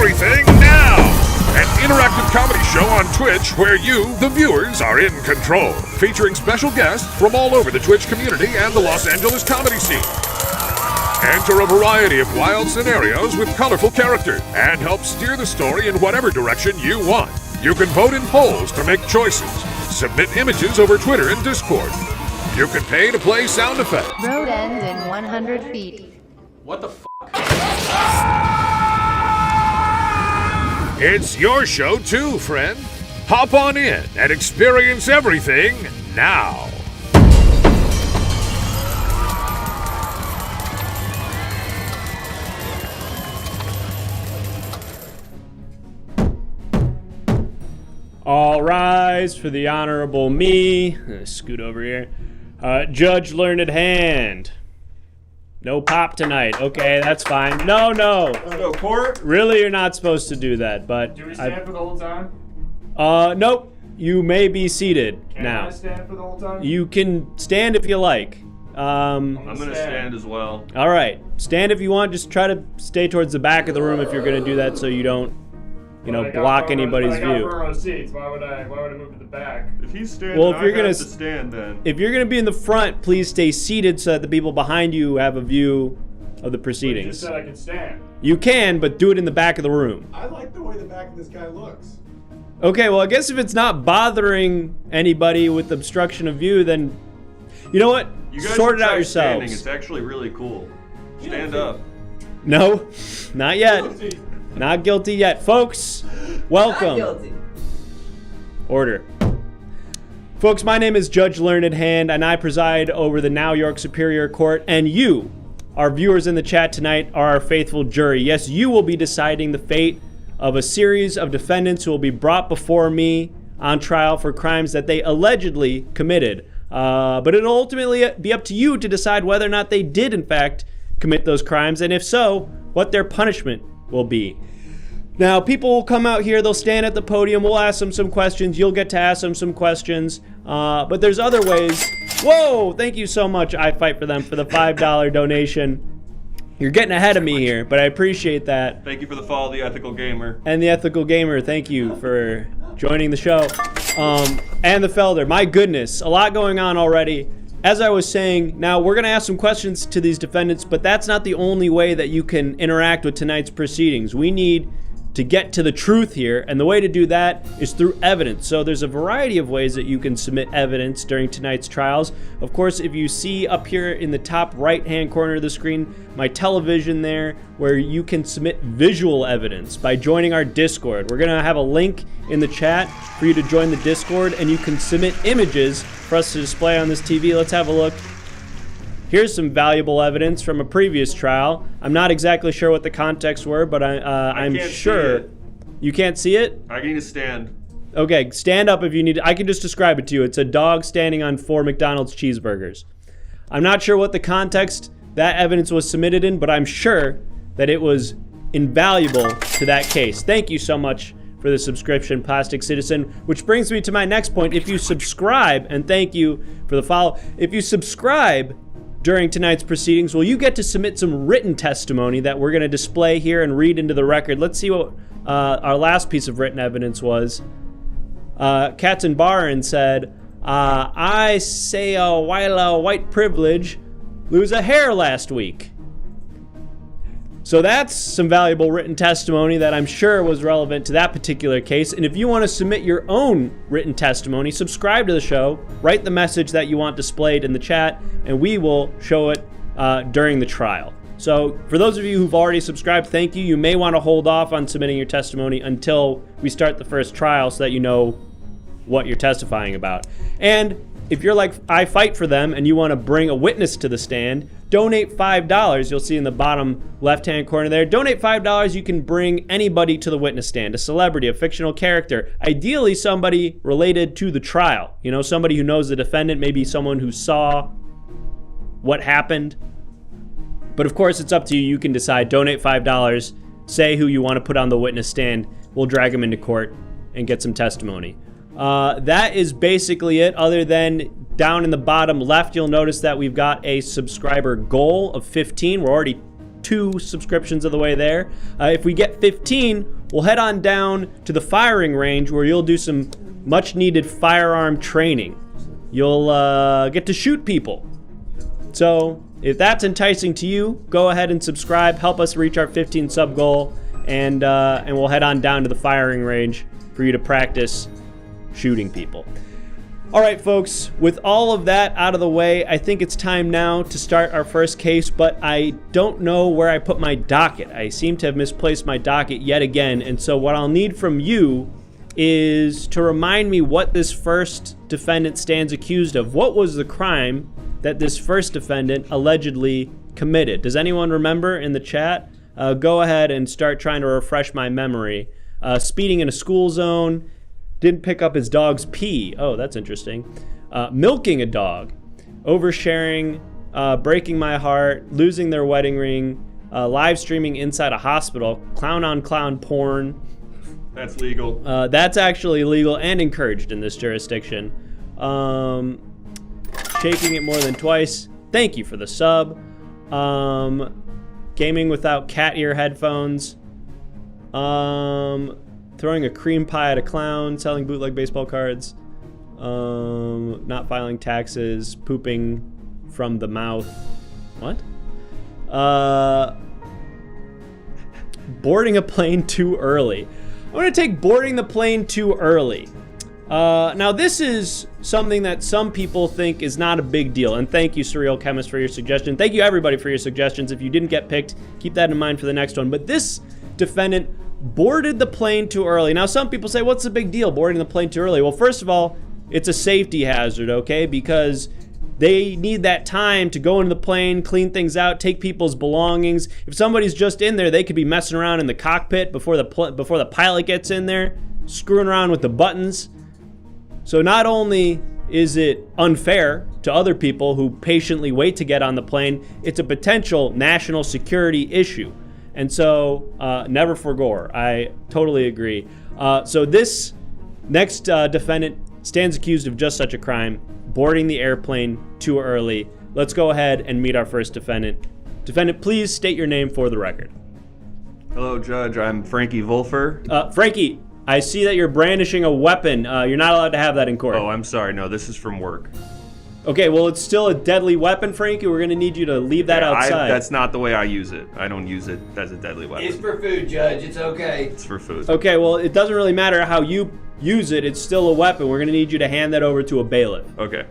Everything Now, an interactive comedy show on Twitch where you, the viewers, are in control, featuring special guests from all over the Twitch community and the Los Angeles comedy scene. Enter a variety of wild scenarios with colorful characters and help steer the story in whatever direction you want. You can vote in polls to make choices, submit images over Twitter and Discord. You can pay to play sound effects. Road ends in 100 feet. What the f***? It's your show too, friend. Hop on in and experience everything now. All rise for the Honorable me. Scoot over here. Judge Learned Hand. No pop tonight. Okay, that's fine. No. No court? Really, you're not supposed to do that, but... Do we stand for the whole time? Nope. You may be seated now. Can I stand for the whole time? You can stand if you like. I'm gonna stand as well. All right. Stand if you want. Just try to stay towards the back of the room if you're going to do that so you don't, block anybody's view. I got 4 row seats. Why would I move to the back? If he's standing, Well, if you're gonna have to stand then. If you're going to be in the front, please stay seated so that the people behind you have a view of the proceedings. You just said I could stand. You can, but do it in the back of the room. I like the way the back of this guy looks. Okay, well, I guess if it's not bothering anybody with obstruction of view, then you know what? You guys Sort should it out try yourselves. standing. It's actually really cool. Stand up. No, not yet. Not guilty yet. Folks, welcome. Not guilty. Order. Folks, my name is Judge Learned Hand, and I preside over the Now York Superior Court, and you, our viewers in the chat tonight, are our faithful jury. Yes, you will be deciding the fate of a series of defendants who will be brought before me on trial for crimes that they allegedly committed. But it'll ultimately be up to you to decide whether or not they did, in fact, commit those crimes, and if so, what their punishment will be. Now, people will come out here, they'll stand at the podium, we'll ask them some questions, you'll get to ask them some questions, but there's other ways. Whoa, thank you so much, I Fight For Them, for the $5 donation. You're getting ahead of me here, but I appreciate that. Thank you for the follow, the Ethical Gamer. And the Ethical Gamer, thank you for joining the show. And the Felder, my goodness, a lot going on already. As I was saying, now we're going to ask some questions to these defendants, but that's not the only way that you can interact with tonight's proceedings. We need to get to the truth here, and the way to do that is through evidence. So there's a variety of ways that you can submit evidence during tonight's trials. Of course, if you see up here in the top right-hand corner of the screen, my television there, where you can submit visual evidence by joining our Discord. We're gonna have a link in the chat for you to join the Discord, and you can submit images for us to display on this TV. Let's have a look. Here's some valuable evidence from a previous trial. I'm not exactly sure what the context were, but I'm sure. You can't see it? I need to stand. Okay, stand up if you need. I can just describe it to you. It's a dog standing on 4 McDonald's cheeseburgers. I'm not sure what the context that evidence was submitted in, but I'm sure that it was invaluable to that case. Thank you so much for the subscription, Plastic Citizen, which brings me to my next point. If you subscribe, and thank you for the follow, if you subscribe during tonight's proceedings, well, you get to submit some written testimony that we're going to display here and read into the record. Let's see what our last piece of written evidence was. Katzenbaron said, I say a while white privilege lose a hair last week. So that's some valuable written testimony that I'm sure was relevant to that particular case. And if you want to submit your own written testimony, subscribe to the show, write the message that you want displayed in the chat, and we will show it during the trial. So for those of you who've already subscribed, thank you. You may want to hold off on submitting your testimony until we start the first trial so that you know what you're testifying about. And if you're like I Fight For Them and you want to bring a witness to the stand, donate $5. You'll see in the bottom left-hand corner there. Donate $5. You can bring anybody to the witness stand, a celebrity, a fictional character, ideally somebody related to the trial. You know, somebody who knows the defendant, maybe someone who saw what happened. But of course, it's up to you. You can decide. Donate $5. Say who you want to put on the witness stand. We'll drag them into court and get some testimony. That is basically it, other than down in the bottom left, you'll notice that we've got a subscriber goal of 15. We're already 2 subscriptions of the way there. If we get 15, we'll head on down to the firing range where you'll do some much needed firearm training. You'll get to shoot people. So if that's enticing to you, go ahead and subscribe. Help us reach our 15 sub goal, and we'll head on down to the firing range for you to practice shooting people. All right, folks, with all of that out of the way, I think it's time now to start our first case, but I don't know where I put my docket. I seem to have misplaced my docket yet again, and so what I'll need from you is to remind me what this first defendant stands accused of. What was the crime that this first defendant allegedly committed? Does anyone remember in the chat? Go ahead and start trying to refresh my memory. Speeding in a school zone. Didn't pick up his dog's pee. Oh, that's interesting. Milking a dog. Oversharing. Breaking my heart. Losing their wedding ring. Live streaming inside a hospital. Clown on clown porn. That's legal. That's actually legal and encouraged in this jurisdiction. Shaking it more than twice. Thank you for the sub. Gaming without cat ear headphones. Throwing a cream pie at a clown. Selling bootleg baseball cards. Not filing taxes. Pooping from the mouth. What? Boarding a plane too early. I'm going to take boarding the plane too early. Now, this is something that some people think is not a big deal. And thank you, Surreal Chemist, for your suggestion. Thank you, everybody, for your suggestions. If you didn't get picked, keep that in mind for the next one. But this defendant boarded the plane too early. Now, some people say, what's the big deal, boarding the plane too early? Well, first of all, it's a safety hazard, okay? Because they need that time to go into the plane, clean things out, take people's belongings. If somebody's just in there, they could be messing around in the cockpit before the pilot gets in there, screwing around with the buttons. So not only is it unfair to other people who patiently wait to get on the plane, it's a potential national security issue. And so never forgo. I totally agree. So this next defendant stands accused of just such a crime, boarding the airplane too early. Let's go ahead and meet our first defendant. Defendant, please state your name for the record. Hello, Judge. I'm Frankie Wolfer. Frankie, I see that you're brandishing a weapon. You're not allowed to have that in court. Oh, I'm sorry. No, this is from work. Okay, well, it's still a deadly weapon, Frankie. We're going to need you to leave that outside. That's not the way I use it. I don't use it as a deadly weapon. It's for food, Judge. It's okay. It's for food. Okay, well, it doesn't really matter how you use it. It's still a weapon. We're going to need you to hand that over to a bailiff. Okay.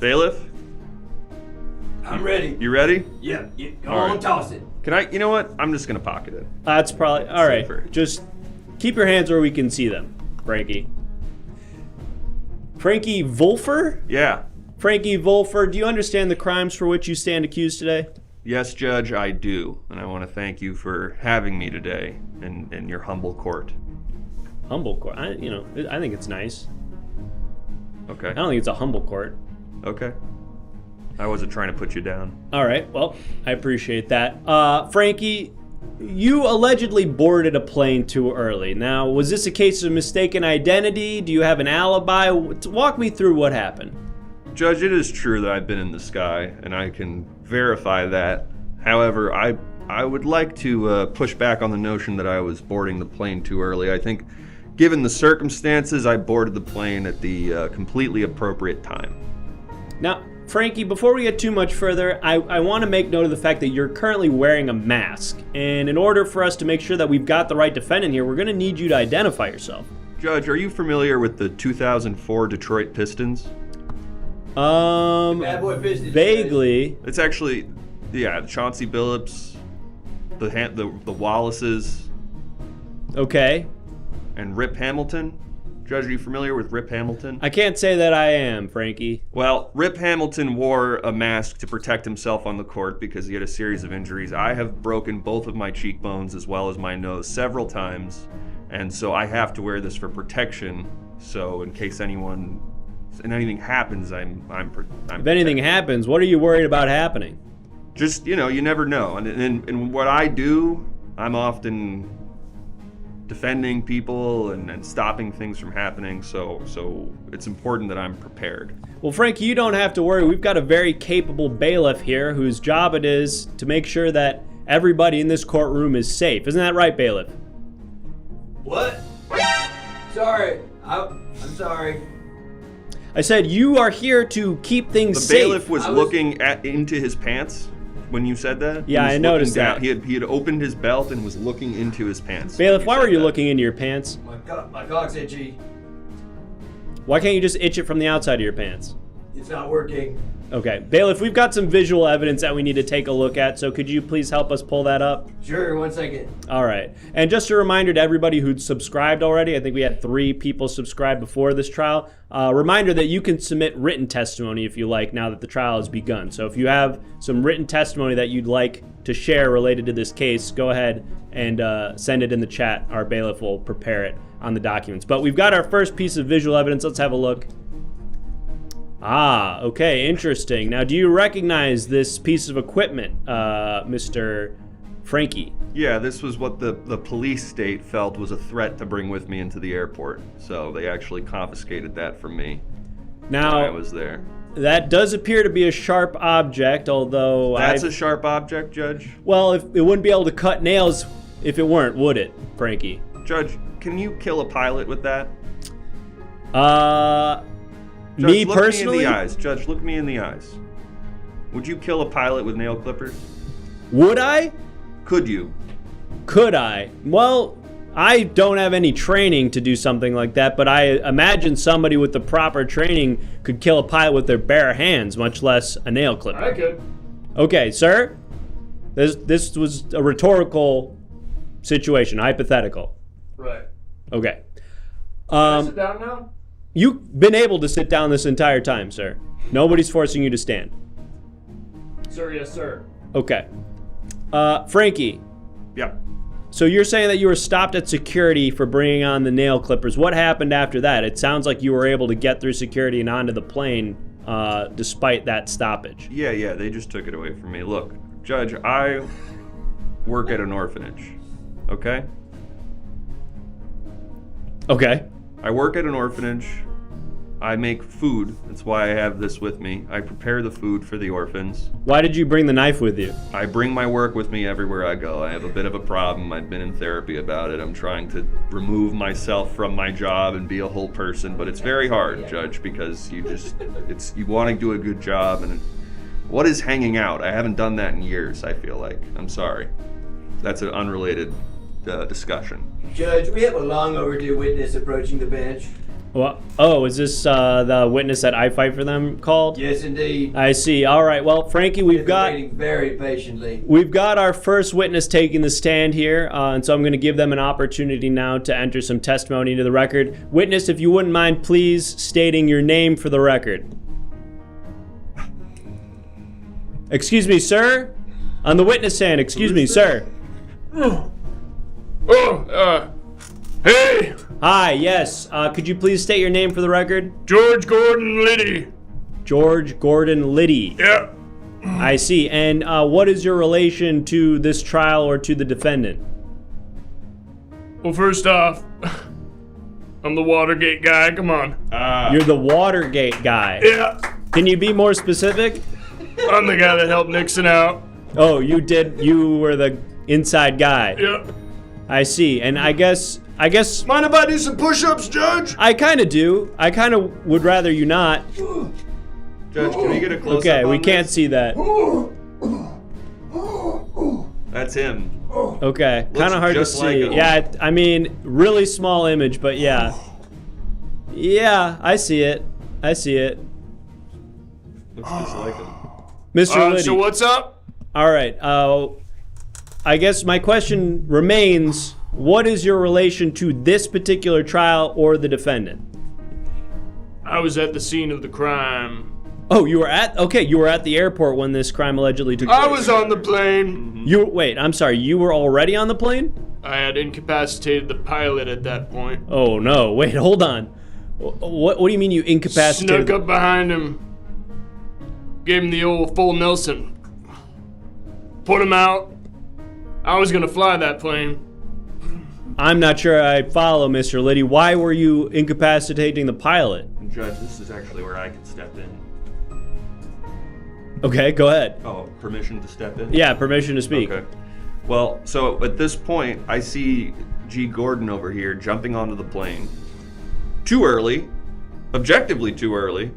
Bailiff? I'm ready. You ready? Yeah. Go All on, right. toss it. Can I? You know what? I'm just going to pocket it. That's probably... All right, Safer. just keep your hands where we can see them, Frankie. Frankie Wolfer? Yeah. Frankie Wolfer, do you understand the crimes for which you stand accused today? Yes, Judge, I do. And I want to thank you for having me today in your humble court. Humble court. I think it's nice. Okay. I don't think it's a humble court. Okay. I wasn't trying to put you down. All right. Well, I appreciate that. Frankie, you allegedly boarded a plane too early. Now, was this a case of mistaken identity? Do you have an alibi? Walk me through what happened. Judge, it is true that I've been in the sky, and I can verify that. However, I would like to push back on the notion that I was boarding the plane too early. I think, given the circumstances, I boarded the plane at the completely appropriate time. Now, Frankie, before we get too much further, I want to make note of the fact that you're currently wearing a mask. And in order for us to make sure that we've got the right defendant here, we're going to need you to identify yourself. Judge, are you familiar with the 2004 Detroit Pistons? Bad boy business. Vaguely. It's actually, yeah, Chauncey Billups, the Wallaces, Okay. and Rip Hamilton. Judge, are you familiar with Rip Hamilton? I can't say that I am, Frankie. Well, Rip Hamilton wore a mask to protect himself on the court because he had a series of injuries. I have broken both of my cheekbones as well as my nose several times, and so I have to wear this for protection. So in case anything happens, I'm If anything happens, what are you worried about happening? just, you never know. And what I do, I'm often defending people and stopping things from happening. So it's important that I'm prepared. Well, Frankie, you don't have to worry. We've got a very capable bailiff here whose job it is to make sure that everybody in this courtroom is safe. Isn't that right, bailiff? What? Sorry. I'm sorry. I said you are here to keep things The safe. bailiff was looking into his pants when you said that. Yeah, I noticed that. He had opened his belt and was looking into his pants. Bailiff, why were you that. looking into your pants? My cock's itchy. Why can't you just itch it from the outside of your pants? It's not working. Okay, bailiff, we've got some visual evidence that we need to take a look at, so could you please help us pull that up? Sure, 1 second. All right, and just a reminder to everybody who'd subscribed already, I think we had 3 people subscribe before this trial. Reminder that you can submit written testimony if you like now that the trial has begun. So if you have some written testimony that you'd like to share related to this case, go ahead and send it in the chat. Our bailiff will prepare it on the documents. But we've got our first piece of visual evidence. Let's have a look. Ah, okay, interesting. Now, do you recognize this piece of equipment, Mr. Frankie? Yeah, this was what the police state felt was a threat to bring with me into the airport. So they actually confiscated that from me Now, when I was there. that does appear to be a sharp object, although That's a sharp object, Judge? well, if it wouldn't be able to cut nails if it weren't, would it, Frankie? Judge, can you kill a pilot with that? Me Judge, look personally? me in the eyes. Judge, look me in the eyes. Would you kill a pilot with nail clippers? Would I? Could you? Could I? Well, I don't have any training to do something like that, but I imagine somebody with the proper training could kill a pilot with their bare hands, much less a nail clipper. I could. Okay, sir. This was a rhetorical situation, hypothetical. Right. Okay. Can I sit down now? You've been able to sit down this entire time, sir. Nobody's forcing you to stand. Sir, yes, sir. Okay. Frankie, Yeah. so you're saying that you were stopped at security for bringing on the nail clippers. What happened after that? It sounds like you were able to get through security and onto the plane despite that stoppage. Yeah, they just took it away from me. Look, Judge, I work at an orphanage, okay? Okay. I work at an orphanage. I make food. That's why I have this with me. I prepare the food for the orphans. Why did you bring the knife with you? I bring my work with me everywhere I go. I have a bit of a problem. I've been in therapy about it. I'm trying to remove myself from my job and be a whole person, but it's very hard, Judge, because you want to do a good job, and what is hanging out? I haven't done that in years, I feel like. I'm sorry. That's an unrelated discussion. Judge, we have a long overdue witness approaching the bench. Well, oh, is this the witness that I fight for them called? Yes, indeed. I see. All right. Well, Frankie, We've been waiting very patiently. we've got our first witness taking the stand here, and so I'm going to give them an opportunity now to enter some testimony into the record. Witness, if you wouldn't mind, please stating your name for the record. Excuse me, sir. On the witness stand. Excuse me, sir. Hey, Hi. Yes. Could you please state your name for the record? George Gordon Liddy. George Gordon Liddy. Yeah. I see. And what is your relation to this trial or to the defendant? Well, first off, I'm the Watergate guy. Come on. You're the Watergate guy. Yeah. Can you be more specific? I'm the guy that helped Nixon out. Oh, you did. You were the inside guy. Yeah. I see. And I guess. Mind if I do some push-ups, Judge? I kind of do. I kind of would rather you not. Judge, can we get a close-up Okay, we on can't this? see that. That's him. Okay, kind of hard to just like see. him. Yeah, I mean, really small image, but yeah. Yeah, I see it. I see it. Looks just like him. Mr. Liddy. So what's up? All right. I guess my question remains, what is your relation to this particular trial or the defendant? I was at the scene of the crime. Oh, you were at the airport when this crime allegedly took place. I was on the plane. Wait, I'm sorry, you were already on the plane? I had incapacitated the pilot at that point. Oh no, wait, hold on. What do you mean you incapacitated? Snuck up behind him. Gave him the old full Nelson. Put him out. I was gonna fly that plane. I'm not sure I follow, Mr. Liddy. Why were you incapacitating the pilot? Judge, this is actually where I can step in. Okay, go ahead. Oh, permission to step in? Yeah, permission to speak. Okay. Well, so at this point, I see G. Gordon over here jumping onto the plane. Too early. Objectively too early.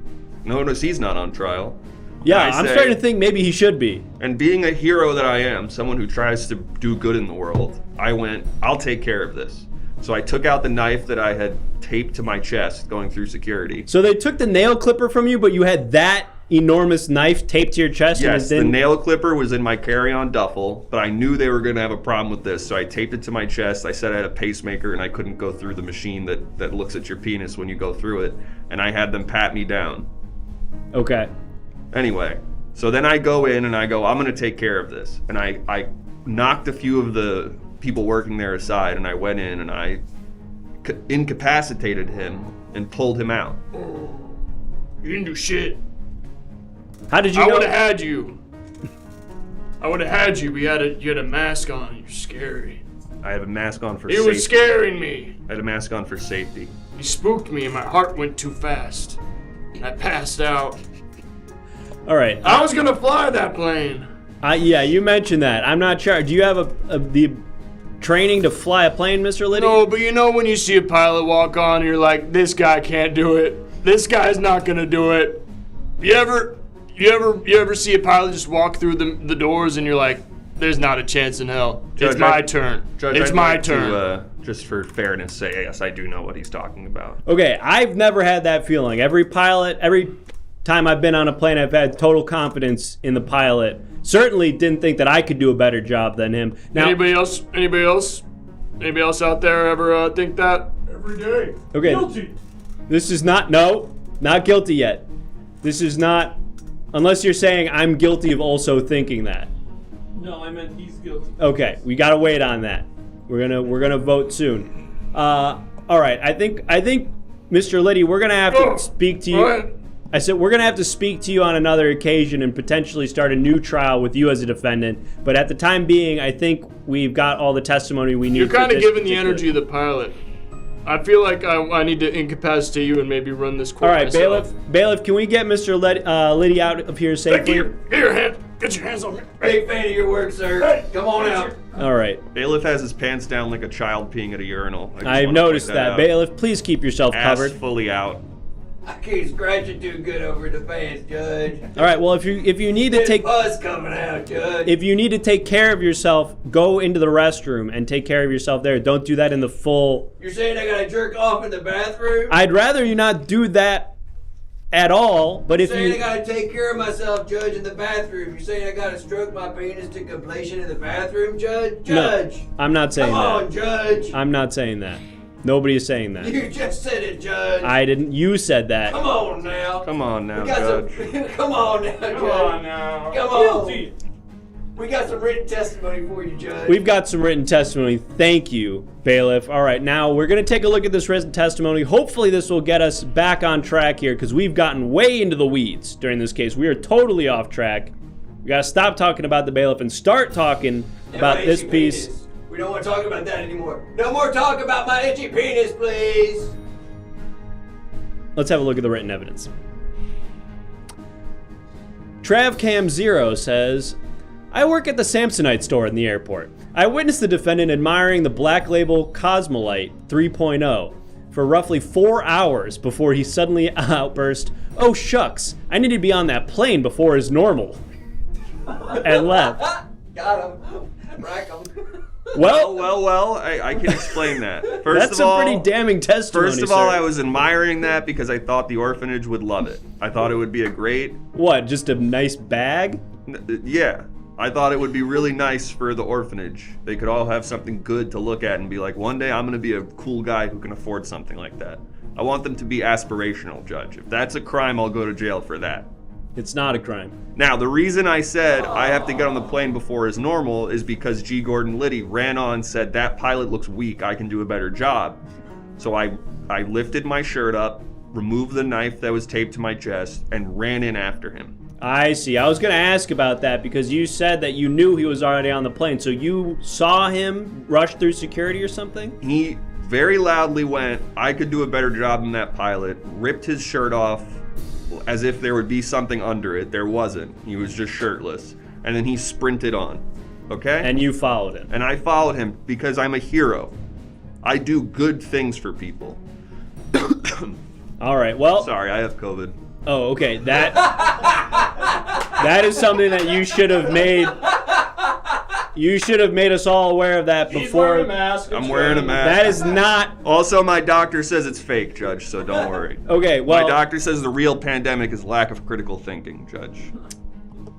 Notice he's not on trial. Yeah, I I'm say- starting to think maybe he should be. And being a hero that I am, someone who tries to do good in the world, I went, I'll take care of this. So I took out the knife that I had taped to my chest going through security. So they took the nail clipper from you, but you had that enormous knife taped to your chest? Yes, and the nail clipper was in my carry-on duffel, but I knew they were going to have a problem with this, so I taped it to my chest. I said I had a pacemaker and I couldn't go through the machine that looks at your penis when you go through it, and I had them pat me down. Okay. Anyway, so then I go in and I go, I'm going to take care of this. And I knocked a few of the people working there aside, and I went in and I incapacitated him and pulled him out. You didn't do shit. How did you I know? would have had you. I would have had you, but you had a mask on. You're scary. I had a mask on for It safety. was scaring me. I had a mask on for safety. You spooked me and my heart went too fast. I passed out. All right. I was gonna fly that plane. Yeah, you mentioned that. I'm not sure. Do you have the training to fly a plane, Mr. Liddy? No, but you know when you see a pilot walk on, you're like, this guy can't do it. This guy's not gonna do it. You ever see a pilot just walk through the doors and you're like, there's not a chance in hell. Judge, it's my turn. Judge, it's I'd my like turn. To, just for fairness, say yes, I do know what he's talking about. Okay, I've never had that feeling. Every time I've been on a plane, I've had total confidence in the pilot. Certainly didn't think that I could do a better job than him. Now, Anybody else out there ever think that? Every day. okay, Guilty. this is not guilty yet. This is not, unless you're saying I'm guilty of also thinking that. No, I meant he's guilty. Okay, we gotta wait on that. We're gonna vote soon. All right, I think Mr. Liddy, we're gonna have to speak to you. What? I said we're gonna have to speak to you on another occasion and potentially start a new trial with you as a defendant. But at the time being, I think we've got all the testimony we need. You're for kind of this giving the particular- energy of the pilot. I feel like I need to incapacitate you and maybe run this court All right, myself. bailiff, can we get Mr. Liddy out of here safely? Get your hands on me. Big fan of your work, sir. Come on out. All right, Bailiff has his pants down like a child peeing at a urinal. I just I've wanna noticed point that. out. Bailiff, please keep yourself Ass covered. fully out. I can't scratch it too good over the fence, Judge. All right, well if you need to There's take pus coming out, Judge. if you need to take care of yourself, go into the restroom and take care of yourself there. Don't do that in the full. You're saying I gotta jerk off in the bathroom? I'd rather you not do that at all. But if You're saying I you, gotta take care of myself, Judge, in the bathroom. You're saying I gotta stroke my penis to completion in the bathroom, Judge? Judge! I'm not saying Come on, that. Judge! I'm not saying that. Nobody is saying that. You just said it, Judge. I didn't. You said that. Come on now. Come on now, We got Judge. some. Come on now, Judge. Come on now. Come on. Guilty. We got some written testimony for you, Judge. We've got some written testimony. Thank you, bailiff. All right, now we're going to take a look at this written testimony. Hopefully this will get us back on track here because we've gotten way into the weeds during this case. We are totally off track. We got to stop talking about the bailiff and start talking about My this itchy piece. penis. We don't want to talk about that anymore. No more talk about my itchy penis, please. Let's have a look at the written evidence. TravCam0 says, I work at the Samsonite store in the airport. I witnessed the defendant admiring the Black Label Cosmolite 3.0 for roughly 4 hours before he suddenly outburst, oh shucks, I need to be on that plane before is normal, and left. Got him. Rack him. Well, I can explain that. First That's of all, a pretty damning testimony, First of all, sir. I was admiring that because I thought the orphanage would love it. I thought it would be a great, What, just a nice bag? yeah. I thought it would be really nice for the orphanage. They could all have something good to look at and be like, one day I'm going to be a cool guy who can afford something like that. I want them to be aspirational, Judge. If that's a crime, I'll go to jail for that. It's not a crime. Now, the reason I said I have to get on the plane before is normal is because G. Gordon Liddy ran on and said, that pilot looks weak, I can do a better job. So I lifted my shirt up, removed the knife that was taped to my chest, and ran in after him. I see. I was going to ask about that because you said that you knew he was already on the plane. So you saw him rush through security or something? He very loudly went, I could do a better job than that pilot, ripped his shirt off as if there would be something under it. There wasn't. He was just shirtless. And then he sprinted on. Okay? And you followed him. And I followed him because I'm a hero. I do good things for people. All right. Well. Sorry, I have COVID. Oh, okay. That is something that you should have made. You should have made us all aware of that He's before. wearing a mask. I'm wearing a mask. That is not. Also, my doctor says it's fake, Judge, so don't worry. Okay, well. My doctor says the real pandemic is lack of critical thinking, Judge.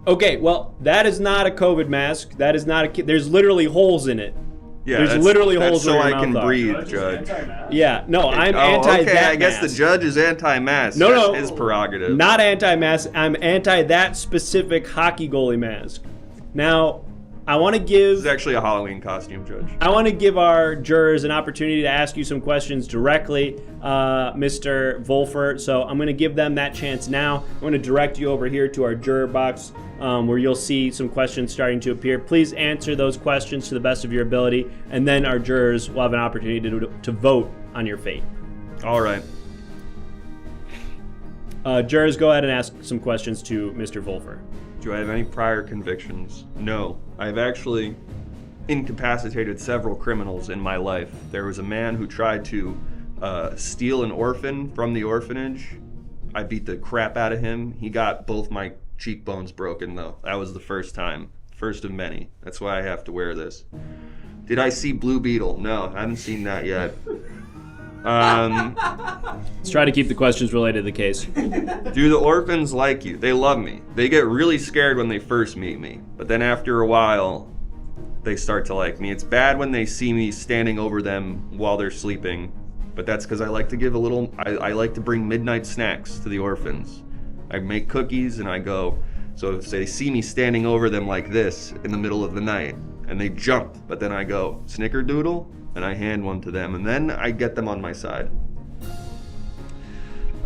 Okay, well, that is not a COVID mask. That is not a. There's literally holes in it. Yeah, There's literally holes so where I your can mouth are. breathe, Judge. Yeah, no, I'm Oh, anti okay, that I guess mask. the judge is anti-mask. No, That's no. his prerogative. Not anti-mask. I'm anti that specific hockey goalie mask. Now, I want to This give. is actually a Halloween costume, Judge. I want to give our jurors an opportunity to ask you some questions directly, Mr. Volfer. So I'm going to give them that chance now. I'm going to direct you over here to our juror box where you'll see some questions starting to appear. Please answer those questions to the best of your ability, and then our jurors will have an opportunity to vote on your fate. All right. Jurors, go ahead and ask some questions to Mr. Volfer. Do I have any prior convictions? No. I've actually incapacitated several criminals in my life. There was a man who tried to steal an orphan from the orphanage. I beat the crap out of him. He got both my cheekbones broken, though. That was the first time. First of many. That's why I have to wear this. Did I see Blue Beetle? No, I haven't seen that yet. Let's try to keep the questions related to the case. Do the orphans like you? They love me. They get really scared when they first meet me, but then after a while, they start to like me. It's bad when they see me standing over them while they're sleeping, but that's because I like to give a little, I like to bring midnight snacks to the orphans. I make cookies and I go, so if they see me standing over them like this in the middle of the night, and they jump, but then I go, Snickerdoodle, and I hand one to them, and then I get them on my side.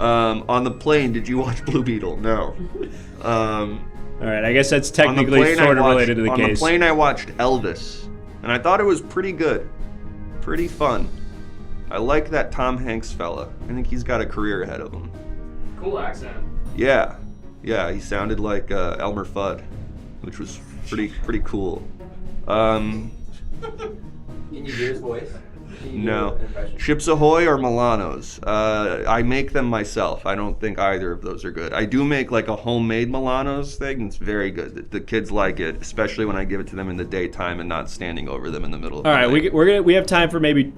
On the plane, did you watch Blue Beetle? No. All right, I guess that's technically sort of related to the case. On the plane, I watched Elvis, and I thought it was pretty good. Pretty fun. I like that Tom Hanks fella. I think he's got a career ahead of him. Cool accent. Yeah. Yeah, he sounded like Elmer Fudd, which was pretty cool. Can you do his voice? Can you do No. an impression? Chips Ahoy or Milanos? I make them myself. I don't think either of those are good. I do make like a homemade Milanos thing. It's very good. The kids like it, especially when I give it to them in the daytime and not standing over them in the middle of All the right, night. we have time for maybe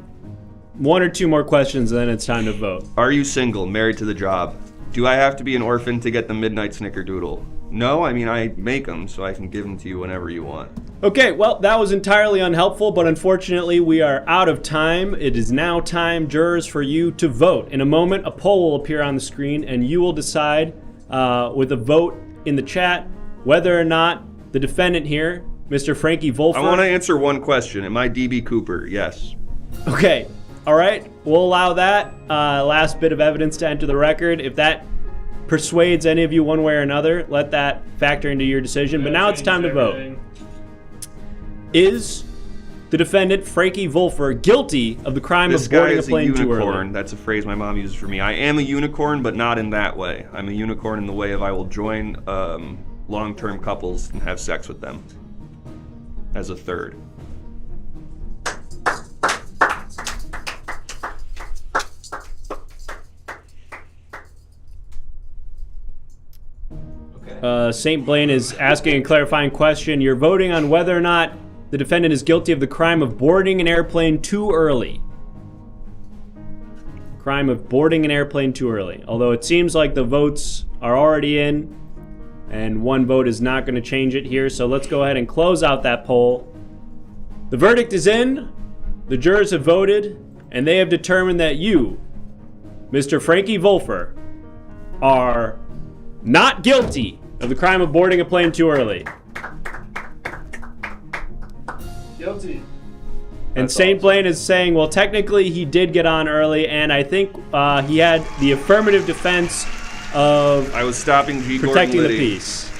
one or two more questions, and then it's time to vote. Are you single, married to the job? Do I have to be an orphan to get the midnight snickerdoodle? No, I mean, I make them, so I can give them to you whenever you want. Okay, well, that was entirely unhelpful, but unfortunately, we are out of time. It is now time, jurors, for you to vote. In a moment, a poll will appear on the screen, and you will decide with a vote in the chat whether or not the defendant here, Mr. Frankie Volfer... I want to answer one question. Am I DB Cooper? Yes. Okay, all right, we'll allow that last bit of evidence to enter the record. If that persuades any of you one way or another, let that factor into your decision. But now it's time to vote. Is the defendant, Frankie Volfer, guilty of the crime of boarding a plane too early? This guy is a unicorn. That's a phrase my mom uses for me. I am a unicorn, but not in that way. I'm a unicorn in the way of I will join long-term couples and have sex with them as a third. St. Blaine is asking a clarifying question. You're voting on whether or not the defendant is guilty of the crime of boarding an airplane too early. Crime of boarding an airplane too early. Although it seems like the votes are already in, and one vote is not going to change it here, so let's go ahead and close out that poll. The verdict is in. The jurors have voted, and they have determined that you, Mr. Frankie Volfer, are not guilty of the crime of boarding a plane too early. Guilty. And St. Blaine is saying, well, technically he did get on early, and I think he had the affirmative defense of I was stopping G. protecting Gordon the Liddy. peace.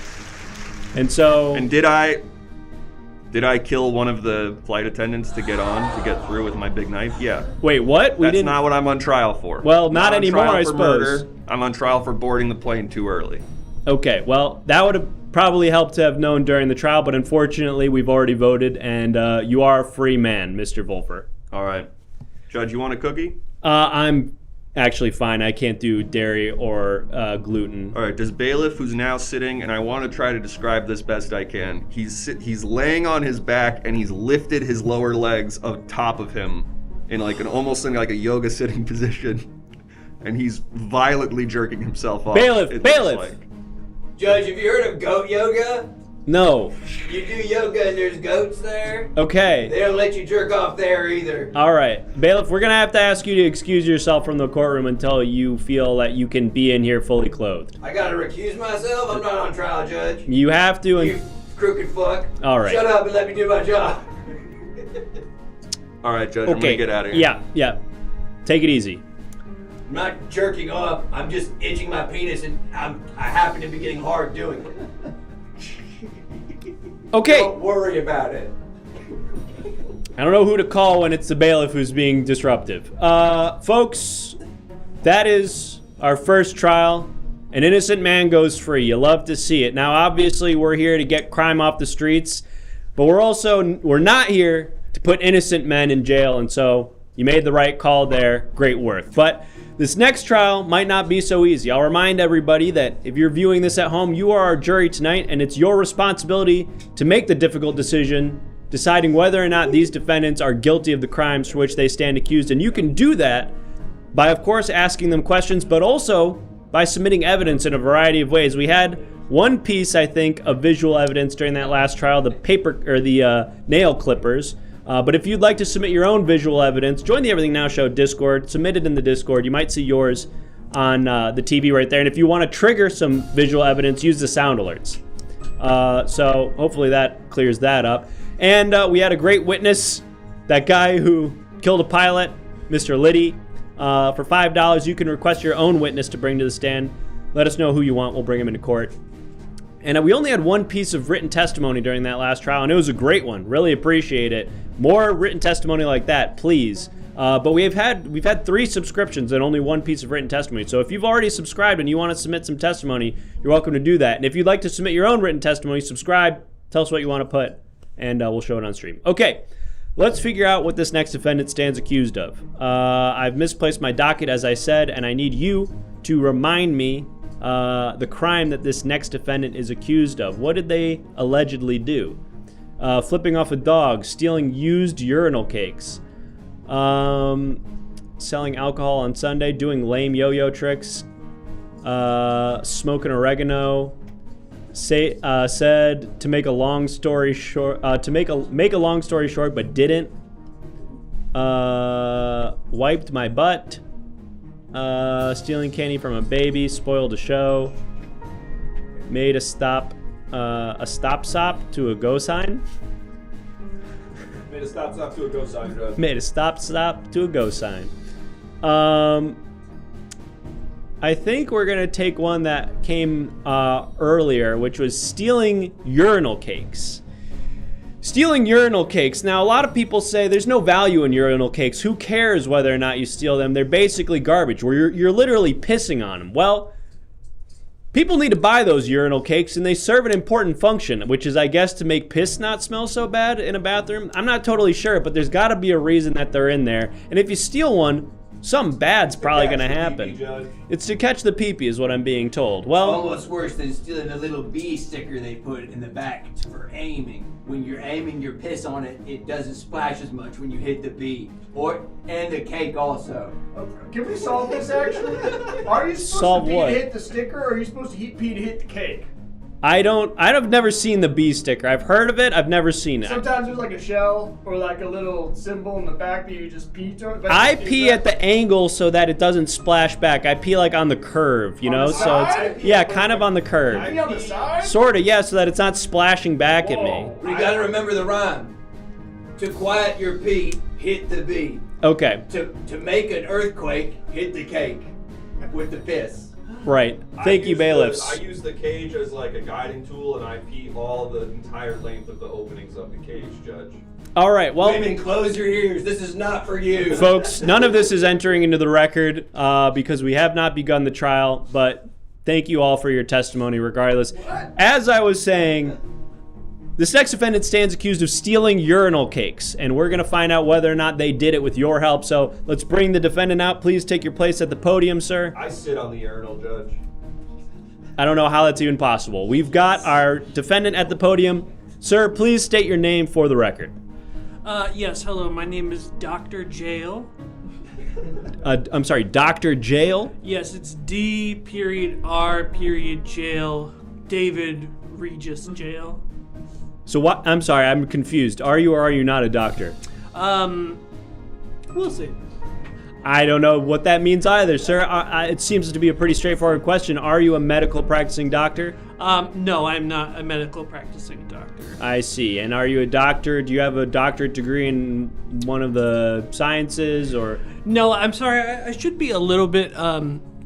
And so... And did I kill one of the flight attendants to get on, to get through with my big knife? Yeah. Wait, what? That's not what I'm on trial for. Well, I'm not on anymore, trial I for suppose. murder. I'm on trial for boarding the plane too early. Okay, well, that would have probably helped to have known during the trial, but unfortunately we've already voted, and you are a free man, Mr. Volfer. All right. Judge, you want a cookie? I'm actually fine. I can't do dairy or gluten. All right. Does Bailiff, who's now sitting, and I want to try to describe this best I can, he's laying on his back, and he's lifted his lower legs on top of him in like almost in like a yoga sitting position. And he's violently jerking himself off. Bailiff! it looks Bailiff! like. Judge, have you heard of goat yoga? No. You do yoga and there's goats there. Okay. They don't let you jerk off there either. All right. Bailiff, we're going to have to ask you to excuse yourself from the courtroom until you feel that you can be in here fully clothed. I gotta recuse myself? I'm not on trial, Judge. You have to. You crooked fuck. All right. Shut up and let me do my job. All right, Judge, I'm going to get out of here. Yeah. Take it easy. I'm not jerking off. I'm just itching my penis and I happen to be getting hard doing it. Okay. Don't worry about it. I don't know who to call when it's the bailiff who's being disruptive. Folks, that is our first trial. An innocent man goes free. You love to see it. Now, obviously, we're here to get crime off the streets, but we're not here to put innocent men in jail, and so you made the right call there. Great work. But this next trial might not be so easy. I'll remind everybody that if you're viewing this at home, you are our jury tonight, and it's your responsibility to make the difficult decision deciding whether or not these defendants are guilty of the crimes for which they stand accused. And you can do that by, of course, asking them questions, but also by submitting evidence in a variety of ways. We had one piece, I think, of visual evidence during that last trial, the nail clippers. But if you'd like to submit your own visual evidence, join the Everything Now Show Discord. Submit it in the Discord. You might see yours on the TV right there. And if you want to trigger some visual evidence, use the sound alerts. So hopefully that clears that up. And we had a great witness, that guy who killed a pilot, Mr. Liddy. For $5, you can request your own witness to bring to the stand. Let us know who you want. We'll bring him into court. And we only had one piece of written testimony during that last trial, and it was a great one. Really appreciate it. More written testimony like that, please. But we've had 3 subscriptions and only one piece of written testimony. So if you've already subscribed and you want to submit some testimony, you're welcome to do that. And if you'd like to submit your own written testimony, subscribe, tell us what you want to put, and we'll show it on stream. Okay, let's figure out what this next defendant stands accused of. I've misplaced my docket, as I said, and I need you to remind me the crime that this next defendant is accused of. What did they allegedly do? Flipping off a dog, stealing used urinal cakes, selling alcohol on Sunday, doing lame yo-yo tricks, smoking oregano, said to make a long story short, make a long story short, but didn't. Wiped my butt. Stealing candy from a baby, spoiled a show, made a stop to a go sign. Made a stop to a go sign, Judge. Made a stop to a go sign. I think we're gonna take one that came earlier, which was stealing urinal cakes. Stealing urinal cakes. Now, a lot of people say there's no value in urinal cakes. Who cares whether or not you steal them? They're basically garbage, where you're literally pissing on them. Well, people need to buy those urinal cakes, and they serve an important function, which is, I guess, to make piss not smell so bad in a bathroom. I'm not totally sure, but there's got to be a reason that they're in there. And if you steal one, something bad's probably going to happen. It's to catch the pee-pee, is what I'm being told. Well, Almost worse than stealing a little bee sticker they put in the back for aiming. When you're aiming your piss on it, it doesn't splash as much when you hit the bee. And the cake also. Can we solve this actually? Are you supposed Solve to pee what? to hit the sticker, or are you supposed to pee to hit the cake? I've never seen the bee sticker. I've heard of it. I've never seen it. Sometimes there's like a shell or like a little symbol in the back that you just pee to it. I pee at the angle so that it doesn't splash back. I pee like on the curve, you On know? the So side? it's, yeah, kind of on the I curve. pee on the side? Sort of, yeah, so that it's not splashing back at me. Whoa. You gotta remember the rhyme. To quiet your pee, hit the bee. Okay, To make an earthquake, hit the cake with the piss. right. Thank you, bailiffs. I use the cage as like a guiding tool, and I pee all the entire length of the openings of the cage, Judge. All right, well, Women, close your ears. This is not for you. folks, none of this is entering into the record because we have not begun the trial, but thank you all for your testimony regardless. As I was saying, this next defendant stands accused of stealing urinal cakes, and we're going to find out whether or not they did it with your help. So let's bring the defendant out. Please take your place at the podium, sir. I sit on the urinal, Judge. I don't know how that's even possible. We've got our defendant at the podium. Sir, please state your name for the record. Yes, hello, my name is Dr. Jail. I'm sorry, Dr. Jail? Yes, it's D.R. Jail, David Regis Jail. So what? I'm sorry, I'm confused. Are you or are you not a doctor? We'll see. I don't know what that means either, sir. It seems to be a pretty straightforward question. Are you a medical practicing doctor? No, I'm not a medical practicing doctor. I see. And are you a doctor? Do you have a doctorate degree in one of the sciences or? No, I'm sorry. I should be a little bit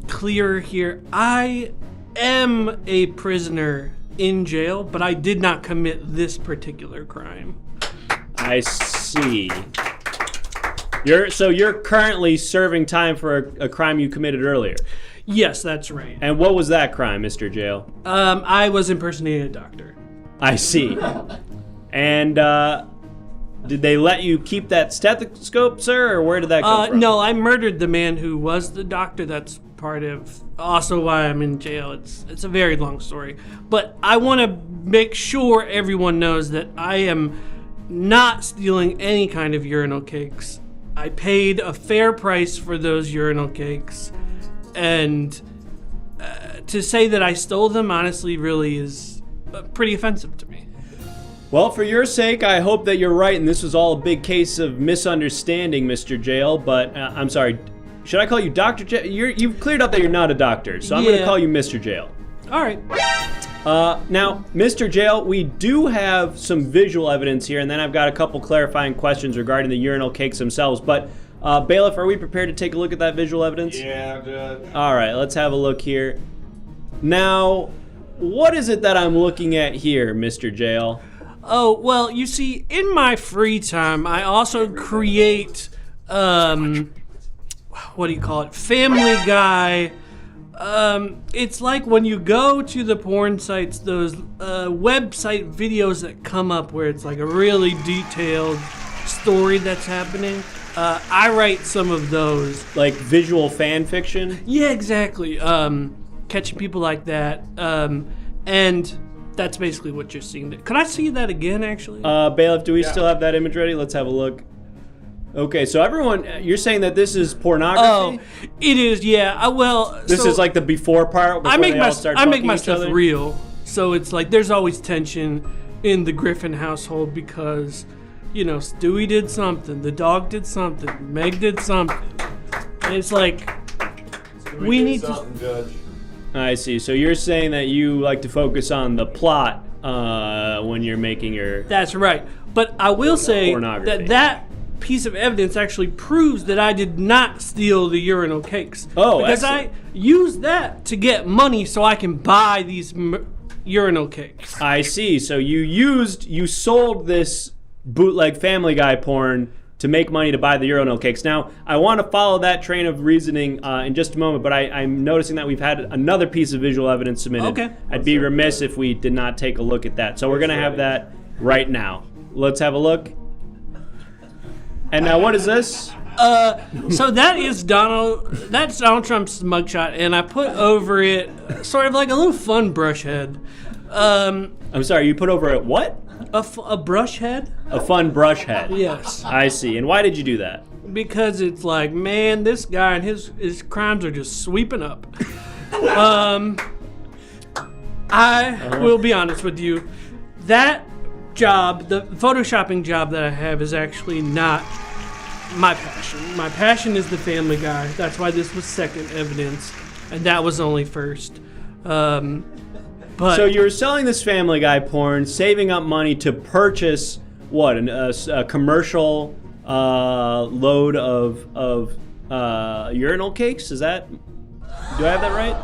clearer here. I am a prisoner in jail, but I did not commit this particular crime. I see. So you're currently serving time for a crime you committed earlier. Yes, that's right. And what was that crime, Mr. Jail? I was impersonating a doctor. I see. And did they let you keep that stethoscope, sir, or where did that come from? No, I murdered the man who was the doctor. That's part of also why I'm in jail. It's a very long story. But I want to make sure everyone knows that I am not stealing any kind of urinal cakes. I paid a fair price for those urinal cakes, and to say that I stole them honestly really is pretty offensive to me. Well, for your sake, I hope that you're right, and this was all a big case of misunderstanding, Mr. Jail, but I'm sorry, should I call you Dr. Jail? You've cleared up that you're not a doctor, so I'm going to call you Mr. Jail. All right. Now, Mr. Jail, we do have some visual evidence here, and then I've got a couple clarifying questions regarding the urinal cakes themselves. But, Bailiff, are we prepared to take a look at that visual evidence? Yeah, Judge. All right, let's have a look here. Now, what is it that I'm looking at here, Mr. Jail? Oh, well, you see, in my free time, I also create, what do you call it? Family Guy. It's like when you go to the porn sites, those website videos that come up where it's like a really detailed story that's happening. I write some of those. Like visual fan fiction? Yeah, exactly. Catching people like that. And that's basically what you're seeing. Could I see that again, actually? Bailiff, do we still have that image ready? Let's have a look. Okay, so everyone, you're saying that this is pornography? Oh, it is, yeah. Well, this is like the before part. I make my stuff real, so it's like there's always tension in the Griffin household because, you know, Stewie did something, the dog did something, Meg did something, and it's like we need to. Judge. I see. So you're saying that you like to focus on the plot when you're making your. That's right, but I will say that piece of evidence actually proves that I did not steal the urinal cakes. Oh, because excellent. I used that to get money so I can buy these urinal cakes. I see. So you sold this bootleg Family Guy porn to make money to buy the urinal cakes. Now, I want to follow that train of reasoning in just a moment, but I'm noticing that we've had another piece of visual evidence submitted. Okay. I'd be remiss if we did not take a look at that. So we're going to have that right now. Let's have a look. And now, what is this? So that's Donald Trump's mugshot, and I put over it sort of like a little fun brush head. I'm sorry, you put over it what? A brush head? A fun brush head. Yes. I see. And why did you do that? Because it's like, man, this guy and his crimes are just sweeping up. I will be honest with you. That job, the photoshopping job that I have, is actually not my passion. My passion is the Family Guy. That's why this was second evidence, and that was only first. But so you were selling this Family Guy porn, saving up money to purchase what? A commercial load of urinal cakes? Is that? Do I have that right?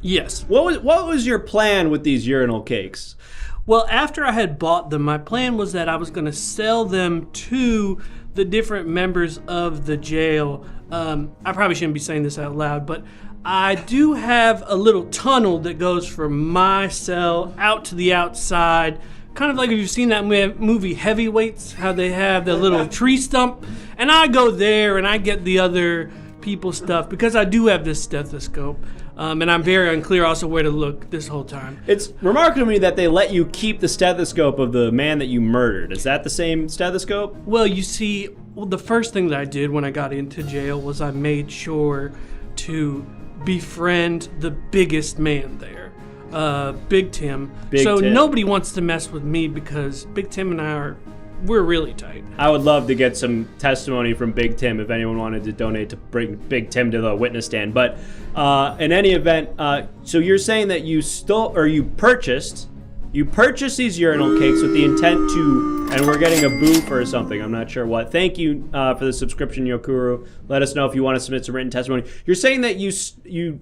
Yes. What was your plan with these urinal cakes? Well, after I had bought them, my plan was that I was going to sell them to the different members of the jail. I probably shouldn't be saying this out loud, but I do have a little tunnel that goes from my cell out to the outside. Kind of like if you've seen that movie Heavyweights, how they have the little tree stump. And I go there and I get the other people's stuff because I do have this stethoscope. And I'm very unclear also where to look this whole time. It's remarkable to me that they let you keep the stethoscope of the man that you murdered. Is that the same stethoscope? Well, you see, the first thing that I did when I got into jail was I made sure to befriend the biggest man there, Big Tim. Tim. Nobody wants to mess with me because Big Tim and we're really tight. I would love to get some testimony from Big Tim if anyone wanted to donate to bring Big Tim to the witness stand. But in any event, so you're saying that you purchased these urinal cakes with the intent to, and we're getting a boo for something. I'm not sure what. Thank you for the subscription, Yokuru. Let us know if you want to submit some written testimony. You're saying that you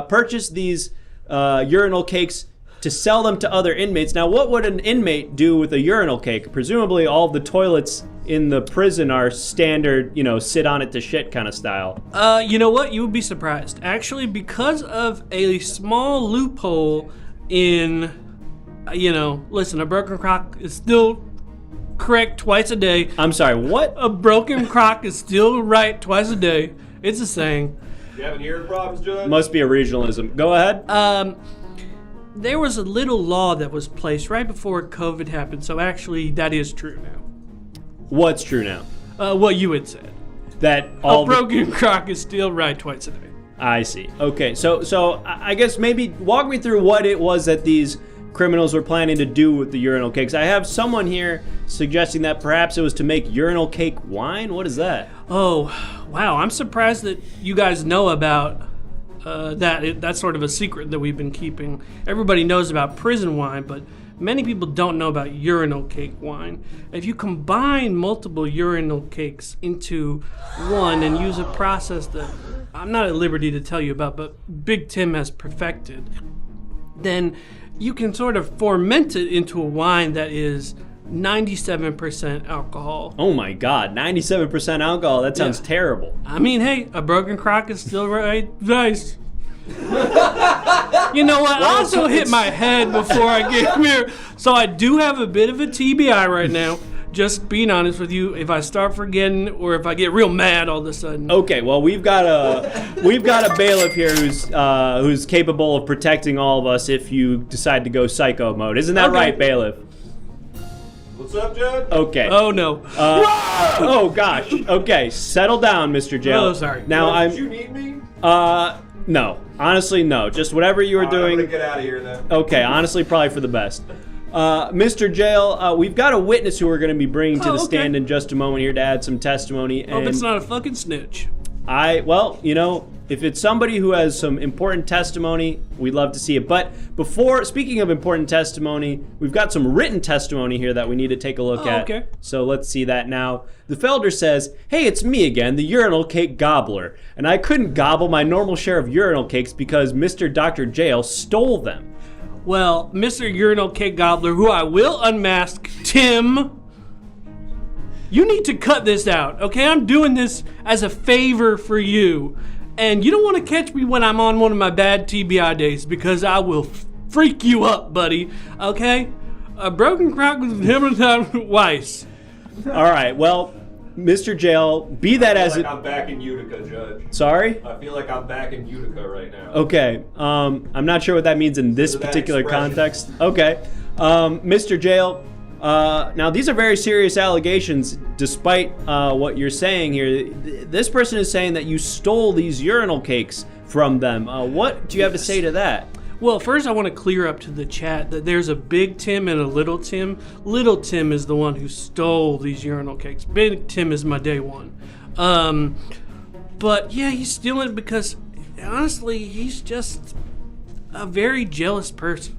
purchased these urinal cakes to sell them to other inmates. Now, what would an inmate do with a urinal cake? Presumably all the toilets in the prison are standard, sit on it to shit kind of style. You know what? You would be surprised. Actually, because of a small loophole in, listen, a broken crock is still correct twice a day. I'm sorry, what? A broken crock is still right twice a day. It's a saying. You having hearing problems, Judge? Must be a regionalism. Go ahead. There was a little law that was placed right before COVID happened, so actually that is true now. What's true now? What you had said. That a broken crock is still right twice a day. I see. Okay, so I guess maybe walk me through what it was that these criminals were planning to do with the urinal cakes. I have someone here suggesting that perhaps it was to make urinal cake wine. What is that? Oh, wow. I'm surprised that you guys know about that. That's sort of a secret that we've been keeping. Everybody knows about prison wine, but many people don't know about urinal cake wine. If you combine multiple urinal cakes into one and use a process that I'm not at liberty to tell you about, but Big Tim has perfected, then you can sort of ferment it into a wine that is 97% alcohol. Oh my God, 97% alcohol? That sounds terrible. I mean, hey, a broken crock is still right. Nice. You know what? I also hit my head before I came here, so I do have a bit of a TBI right now. Just being honest with you, if I start forgetting or if I get real mad all of a sudden. Okay, well we've got a bailiff here who's capable of protecting all of us if you decide to go psycho mode. Isn't that right, bailiff? What's up, Judge? Okay. Oh no. Oh gosh. Okay, settle down, Mr. Jail. Oh, sorry. Now Did you need me? No. Honestly, no. Just whatever you were doing. I'm gonna get out of here then. Okay, honestly, probably for the best. Mr. Jail, we've got a witness who we're going to be bringing to the stand in just a moment here to add some testimony. Hope it's not a fucking snitch. If it's somebody who has some important testimony, we'd love to see it. But speaking of important testimony, we've got some written testimony here that we need to take a look at. Okay. So let's see that now. The Felder says, "Hey, it's me again, the urinal cake gobbler. And I couldn't gobble my normal share of urinal cakes because Mr. Dr. Jail stole them." Well, Mr. Urinal Cake Gobbler, who I will unmask, Tim, you need to cut this out, okay? I'm doing this as a favor for you. And you don't want to catch me when I'm on one of my bad TBI days because I will freak you up, buddy, okay? A broken crock with him Weiss. All right, well, Mr. Jail, be that as it... I'm back in Utica, Judge. Sorry? I feel like I'm back in Utica right now. Okay, I'm not sure what that means in this particular context. Okay, Mr. Jail, now these are very serious allegations despite what you're saying here. This person is saying that you stole these urinal cakes from them. What do you have to say to that? Well, first I want to clear up to the chat that there's a Big Tim and a Little Tim. Little Tim is the one who stole these urinal cakes. Big Tim is my day one. But yeah, he's stealing because honestly, he's just a very jealous person.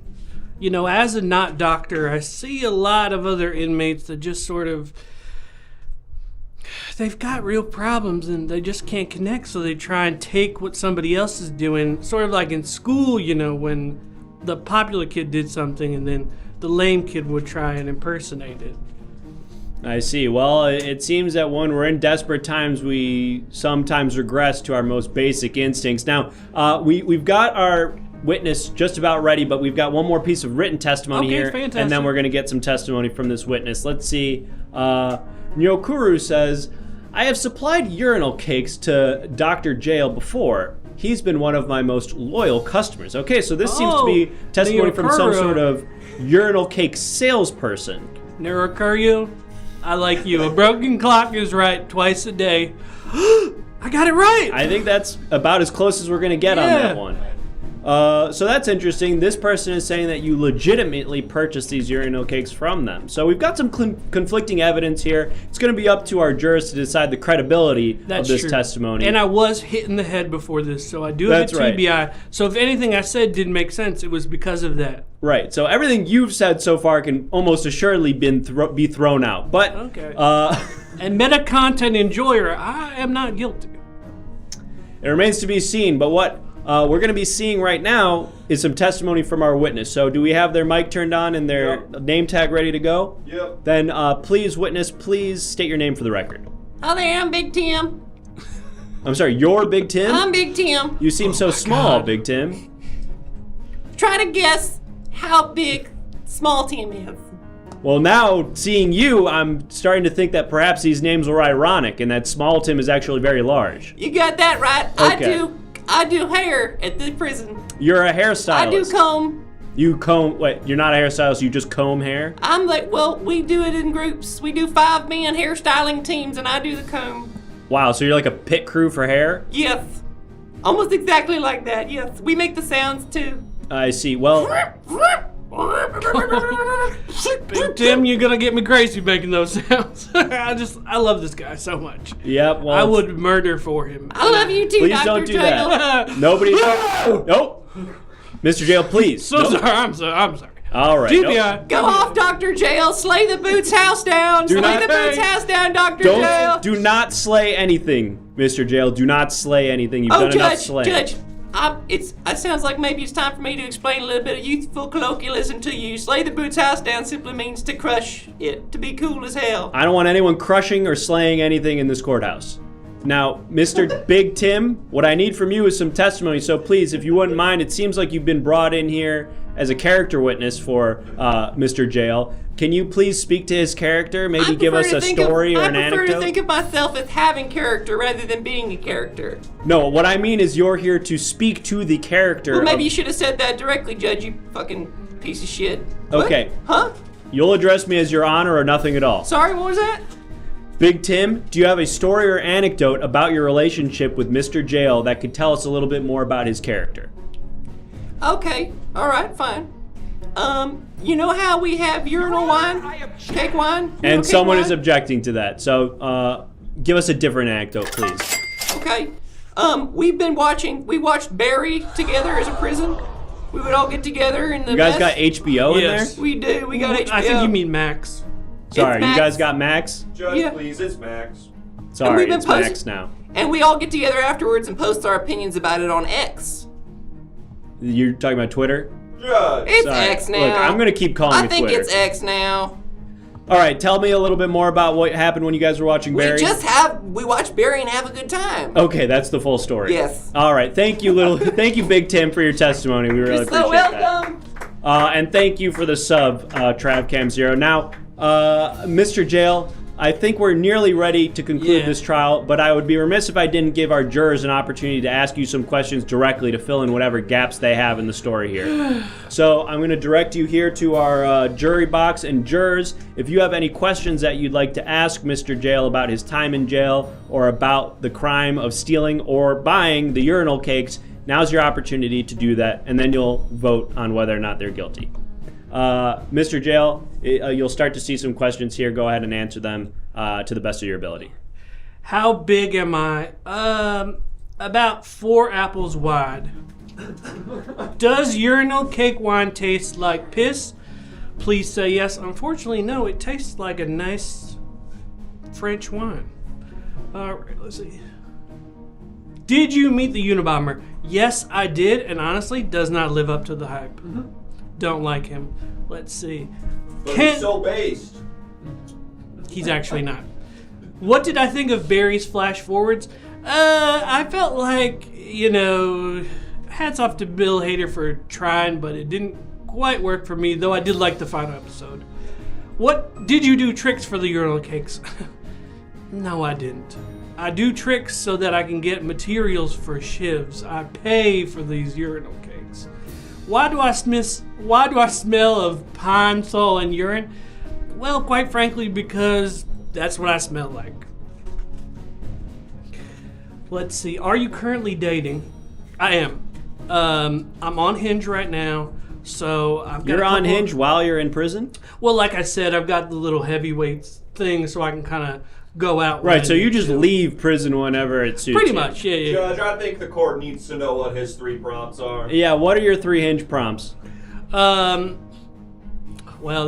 You know, as a not doctor, I see a lot of other inmates that just sort of, they've got real problems and they just can't connect, so they try and take what somebody else is doing, sort of like in school, you know, when the popular kid did something and then the lame kid would try and impersonate it. I see. Well, it seems that when we're in desperate times, we sometimes regress to our most basic instincts. Now, we've got our witness just about ready, but we've got one more piece of written testimony here, fantastic. and then we're going to get some testimony from this witness. Let's see. Nyokuru says, I have supplied urinal cakes to Dr. Jail before. He's been one of my most loyal customers. Okay, so this seems to be testimony from some sort of urinal cake salesperson. Nyokuru, I like you. A broken clock is right twice a day. I got it right. I think that's about as close as we're going to get on that one. So that's interesting. This person is saying that you legitimately purchased these urinal cakes from them. So we've got some conflicting evidence here. It's going to be up to our jurors to decide the credibility of this testimony. And I was hit in the head before this, so I do have a TBI. So if anything I said didn't make sense, it was because of that. Right. So everything you've said so far can almost assuredly be thrown out. But and meta content enjoyer, I am not guilty. It remains to be seen. But what we're going to be seeing right now is some testimony from our witness. So do we have their mic turned on and their name tag ready to go? Yep. Then please, witness, please state your name for the record. Hi there, I'm Big Tim. I'm sorry, you're Big Tim? I'm Big Tim. You seem so small, Big Tim. Try to guess how big Small Tim is. Well, now, seeing you, I'm starting to think that perhaps these names were ironic and that Small Tim is actually very large. You got that right. Okay. I do hair at the prison. You're a hairstylist. I do comb. You comb, wait, you're not a hairstylist, you just comb hair? I'm like, well, we do it in groups. We do 5-man hairstyling teams, and I do the comb. Wow, so you're like a pit crew for hair? Yes. Almost exactly like that, yes. We make the sounds, too. I see, well... Big Tim, you're gonna get me crazy making those sounds. I love this guy so much. Yep, well... I would murder for him. I love you too, please Dr. don't do Jail. that. Nobody... Nope. Mr. Jail, please. Sorry, I'm sorry. All right. TBI. Go off, Dr. Jail. Slay the Boots house down. Slay the Boots house down, Dr. Jail. Do not slay anything, Mr. Jail. Do not slay anything. You've done enough slaying. Judge. It sounds like maybe it's time for me to explain a little bit of youthful colloquialism to you. Slay the Boots house down simply means to crush it, to be cool as hell. I don't want anyone crushing or slaying anything in this courthouse. Now, Mr. Big Tim, what I need from you is some testimony, so please, if you wouldn't mind, it seems like you've been brought in here as a character witness for Mr. Jail. Can you please speak to his character? Maybe give us a story or an anecdote? I prefer to think of myself as having character rather than being a character. No, what I mean is you're here to speak to the character. Well, maybe you should have said that directly, Judge, you fucking piece of shit. Okay. What? Huh? You'll address me as your honor or nothing at all. Sorry, what was that? Big Tim, do you have a story or anecdote about your relationship with Mr. Jail that could tell us a little bit more about his character? Okay, all right, fine. You know how we have urinal wine, cake wine? And someone is objecting to that, so give us a different anecdote, please. Okay, we watched Barry together as a prison. We would all get together in the You guys got HBO in there? We do, we got HBO. I think you mean Max. Sorry, you guys got Max? Judge, please, it's Max. Sorry, it's Max now. And we all get together afterwards and post our opinions about it on X. You're talking about Twitter? Judge. It's X now. Look, I'm going to keep calling it Twitter. I think it's X now. All right, tell me a little bit more about what happened when you guys were watching Barry. We watched Barry and have a good time. Okay, that's the full story. Yes. All right, thank you, Big Tim, for your testimony. We really appreciate that. You're so welcome. And thank you for the sub, TravCam0. Now, Mr. Jail, I think we're nearly ready to conclude this trial, but I would be remiss if I didn't give our jurors an opportunity to ask you some questions directly to fill in whatever gaps they have in the story here. So I'm going to direct you here to our jury box, and jurors, if you have any questions that you'd like to ask Mr. Jail about his time in jail or about the crime of stealing or buying the urinal cakes, now's your opportunity to do that, and then you'll vote on whether or not they're guilty. Mr. Jail, you'll start to see some questions here. Go ahead and answer them to the best of your ability. How big am I? About 4 apples wide. Does urinal cake wine taste like piss? Please say yes. Unfortunately, no. It tastes like a nice French wine. All right, let's see. Did you meet the Unabomber? Yes, I did, and honestly, does not live up to the hype. Don't like him. Let's see. But he's so based. He's actually not. What did I think of Barry's flash forwards? I felt like, hats off to Bill Hader for trying, but it didn't quite work for me, though I did like the final episode. What did you do tricks for the urinal cakes? No, I didn't. I do tricks so that I can get materials for shivs. I pay for these urinal cakes. Why do I smell of pine sol and urine? Well, quite frankly, because that's what I smell like. Let's see. Are you currently dating? I am. I'm on Hinge right now, so I've got. You're on Hinge while you're in prison? Well, like I said, I've got the little heavyweights thing, so I can kind of go out. Right. So you just leave prison whenever it suits. Pretty you. much, yeah. Judge, I think the court needs to know what his 3 prompts are. Yeah. What are your 3 Hinge prompts? Well,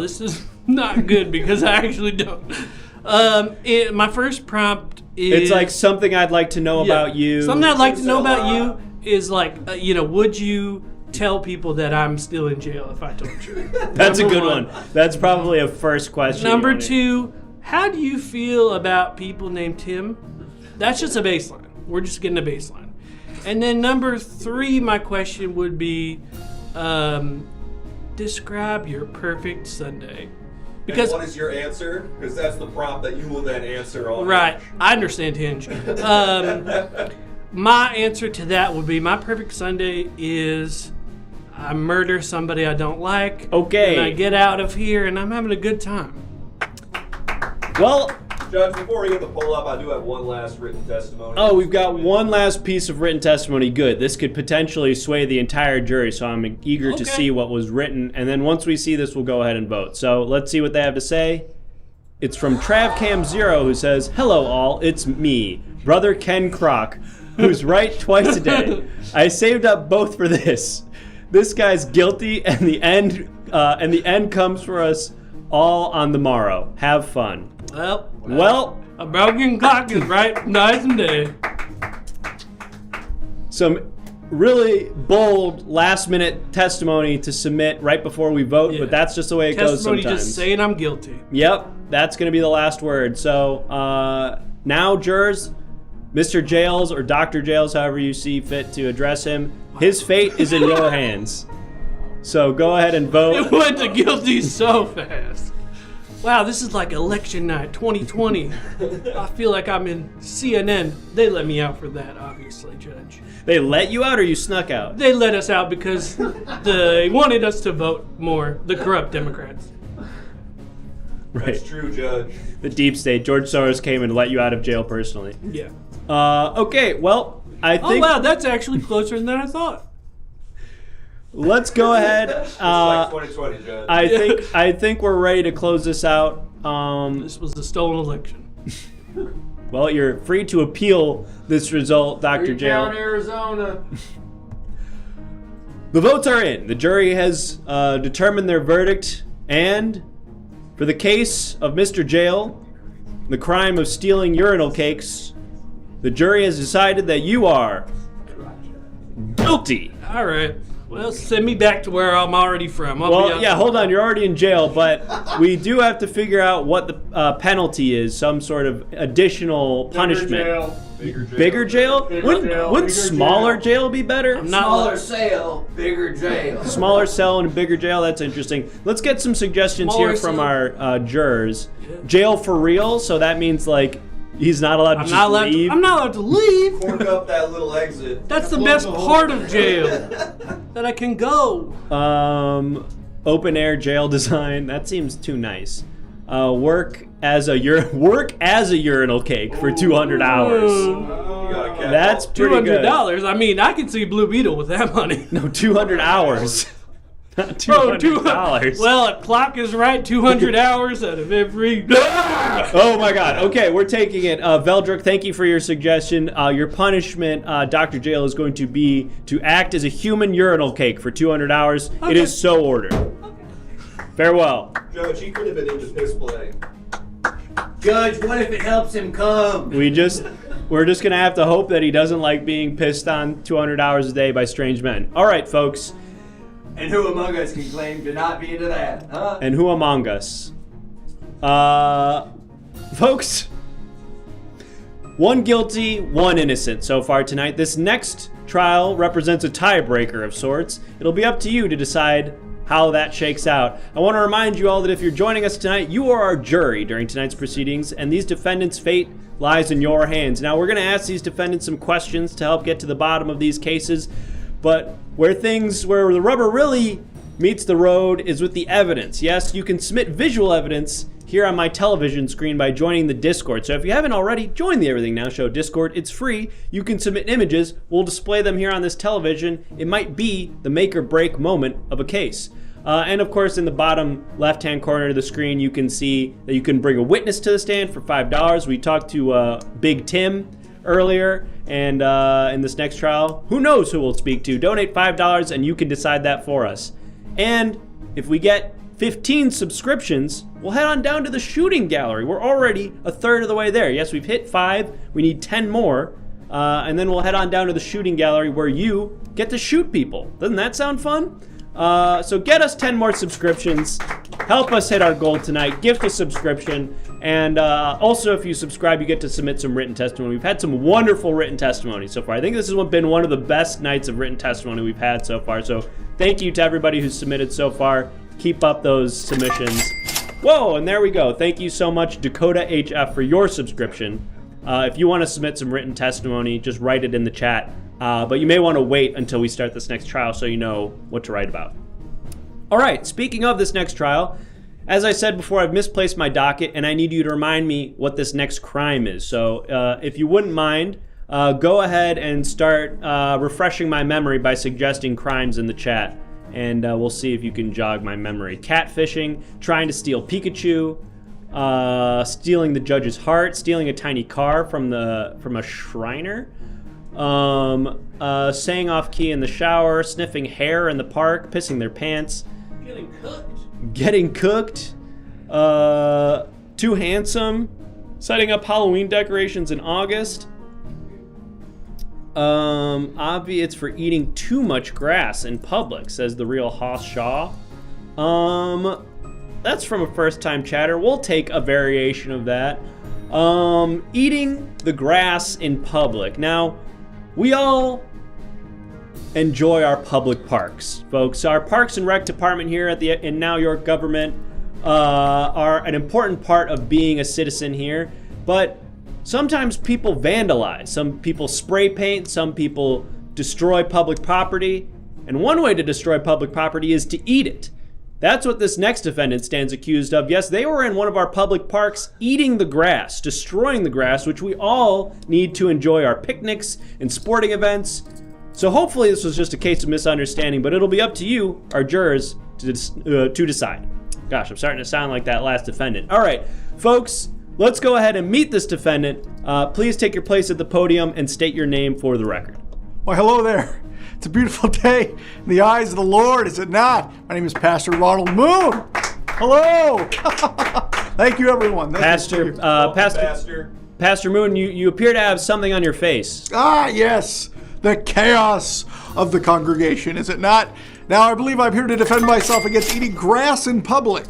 this is not good because I actually don't. My first prompt is... It's like something I'd like to know about you. Something I'd like to know about you is like, would you tell people that I'm still in jail if I told you? That's a good one. That's probably a first question. Number 2, how do you feel about people named Tim? That's just a baseline. We're just getting a baseline. And then number 3, my question would be, describe your perfect Sunday. Because and what is your answer? Because that's the prompt that you will then answer on. Right. I understand Hinge. My answer to that would be my perfect Sunday is I murder somebody I don't like. Okay. And I get out of here and I'm having a good time. Well, Judge, before we get the poll up, I do have one last written testimony. Oh, we've got one last piece of written testimony. Good. This could potentially sway the entire jury, so I'm eager to see what was written. And then once we see this, we'll go ahead and vote. So let's see what they have to say. It's from TravCam0, who says, "Hello all, it's me, Brother Ken Kroc, who's right twice a day. I saved up both for this. This guy's guilty, and the end comes for us all on the morrow. Have fun." Well, a broken clock is right nice and day. Some really bold last-minute testimony to submit right before we vote, but that's just the way it goes sometimes. Testimony just saying I'm guilty. Yep, that's going to be the last word. So now, jurors, Mr. Jails or Dr. Jails, however you see fit to address him, his fate is in your hands. So go ahead and vote. It went to guilty so fast. Wow, this is like election night 2020. I feel like I'm in CNN. They let me out for that, obviously, Judge. They let you out or you snuck out? They let us out because they wanted us to vote more, the corrupt Democrats. Right. That's true, Judge. The deep state. George Soros came and let you out of jail personally. Yeah. Okay, well, I think... Oh, wow, that's actually closer than I thought. Let's go ahead. It's like 2020, Judge. I think we're ready to close this out. This was a stolen election. Well, you're free to appeal this result, Dr. Jail. Freetown, Arizona. The votes are in. The jury has determined their verdict, and for the case of Mr. Jail, the crime of stealing urinal cakes, the jury has decided that you are guilty. All right. Well, send me back to where I'm already from. Hold on. You're already in jail, but we do have to figure out what the penalty is, some sort of additional punishment. Bigger jail? Wouldn't smaller jail be better? Smaller cell, bigger jail. Smaller cell and a bigger jail? That's interesting. Let's get some suggestions here from our jurors. Jail for real, so that means like he's not allowed to leave. I'm not allowed to leave. Cork up that little exit. That's the best part of jail. That I can go. Open air jail design. That seems too nice. Work as a urinal cake for 200 hours. That's pretty good. $200. I mean, I can see Blue Beetle with that money. No, 200 hours. Not $200. Well, a clock is right. 200 hours out of every. Oh my God. Okay, we're taking it. Veldrick, thank you for your suggestion. Your punishment, Dr. Jail, is going to be to act as a human urinal cake for 200 hours. Okay. It is so ordered. Farewell. Judge, he could have been into piss play. Judge, what if it helps him come? We're just gonna have to hope that he doesn't like being pissed on 200 hours a day by strange men. All right, folks. And who among us can claim to not be into that, huh? And who among us? Folks, one guilty, one innocent so far tonight. This next trial represents a tiebreaker of sorts. It'll be up to you to decide how that shakes out. I want to remind you all that if you're joining us tonight, you are our jury during tonight's proceedings, and these defendants' fate lies in your hands. Now, we're going to ask these defendants some questions to help get to the bottom of these cases, but where the rubber really meets the road is with the evidence. Yes, you can submit visual evidence here on my television screen by joining the Discord. So if you haven't already, join the Everything Now Show Discord. It's free. You can submit images. We'll display them here on this television. It might be the make or break moment of a case. And of course, in the bottom left-hand corner of the screen, you can see that you can bring a witness to the stand for $5. We talked to Big Tim earlier, and in this next trial, who knows who we'll speak to. Donate $5 and you can decide that for us. And if we get 15 subscriptions, we'll head on down to the shooting gallery. We're already a third of the way there. Yes, we've hit 5. We need 10 more. And then we'll head on down to the shooting gallery where you get to shoot people. Doesn't that sound fun? So get us 10 more subscriptions. Help us hit our goal tonight. Gift a subscription. And also, if you subscribe, you get to submit some written testimony. We've had some wonderful written testimony so far. I think this has been one of the best nights of written testimony we've had so far. So thank you to everybody who's submitted so far. Keep up those submissions. Whoa, and there we go. Thank you so much, Dakota HF, for your subscription. If you want to submit some written testimony, just write it in the chat. But you may want to wait until we start this next trial so you know what to write about. All right, speaking of this next trial, as I said before, I've misplaced my docket, and I need you to remind me what this next crime is. So if you wouldn't mind, go ahead and start refreshing my memory by suggesting crimes in the chat, and we'll see if you can jog my memory. Catfishing, trying to steal Pikachu, stealing the judge's heart, stealing a tiny car from a Shriner, saying off key in the shower, sniffing hair in the park, pissing their pants, getting cooked, too handsome, setting up Halloween decorations in August, obvious for eating too much grass in public, says the real Hoss Shaw. That's from a first-time chatter. We'll take a variation of that. Eating the grass in public. Now, we all enjoy our public parks, folks. Our Parks and Rec department here in Now York government are an important part of being a citizen here, but sometimes people vandalize. Some people spray paint, some people destroy public property, and one way to destroy public property is to eat it. That's what this next defendant stands accused of. Yes, they were in one of our public parks eating the grass, destroying the grass, which we all need to enjoy our picnics and sporting events. So hopefully this was just a case of misunderstanding, but it'll be up to you, our jurors, to decide. Gosh, I'm starting to sound like that last defendant. All right, folks, let's go ahead and meet this defendant. Please take your place at the podium and state your name for the record. Why, hello there. It's a beautiful day in the eyes of the Lord, is it not? My name is Pastor Ronald Moon. Hello. Thank you, everyone. Pastor Moon, you appear to have something on your face. Ah, yes. The chaos of the congregation, is it not? Now, I believe I'm here to defend myself against eating grass in public.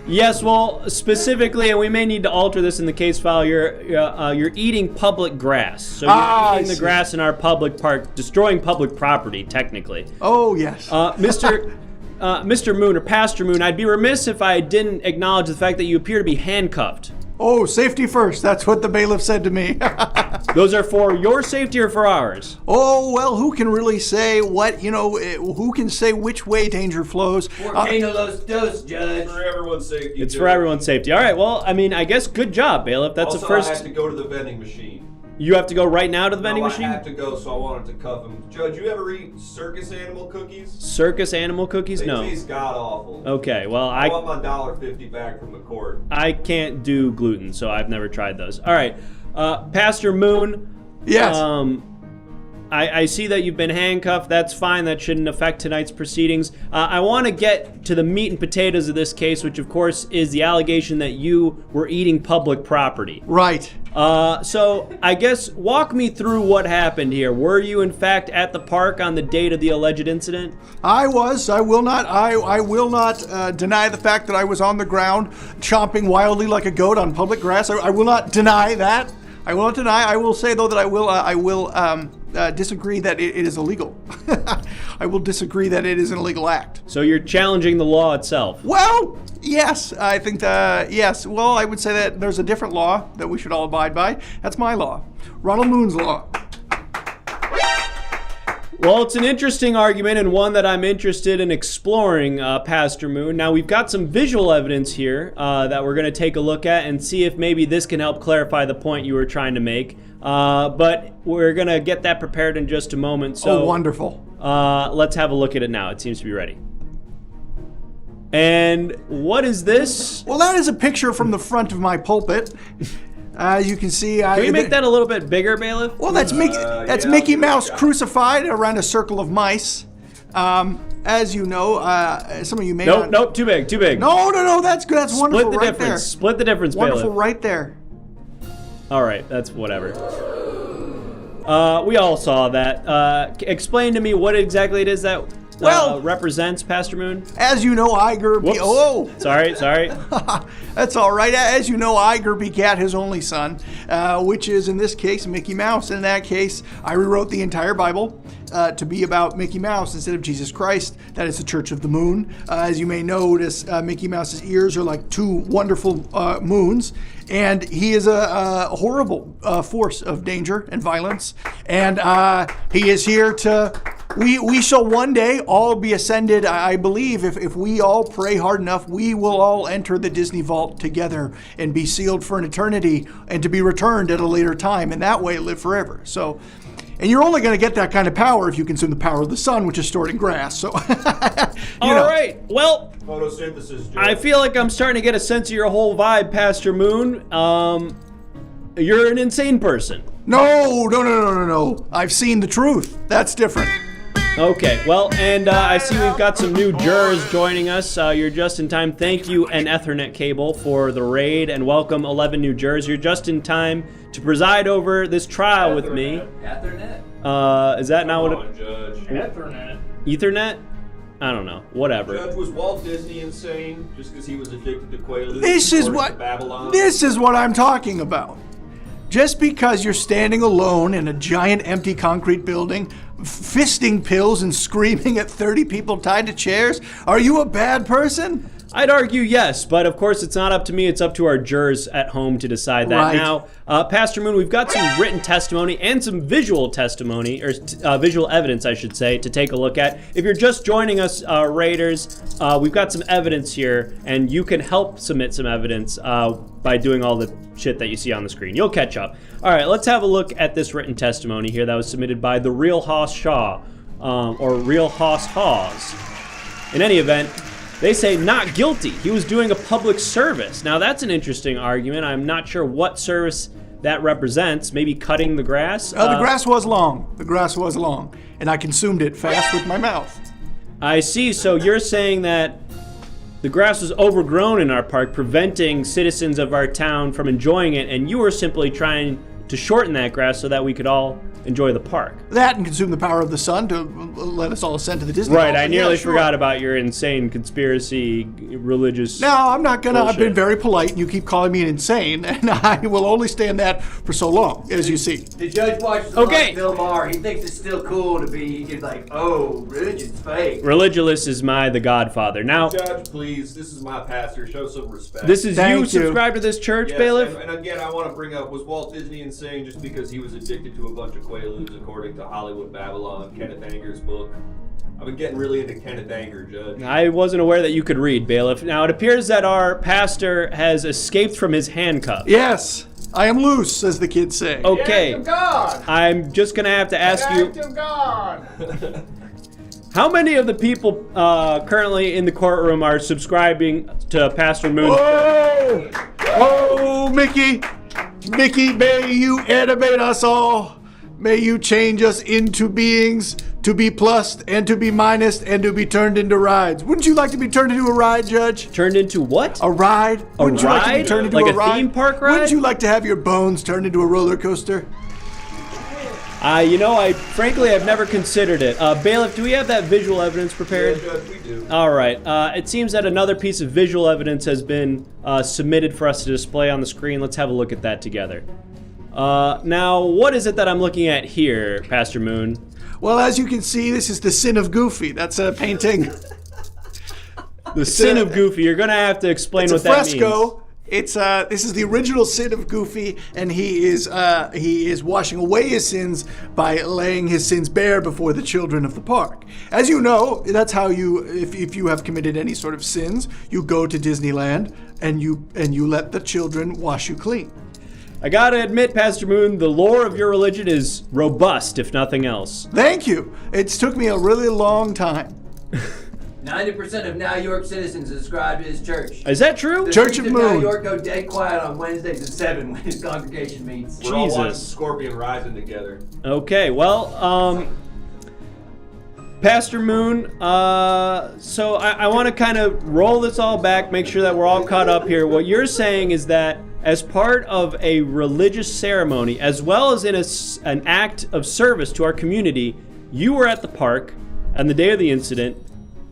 Yes, well, specifically, and we may need to alter this in the case file, you're eating public grass. So you're eating the grass in our public park, destroying public property, technically. Oh, yes. Mr. Moon, or Pastor Moon, I'd be remiss if I didn't acknowledge the fact that you appear to be handcuffed. Oh, safety first. That's what the bailiff said to me. Those are for your safety or for ours? Oh, well, who can really say what, who can say which way danger flows? Volcano Los Dos, Judge. For everyone's safety. It's for everyone's safety. All right, well, I mean, I guess good job, bailiff. That's also, a first. I have to go to the vending machine. You have to go right now to the vending machine? I have to go, so I wanted to cuff him. Judge, you ever eat circus animal cookies? Circus animal cookies? They No. taste god-awful. Okay, well, I want my $1.50 back from the court. I can't do gluten, so I've never tried those. All right, Pastor Moon. Yes. I see that you've been handcuffed. That's fine. That shouldn't affect tonight's proceedings. I want to get to the meat and potatoes of this case, which of course is the allegation that you were eating public property. Right. So I guess walk me through what happened here. Were you in fact at the park on the date of the alleged incident? I was. I will not deny the fact that I was on the ground chomping wildly like a goat on public grass. I will not deny that. I will not deny. I will say though that I will disagree that it is illegal. I will disagree that it is an illegal act. So you're challenging the law itself? Well, yes. I think yes. Well, I would say that there's a different law that we should all abide by. That's my law, Ronald Moon's law. Well, it's an interesting argument and one that I'm interested in exploring, Pastor Moon. Now, we've got some visual evidence here that we're going to take a look at and see if maybe this can help clarify the point you were trying to make. But we're going to get that prepared in just a moment. So, wonderful. Let's have a look at it now. It seems to be ready. And what is this? Well, that is a picture from the front of my pulpit. You can see. Can we make that a little bit bigger, Bailiff? Well, that's Mickey. That's Mickey Mouse crucified around a circle of mice. As you know, some of you may. Nope, too big. No, that's good. That's wonderful. Split the difference. Split the difference, Wonderful, Bailiff. right there. All right, that's whatever. We all saw that. Explain to me what exactly it is that represents, Pastor Moon. As you know, Iger. Sorry. That's all right. As you know, Iger begat his only son, which is in this case Mickey Mouse. In that case, I rewrote the entire Bible to be about Mickey Mouse instead of Jesus Christ. That is the Church of the Moon. As you may notice, Mickey Mouse's ears are like two wonderful moons. And he is a horrible force of danger and violence. And he is here to... We shall one day all be ascended. I believe if we all pray hard enough, we will all enter the Disney vault together and be sealed for an eternity and to be returned at a later time. And that way live forever. So... And you're only going to get that kind of power if you consume the power of the sun, which is stored in grass. So, all right. Well, photosynthesis. Joe. I feel like I'm starting to get a sense of your whole vibe, Pastor Moon. You're an insane person. No. I've seen the truth. That's different. Okay. Well, and I see we've got some new jurors joining us. You're just in time. Thank you, and Ethernet Cable, for the raid, and welcome 11 new jurors. You're just in time to preside over this trial with me. Ethernet? Is that not what it... Judge. Ethernet? I don't know. Whatever. Judge, was Walt Disney insane just because he was addicted to Quaaludes? This is what I'm talking about. Just because you're standing alone in a giant empty concrete building, fisting pills and screaming at 30 people tied to chairs, are you a bad person? I'd argue yes, but of course it's not up to me. It's up to our jurors at home to decide that. Right. Now, Pastor Moon, we've got some written testimony and some visual testimony, or visual evidence, I should say, to take a look at. If you're just joining us, Raiders, we've got some evidence here, and you can help submit some evidence by doing all the shit that you see on the screen. You'll catch up. All right, let's have a look at this written testimony here that was submitted by the Real Hoss Shaw, or Real Hoss Haws. In any event, they say not guilty. He was doing a public service. Now that's an interesting argument. I'm not sure what service that represents. Maybe cutting the grass? The grass was long. The grass was long. And I consumed it fast with my mouth. I see. So you're saying that the grass was overgrown in our park, preventing citizens of our town from enjoying it, and you were simply trying to shorten that grass so that we could all enjoy the park. That and consume the power of the sun to let us all ascend to the Disney Right, Vault. I nearly forgot about your insane conspiracy religious... No, I'm not gonna. bullshit. I've been very polite, and you keep calling me insane, and I will only stand that for so long, as you see. The judge watches Bill Maher. He thinks it's still cool to be. He's like, oh, religion's fake. Religulous is the godfather. Now, Judge, please, this is my pastor. Show some respect. This is you subscribe to this church, yes, Bailiff? And again, I want to bring up, was Walt Disney insane just because he was addicted to a bunch of Quaaludes, according to Hollywood Babylon, Kenneth Anger's book? I've been getting really into Kenneth Anger, Judge. I wasn't aware that you could read, Bailiff. Now, it appears that our pastor has escaped from his handcuffs. Yes, I am loose, as the kids say. Okay. The act of God. I'm just going to have to ask you... The act of God. How many of the people currently in the courtroom are subscribing to Pastor Moon? Oh, Mickey, may you animate us all. may you change us into beings to be plussed and to be minused and to be turned into rides. Wouldn't you like to be turned into a ride, Judge? Turned into what? A ride. Wouldn't you like to be ride? turned into Like a a ride? theme park ride? Wouldn't you like to have your bones turned into a roller coaster? Frankly, I've never considered it. Bailiff, do we have that visual evidence prepared? Yeah, Judge, we do. All right. It seems that another piece of visual evidence has been submitted for us to display on the screen. Let's have a look at that together. Now, what is it that I'm looking at here, Pastor Moon? Well, as you can see, this is the Sin of Goofy. That's a painting. The Sin of Goofy. You're going to have to explain what that means. It's a fresco. This is the original Sin of Goofy, and he is washing away his sins by laying his sins bare before the children of the park. As you know, that's how if you have committed any sort of sins, you go to Disneyland and you let the children wash you clean. I gotta admit, Pastor Moon, the lore of your religion is robust, if nothing else. Thank you. It took me a really long time. 90% of New York citizens subscribe to his church. Is that true? The Church streets of Moon. New York go dead quiet on Wednesdays at 7 when his congregation meets. We're all watching Jesus. Scorpion rising together. Okay, well, Pastor Moon, so I want to kind of roll this all back, make sure that we're all caught up here. What you're saying is that as part of a religious ceremony, as well as in an act of service to our community, you were at the park on the day of the incident,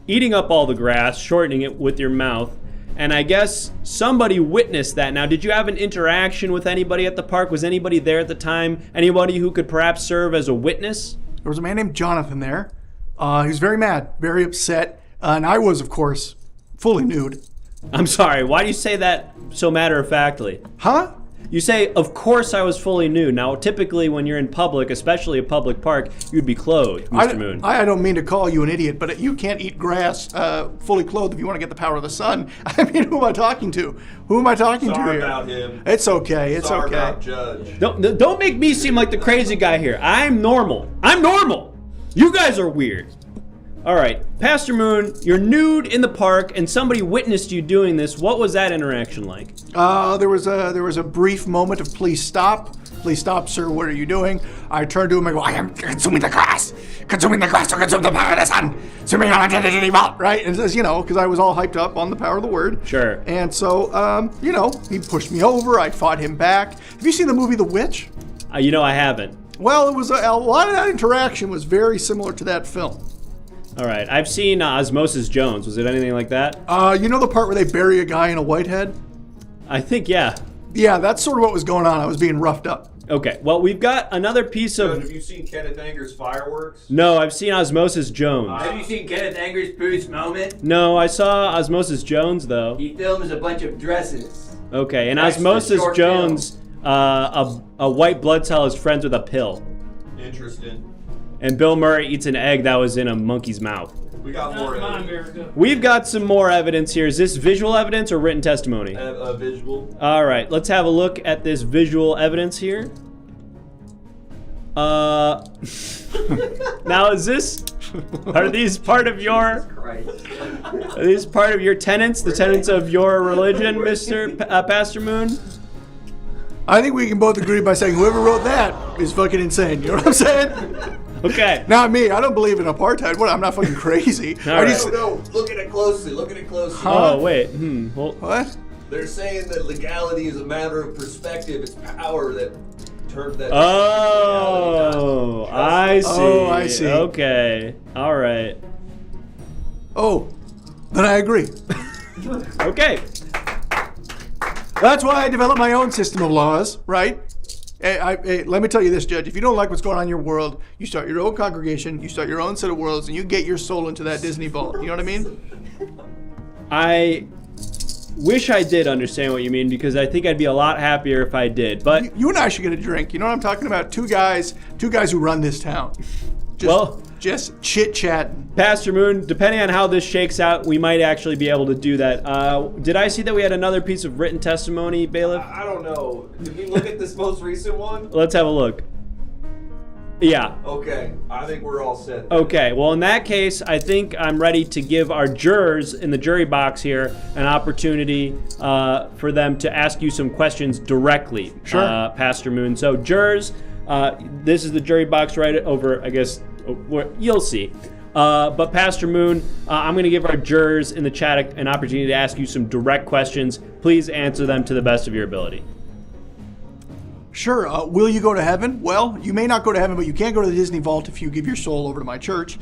eating up all the grass, shortening it with your mouth, and I guess somebody witnessed that. Now, did you have an interaction with anybody at the park? Was anybody there at the time? Anybody who could perhaps serve as a witness? There was a man named Jonathan there. He was very mad, very upset, and I was, of course, fully nude. I'm sorry, why do you say that so matter-of-factly? Huh? You say, of course I was fully nude. Now, typically when you're in public, especially a public park, you'd be clothed, Mr. Moon. I don't mean to call you an idiot, but you can't eat grass fully clothed if you want to get the power of the sun. I mean, who am I talking to? Who am I talking to Sorry here? about him. It's okay. It's Sorry okay. about Judge. Don't make me seem like the crazy guy here. I'm normal. I'm normal. You guys are weird. All right, Pastor Moon, you're nude in the park, and somebody witnessed you doing this. What was that interaction like? There was a brief moment of please stop, sir. What are you doing? I turned to him. I go, I am consuming the grass to consume the power of the sun. Right, and says, because I was all hyped up on the power of the word. Sure. And so, he pushed me over. I fought him back. Have you seen the movie The Witch? I haven't. Well, it was a lot of that interaction was very similar to that film. All right, I've seen Osmosis Jones. Was it anything like that? You know the part where they bury a guy in a white head? I think, yeah. Yeah, that's sort of what was going on. I was being roughed up. Okay, well, we've got another piece Judge, of... have you seen Kenneth Anger's Fireworks? No, I've seen Osmosis Jones. Have you seen Kenneth Anger's Boots Moment? No, I saw Osmosis Jones, though. He films a bunch of dresses. Okay, in That's the Osmosis short Jones, a white blood cell is friends with a pill. Interesting. And Bill Murray eats an egg that was in a monkey's mouth. We got more evidence. We've got some more evidence here. Is this visual evidence or written testimony? A visual. All right, let's have a look at this visual evidence here. Now, are these part of your tenets, the tenets of your religion, Mr. Pastor Moon? I think we can both agree by saying whoever wrote that is fucking insane. You know what I'm saying? Okay. Not me. I don't believe in apartheid. What? I'm not fucking crazy. No, look at it closely. Oh, wait. What? They're saying that legality is a matter of perspective. It's power that turns that. Oh, I see. Oh, I see. Okay. All right. Oh, then I agree. Okay. That's why I developed my own system of laws, right? Let me tell you this, Judge. If you don't like what's going on in your world, you start your own congregation, you start your own set of worlds, and you get your soul into that Disney vault. You know what I mean? I wish I did understand what you mean, because I think I'd be a lot happier if I did. But you and I should get a drink. You know what I'm talking about? Two guys who run this town. Just chit-chatting. Pastor Moon, depending on how this shakes out, we might actually be able to do that. Did I see that we had another piece of written testimony, Bailiff? I don't know. Did we look at this most recent one? Let's have a look. Yeah. Okay, I think we're all set. Okay, well, in that case, I think I'm ready to give our jurors in the jury box here an opportunity for them to ask you some questions directly, Sure. Pastor Moon. So, jurors, This is the jury box right over, I guess, you'll see. But Pastor Moon, I'm going to give our jurors in the chat an opportunity to ask you some direct questions. Please answer them to the best of your ability. Sure. Will you go to heaven? Well, you may not go to heaven, but you can't go to the Disney Vault if you give your soul over to my church.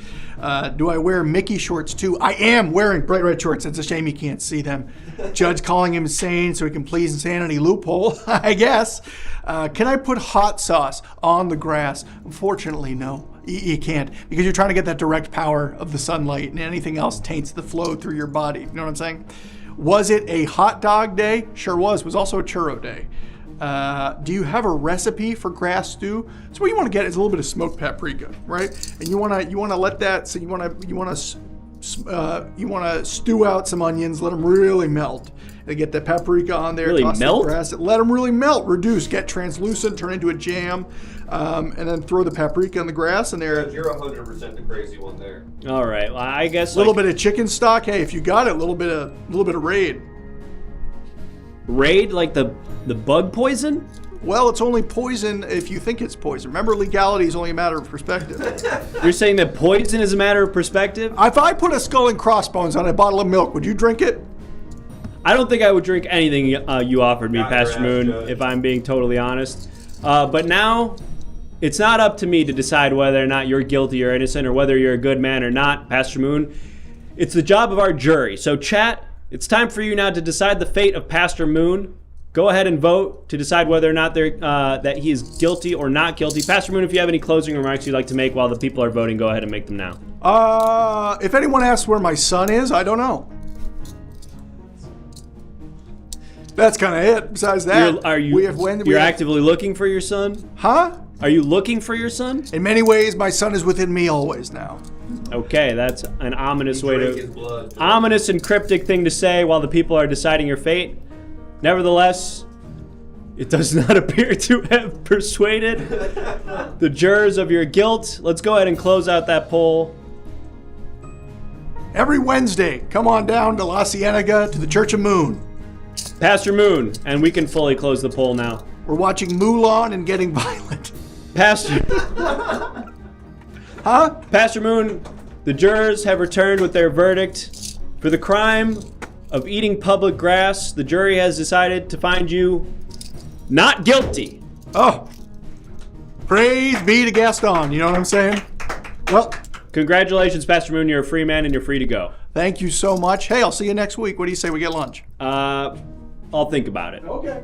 Do I wear Mickey shorts too? I am wearing bright red shorts. It's a shame you can't see them. Judge calling him insane so he can please insanity loophole, I guess. Can I put hot sauce on the grass? Unfortunately, no. You can't, because you're trying to get that direct power of the sunlight, and anything else taints the flow through your body. You know what I'm saying? Was it a hot dog day? Sure was. It was also a churro day. Do you have a recipe for grass stew? So what you want to get is a little bit of smoked paprika, right? And you want to let that. So you want to stew out some onions, let them really melt, and get that paprika on there. Really toss melt? The grass, let them really melt, reduce, get translucent, turn into a jam, and then throw the paprika in the grass. And there, You're 100% the crazy one there. All right. Well, I guess a little bit of chicken stock. Hey, if you got it, a little bit of Raid. Raid, like the bug poison? Well, it's only poison if you think it's poison. Remember, legality is only a matter of perspective. You're saying that poison is a matter of perspective? If I put a skull and crossbones on a bottle of milk, would you drink it? I don't think I would drink anything you offered me, Not Pastor your ass, Moon, Judge. if I'm being totally honest. But now, it's not up to me to decide whether or not you're guilty or innocent, or whether you're a good man or not, Pastor Moon. It's the job of our jury. So, chat, it's time for you now to decide the fate of Pastor Moon. Go ahead and vote to decide whether or not that he is guilty or not guilty. Pastor Moon, if you have any closing remarks you'd like to make while the people are voting, go ahead and make them now. If anyone asks where my son is, I don't know. That's kind of it. Besides that, You're actively looking for your son? Huh? Are you looking for your son? In many ways, my son is within me always now. Okay, that's an ominous way Drink to... his blood. Ominous and cryptic thing to say while the people are deciding your fate. Nevertheless, it does not appear to have persuaded the jurors of your guilt. Let's go ahead and close out that poll. Every Wednesday, come on down to La Cienega to the Church of Moon. Pastor Moon, and we can fully close the poll now. We're watching Mulan and getting violent. Pastor... Huh? Pastor Moon, the jurors have returned with their verdict. For the crime of eating public grass, the jury has decided to find you not guilty. Oh, praise be to Gaston, you know what I'm saying? Well, congratulations, Pastor Moon, you're a free man and you're free to go. Thank you so much. Hey, I'll see you next week. What do you say we get lunch? I'll think about it. Okay.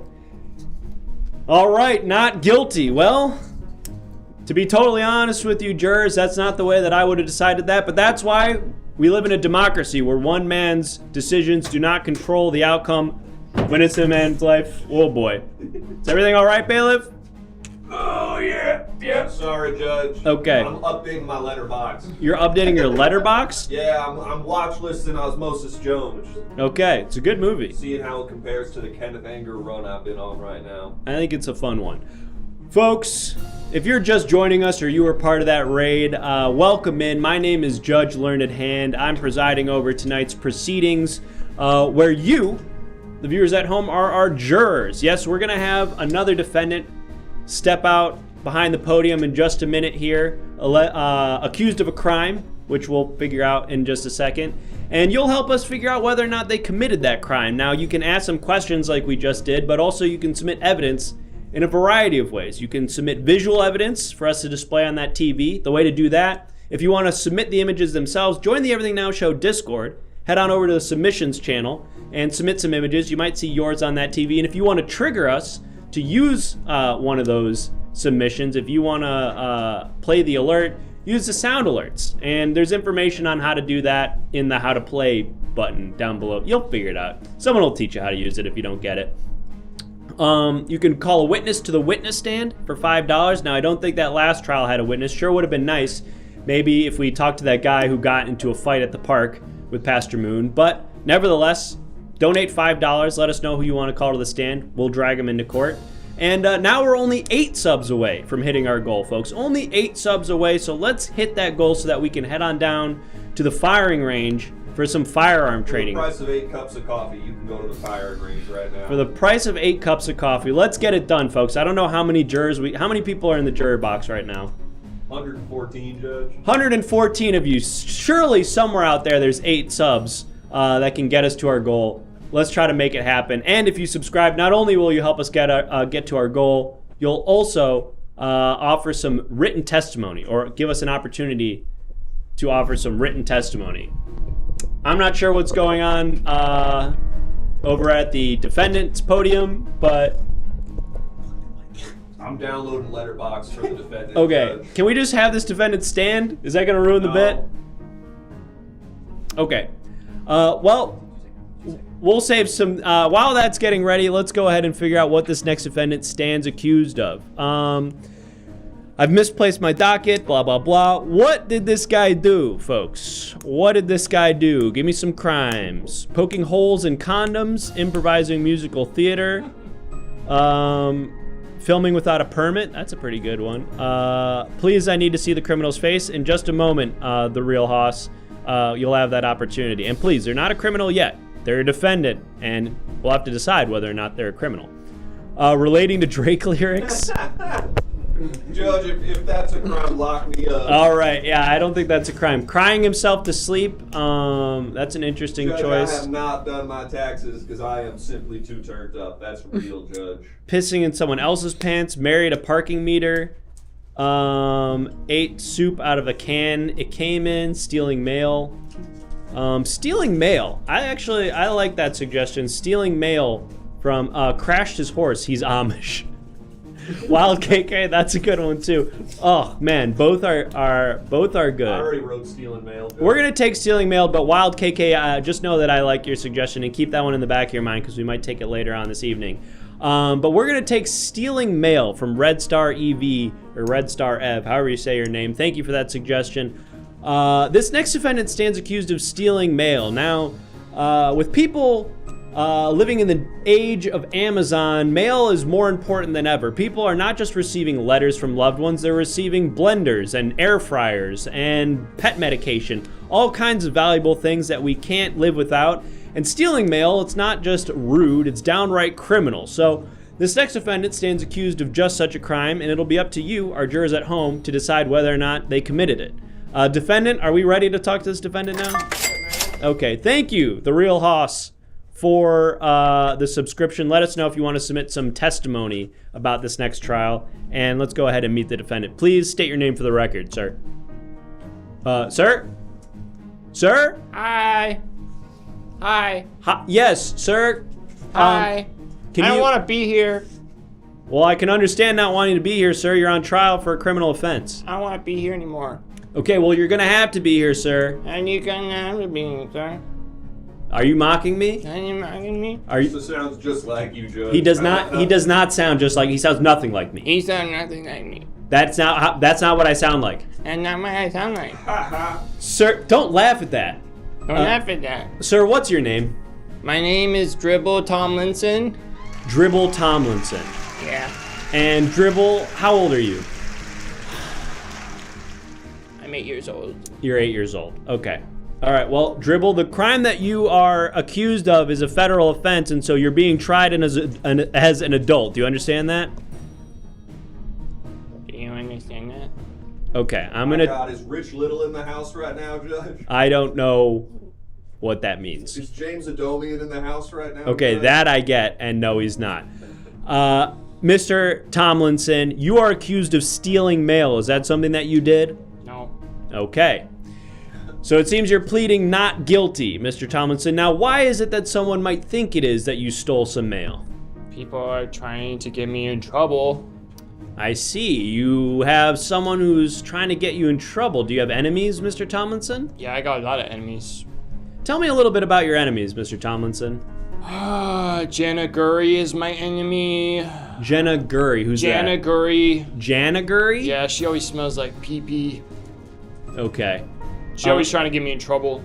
All right, not guilty. Well, to be totally honest with you, jurors, that's not the way that I would have decided that, but that's why we live in a democracy where one man's decisions do not control the outcome when it's a man's life. Oh boy. Is everything all right, bailiff? Oh, yeah. Yeah. Sorry, Judge. Okay. I'm updating my letterbox. You're updating your letterbox? Yeah, I'm watch listing Osmosis Jones. Okay, it's a good movie. Seeing how it compares to the Kenneth Anger run I've been on right now. I think it's a fun one. Folks, if you're just joining us or you were part of that raid, welcome in. My name is Judge Learned Hand. I'm presiding over tonight's proceedings, where you, the viewers at home, are our jurors. Yes, we're going to have another defendant step out behind the podium in just a minute here, accused of a crime, which we'll figure out in just a second. And you'll help us figure out whether or not they committed that crime. Now, you can ask some questions like we just did, but also you can submit evidence in a variety of ways. You can submit visual evidence for us to display on that TV. The way to do that, if you want to submit the images themselves, join the Everything Now Show Discord. Head on over to the submissions channel and submit some images. You might see yours on that TV. And if you want to trigger us to use one of those submissions, if you want to play the alert, use the sound alerts. And there's information on how to do that in the How to Play button down below. You'll figure it out. Someone will teach you how to use it if you don't get it. You can call a witness to the witness stand for $5. Now, I don't think that last trial had a witness. Sure would have been nice, maybe if we talked to that guy who got into a fight at the park with Pastor Moon. But nevertheless, donate $5. Let us know who you want to call to the stand. We'll drag him into court. And now we're only 8 subs away from hitting our goal, folks. Only 8 subs away, so let's hit that goal so that we can head on down to the firing range for some firearm For the training. price of 8 cups of coffee, you can go to the firing range right now. For the price of 8 cups of coffee, let's get it done, folks. I don't know how many how many people are in the juror box right now. 114, Judge. 114 of you. Surely somewhere out there's 8 subs that can get us to our goal. Let's try to make it happen. And if you subscribe, not only will you help us get to our goal, you'll also offer some written testimony, or give us an opportunity to offer some written testimony. I'm not sure what's going on over at the defendant's podium, but I'm downloading Letterboxd for the defendant. okay. Can we just have this defendant stand? Is that going to ruin the bit? Okay. Well, we'll save some. While that's getting ready, let's go ahead and figure out what this next defendant stands accused of. I've misplaced my docket, blah, blah, blah. What did this guy do, folks? What did this guy do? Give me some crimes. Poking holes in condoms, improvising musical theater, filming without a permit. That's a pretty good one. Please, I need to see the criminal's face. In just a moment, the real Haas, you'll have that opportunity. And please, they're not a criminal yet. They're a defendant, and we'll have to decide whether or not they're a criminal. Relating to Drake lyrics. Judge, if that's a crime, lock me up. All right, yeah, I don't think that's a crime. Crying himself to sleep, that's an interesting Judge, choice. I have not done my taxes because I am simply too turned up. That's real, Judge. Pissing in someone else's pants, married a parking meter, ate soup out of a can it came in, stealing mail. Stealing mail. I like that suggestion. Stealing mail from crashed his horse. He's Amish. Wild KK, that's a good one too. Oh man, both are good. I already wrote stealing mail. Judge. We're gonna take stealing mail, but Wild KK, just know that I like your suggestion and keep that one in the back of your mind because we might take it later on this evening. But we're gonna take stealing mail from Red Star EV or Red Star Ev, however you say your name. Thank you for that suggestion. This next defendant stands accused of stealing mail. Now, with people living in the age of Amazon, mail is more important than ever. People are not just receiving letters from loved ones, they're receiving blenders and air fryers and pet medication, all kinds of valuable things that we can't live without. And stealing mail, it's not just rude, it's downright criminal. So this next defendant stands accused of just such a crime, and it'll be up to you, our jurors at home, to decide whether or not they committed it. Defendant, are we ready to talk to this defendant now? Okay, thank you, the real Haas, for the subscription. Let us know if you want to submit some testimony about this next trial, and let's go ahead and meet the defendant. Please state your name for the record, sir. Sir? Sir? Hi. Hi. Yes, sir. Hi. I don't want to be here. Well, I can understand not wanting to be here, sir. You're on trial for a criminal offense. I don't want to be here anymore. Okay, well, you're going to have to be here, sir. And you're going to have to be here, sir. Are you mocking me? Are you mocking me? This sounds just like you, Judge. He does not sound just like, he sounds nothing like me. He sounds nothing like me. That's not what I sound like. And not what I sound like. Sir, don't laugh at that. Don't laugh at that. Sir, what's your name? My name is Dribble Tomlinson. Dribble Tomlinson. Yeah. And Dribble, how old are you? I'm 8 years old. You're 8 years old. Okay. All right. Well, Dribble, the crime that you are accused of is a federal offense, and so you're being tried as an adult. Do you understand that? Do you understand that? Okay. God, is Rich Little in the house right now, Judge? I don't know what that means. Is James Adomian in the house right now? Okay, Judge? that I get, and no, he's not. Mr. Tomlinson, you are accused of stealing mail. Is that something that you did? No. Okay. So it seems you're pleading not guilty, Mr. Tomlinson. Now, why is it that someone might think it is that you stole some mail? People are trying to get me in trouble. I see. You have someone who's trying to get you in trouble. Do you have enemies, Mr. Tomlinson? Yeah, I got a lot of enemies. Tell me a little bit about your enemies, Mr. Tomlinson. Jenna Gurry is my enemy. Jenna Gurry, who's Jana that? Gurry. Jana Gurry? Yeah, she always smells like pee-pee. Okay. She's always trying to get me in trouble.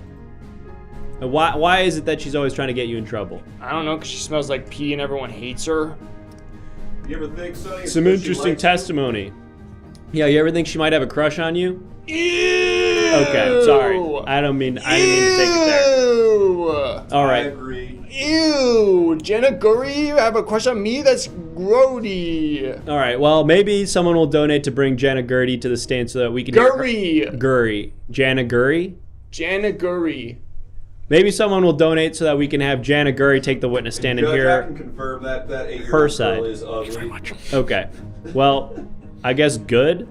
Why is it that she's always trying to get you in trouble? I don't know, because she smells like pee and everyone hates her. You ever think, Sonny? Some interesting testimony. Yeah, you ever think she might have a crush on you? Yeah! Okay, sorry. I didn't mean to take it there. Ew. All right. I agree. Ew. Jenna Gurry, you have a crush on me? That's grody. All right. Well, maybe someone will donate to bring Jana Gurdy to the stand so that we can Gurry. Jana Gurry? Jana Gurry. Maybe someone will donate so that we can have Jana Gurry take the witness stand and Judge, I hear can confirm that her 8-year-old side. girl is ugly. Very much. Okay. Well, I guess good.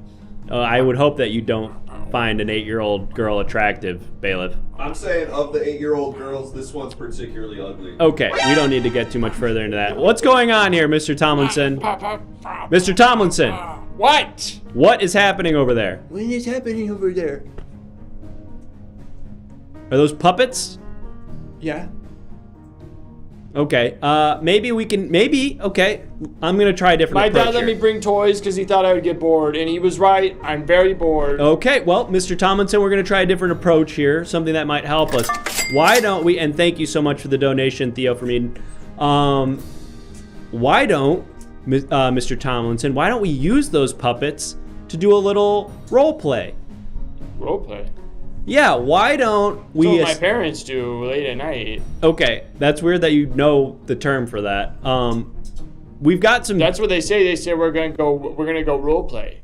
I would hope that you don't find an 8-year-old girl attractive, Bailiff. I'm saying of the 8-year-old girls, this one's particularly ugly. Okay, we don't need to get too much further into that. What's going on here, Mr. Tomlinson? Mr. Tomlinson! What? What is happening over there? What is happening over there? Are those puppets? Yeah. Okay, okay. I'm gonna try a different My approach dad let here. me bring toys because he thought I would get bored, and he was right. I'm very bored. Okay, well, Mr. Tomlinson, we're going to try a different approach here, something that might help us. Why don't we, and thank you so much for the donation, Theo, for me. Why don't, Mr. Tomlinson, why don't we use those puppets to do a little role play? Role play? Yeah, why don't we... That's what my parents do late at night. Okay, that's weird that you know the term for that. We've got some... That's what they say. They say we're gonna go role play.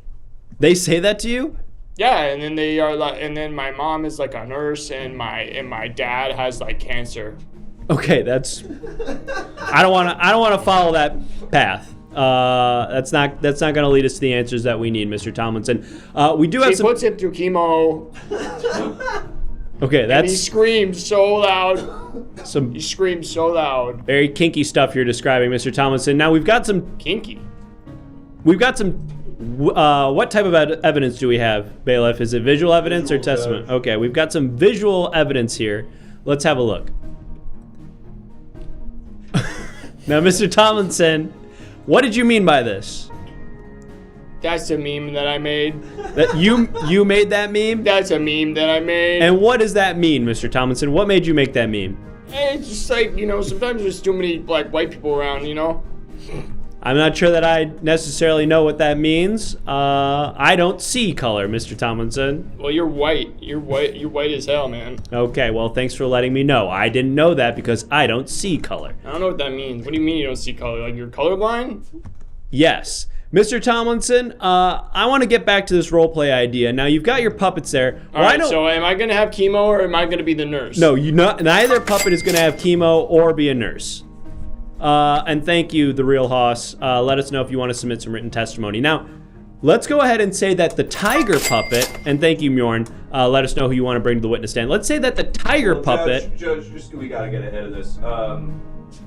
They say that to you? Yeah, and then they are like, and then my mom is like a nurse, and my dad has like cancer. Okay, that's... I don't want to follow that path. That's not going to lead us to the answers that we need, Mr. Tomlinson. We do have She puts him through chemo. Okay, that's... And he screams so loud. He screams so loud. Very kinky stuff you're describing, Mr. Tomlinson. Now, we've got some... Kinky? We've got some... what type of evidence do we have, Bailiff? Is it visual evidence or testament? Okay, we've got some visual evidence here. Let's have a look. Now, Mr. Tomlinson, what did you mean by this? That's a meme that I made. That you made that meme? That's a meme that I made. And what does that mean, Mr. Tomlinson? What made you make that meme? It's just like, sometimes there's too many like white people around, I'm not sure that I necessarily know what that means. I don't see color, Mr. Tomlinson. Well, you're white. You're white as hell, man. Okay, well, thanks for letting me know. I didn't know that because I don't see color. I don't know what that means. What do you mean you don't see color? Like you're colorblind? Yes. Mr. Tomlinson, I want to get back to this roleplay idea. Now, you've got your puppets there. All right, so am I going to have chemo or am I going to be the nurse? No, neither puppet is going to have chemo or be a nurse. And thank you, The Real Hoss. Let us know if you want to submit some written testimony. Now, let's go ahead and say that the tiger puppet, and thank you, Mjorn, let us know who you want to bring to the witness stand. Let's say that the tiger puppet... Judge, we got to get ahead of this.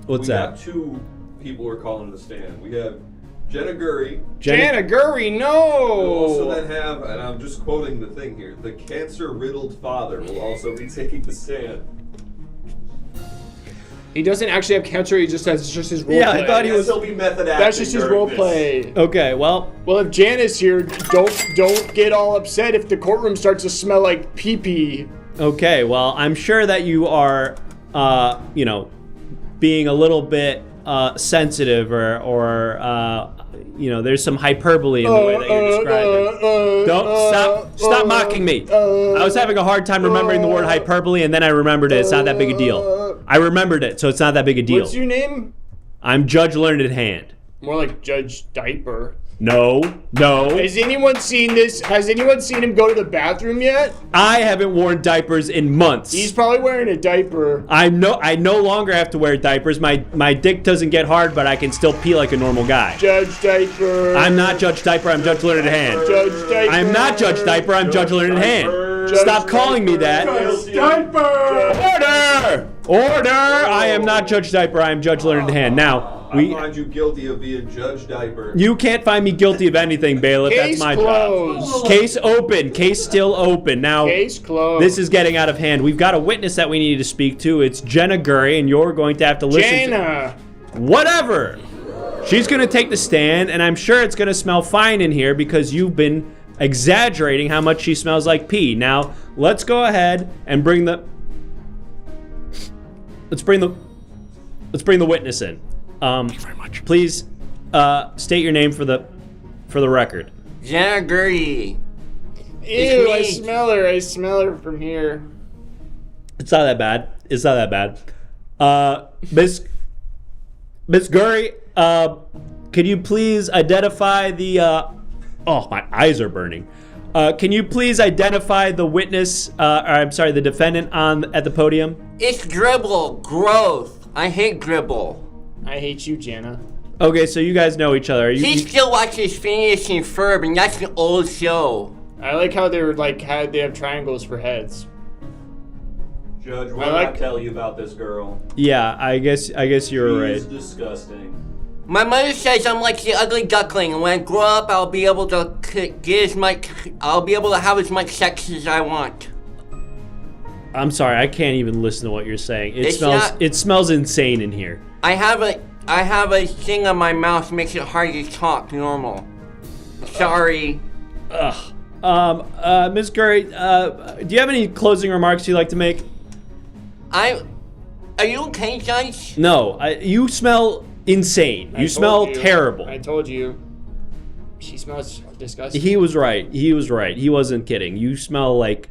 What's that? We got two people we're calling to the stand. We have Jenna Gurry. Jenna Gurry, no! We'll also then have, and I'm just quoting the thing here, the cancer-riddled father will also be taking the stand. He doesn't actually have cancer. He just has his role play. I thought he was. He'll be method acting. That's just his role play. Okay, well. Well, if Jana's here, don't get all upset if the courtroom starts to smell like pee-pee. Okay, well, I'm sure that you are, being a little bit sensitive or there's some hyperbole in the way that you're describing. Don't stop mocking me. I was having a hard time remembering the word hyperbole, and then I remembered it. It's not that big a deal. I remembered it, so it's not that big a deal. What's your name? I'm Judge Learned Hand. More like Judge Diaper. No. Has anyone seen this? Has anyone seen him go to the bathroom yet? I haven't worn diapers in months. He's probably wearing a diaper. I no longer have to wear diapers. My dick doesn't get hard, but I can still pee like a normal guy. Judge Diaper. I'm not Judge Diaper. I'm Judge Learned Hand. Judge Diaper. I'm not Judge Diaper. I'm Judge Learned Hand. Stop calling me that. Judge Diaper. Order! I am not Judge Diaper. I am Judge Learned Hand. Now. I find you guilty of being Judge Diaper. You can't find me guilty of anything, Bailiff. Case That's my closed. job. Case open. Case still open. Now, Case closed. This is getting out of hand. We've got a witness that we need to speak to. It's Jenna Gurry, and you're going to have to listen to... Whatever. She's going to take the stand, and I'm sure it's going to smell fine in here because you've been exaggerating how much she smells like pee. Now, let's go ahead and bring the... Let's bring the witness in. Thank you very much. Please state your name for the record. Jenna Gurdy. Ew, I smell her. I smell her from here. It's not that bad. It's not that bad. Miss Gurry, can you please identify the... oh, my eyes are burning. Can you please identify the witness, the defendant at the podium? It's Dribble. Growth. I hate Dribble. I hate you, Jana. Okay, so you guys know each other. He still watches Phineas and Ferb, and that's an old show. I like how they were like they have triangles for heads. Judge, what did I tell you about this girl? Yeah, I guess you're right. She's disgusting. My mother says I'm like the ugly duckling, and when I grow up, I'll be able to have as much sex as I want. I'm sorry, I can't even listen to what you're saying. It smells insane in here. I have a thing on my mouth makes it hard to talk normal. Sorry. Ugh. Ms. Gurry, do you have any closing remarks you'd like to make? Are you okay, Judge? No, you smell insane. You smell terrible. I told you. She smells disgusting. He was right. He wasn't kidding. You smell like,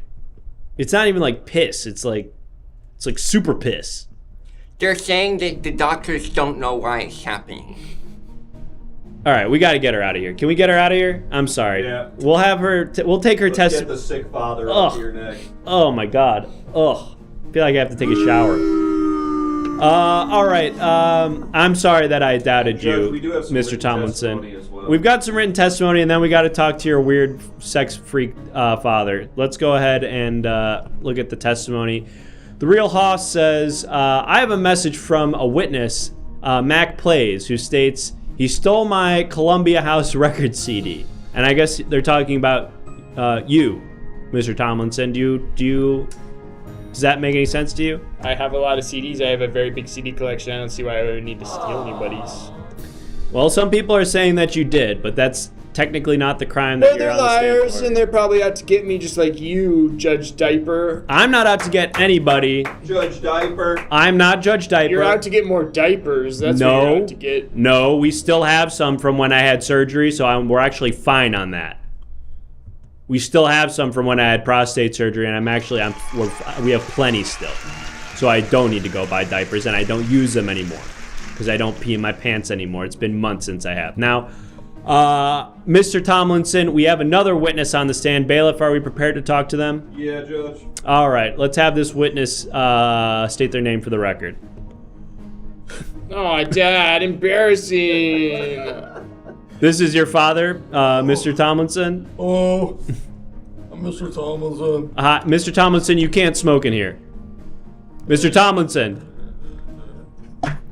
it's not even like piss. It's like super piss. They're saying that the doctors don't know why it's happening. All right, we got to get her out of here. Can we get her out of here? I'm sorry. Yeah. We'll have her. We'll take her test. Get the sick father up to your neck. Oh my God. Ugh. I feel like I have to take a shower. All right. I'm sorry that I doubted you, we do have some Mr. written Tomlinson. testimony as well. We've got some written testimony, and then we got to talk to your weird sex freak father. Let's go ahead and look at the testimony. The Real Hoss says, I have a message from a witness, Mac Plays, who states he stole my Columbia House record CD. And I guess they're talking about you, Mr. Tomlinson. Does that make any sense to you? I have a lot of CDs. I have a very big CD collection. I don't see why I would need to steal anybody's. Well, some people are saying that you did, but that's technically not the crime that Well, you're they're on the stand liars, for. and they're probably out to get me just like you, Judge Diaper. I'm not out to get anybody. Judge Diaper. I'm not Judge Diaper. You're out to get more diapers. That's what you're out to get. No, we still have some from when I had surgery, so we're actually fine on that. We still have some from when I had prostate surgery, and we have plenty still. So I don't need to go buy diapers, and I don't use them anymore because I don't pee in my pants anymore. It's been months since I have. Now, Mr. Tomlinson, we have another witness on the stand. Bailiff, are we prepared to talk to them? Yeah, Judge. All right, let's have this witness state their name for the record. Oh, Dad, embarrassing. This is your father, Mr. Tomlinson? Oh, I'm Mr. Tomlinson. Mr. Tomlinson, you can't smoke in here. Mr. Tomlinson.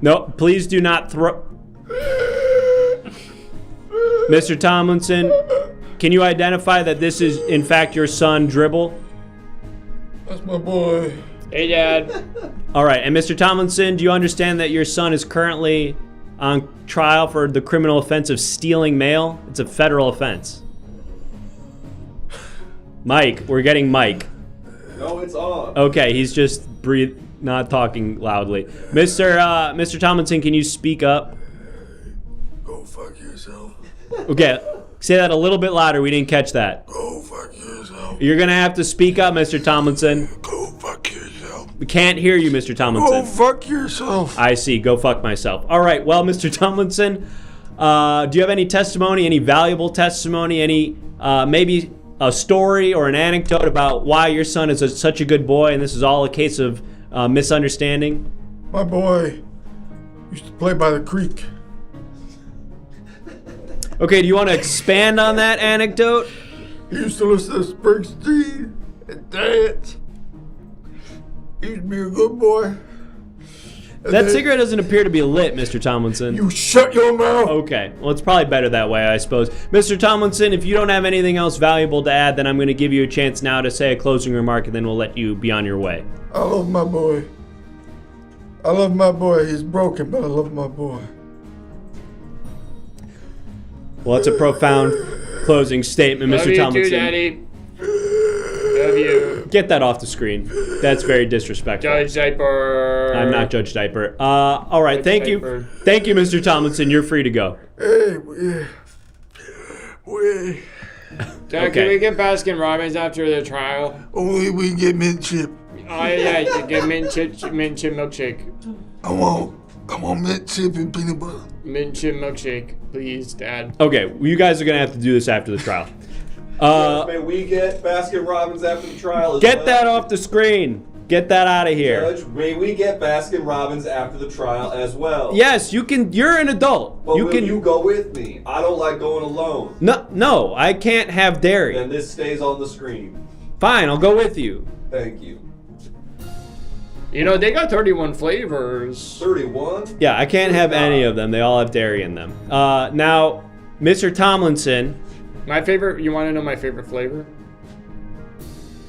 No, please do not throw... Mr. Tomlinson, can you identify that this is, in fact, your son, Dribble? That's my boy. Hey, Dad. All right, and Mr. Tomlinson, do you understand that your son is currently on trial for the criminal offense of stealing mail? It's a federal offense. Mike, we're getting Mike. No, it's on. Okay, he's just not talking loudly. Mr. Tomlinson, can you speak up? Go fuck yourself. Okay, say that a little bit louder. We didn't catch that. Go fuck yourself. You're gonna have to speak up, Mr. Tomlinson. Go fuck yourself. We can't hear you, Mr. Tomlinson. Go fuck yourself. I see. Go fuck myself. All right. Well, Mr. Tomlinson, do you have any testimony, any valuable testimony, any maybe a story or an anecdote about why your son is such a good boy and this is all a case of misunderstanding? My boy used to play by the creek. Okay, do you want to expand on that anecdote? He used to listen to Springsteen and dance. He used to be a good boy. That cigarette doesn't appear to be lit, Mr. Tomlinson. You shut your mouth! Okay, well, it's probably better that way, I suppose. Mr. Tomlinson, if you don't have anything else valuable to add, then I'm going to give you a chance now to say a closing remark, and then we'll let you be on your way. I love my boy. I love my boy. He's broken, but I love my boy. Well, that's a profound closing statement, Mr. Tomlinson. Love you too, Daddy. Love you. Get that off the screen. That's very disrespectful. Judge Diaper. I'm not Judge Diaper. All right, thank you. Thank you, Mr. Tomlinson. You're free to go. Hey, we Dad, can we get Baskin Robbins after the trial? Only we get mint chip. Oh yeah, you get mint chip milkshake. I want mint chip and peanut butter. Mint chip milkshake, please, Dad. Okay, well, you guys are gonna have to do this after the trial. May we get Baskin Robbins after the trial as Get well? that off the screen. Get that out of here. Judge, may we get Baskin Robbins after the trial as well? Yes, you can. You're an adult. But you you go with me? I don't like going alone. No, I can't have dairy. Then this stays on the screen. Fine, I'll go with you. Thank you. You know, they got 31 flavors. 31? Yeah, I can't have any of them. They all have dairy in them. Now, Mr. Tomlinson. My favorite, you want to know my favorite flavor?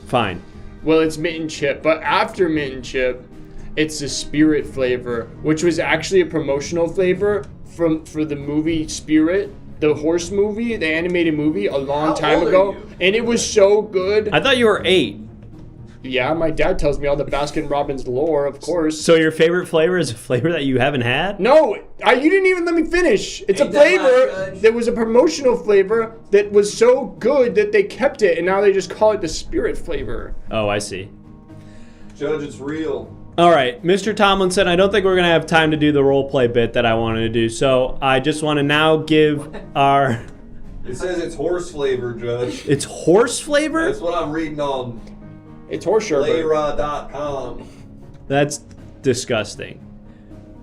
Fine. Well, it's mint and chip, but after mint and chip, it's the Spirit flavor, which was actually a promotional flavor for the movie Spirit, the horse movie, the animated movie, a long time ago, and it was so good. I thought you were 8. Yeah, my dad tells me all the Baskin Robbins lore, of course. So your favorite flavor is a flavor that you haven't had? No, you didn't even let me finish. It's a flavor that was a promotional flavor that was so good that they kept it, and now they just call it the Spirit flavor. Oh, I see. Judge, it's real. All right, Mr. Tomlinson, I don't think we're going to have time to do the role play bit that I wanted to do, so I just want to now give our... It says it's horse flavor, Judge. It's horse flavor? That's what I'm reading on. It's horse sherbet. Layra.com. That's disgusting.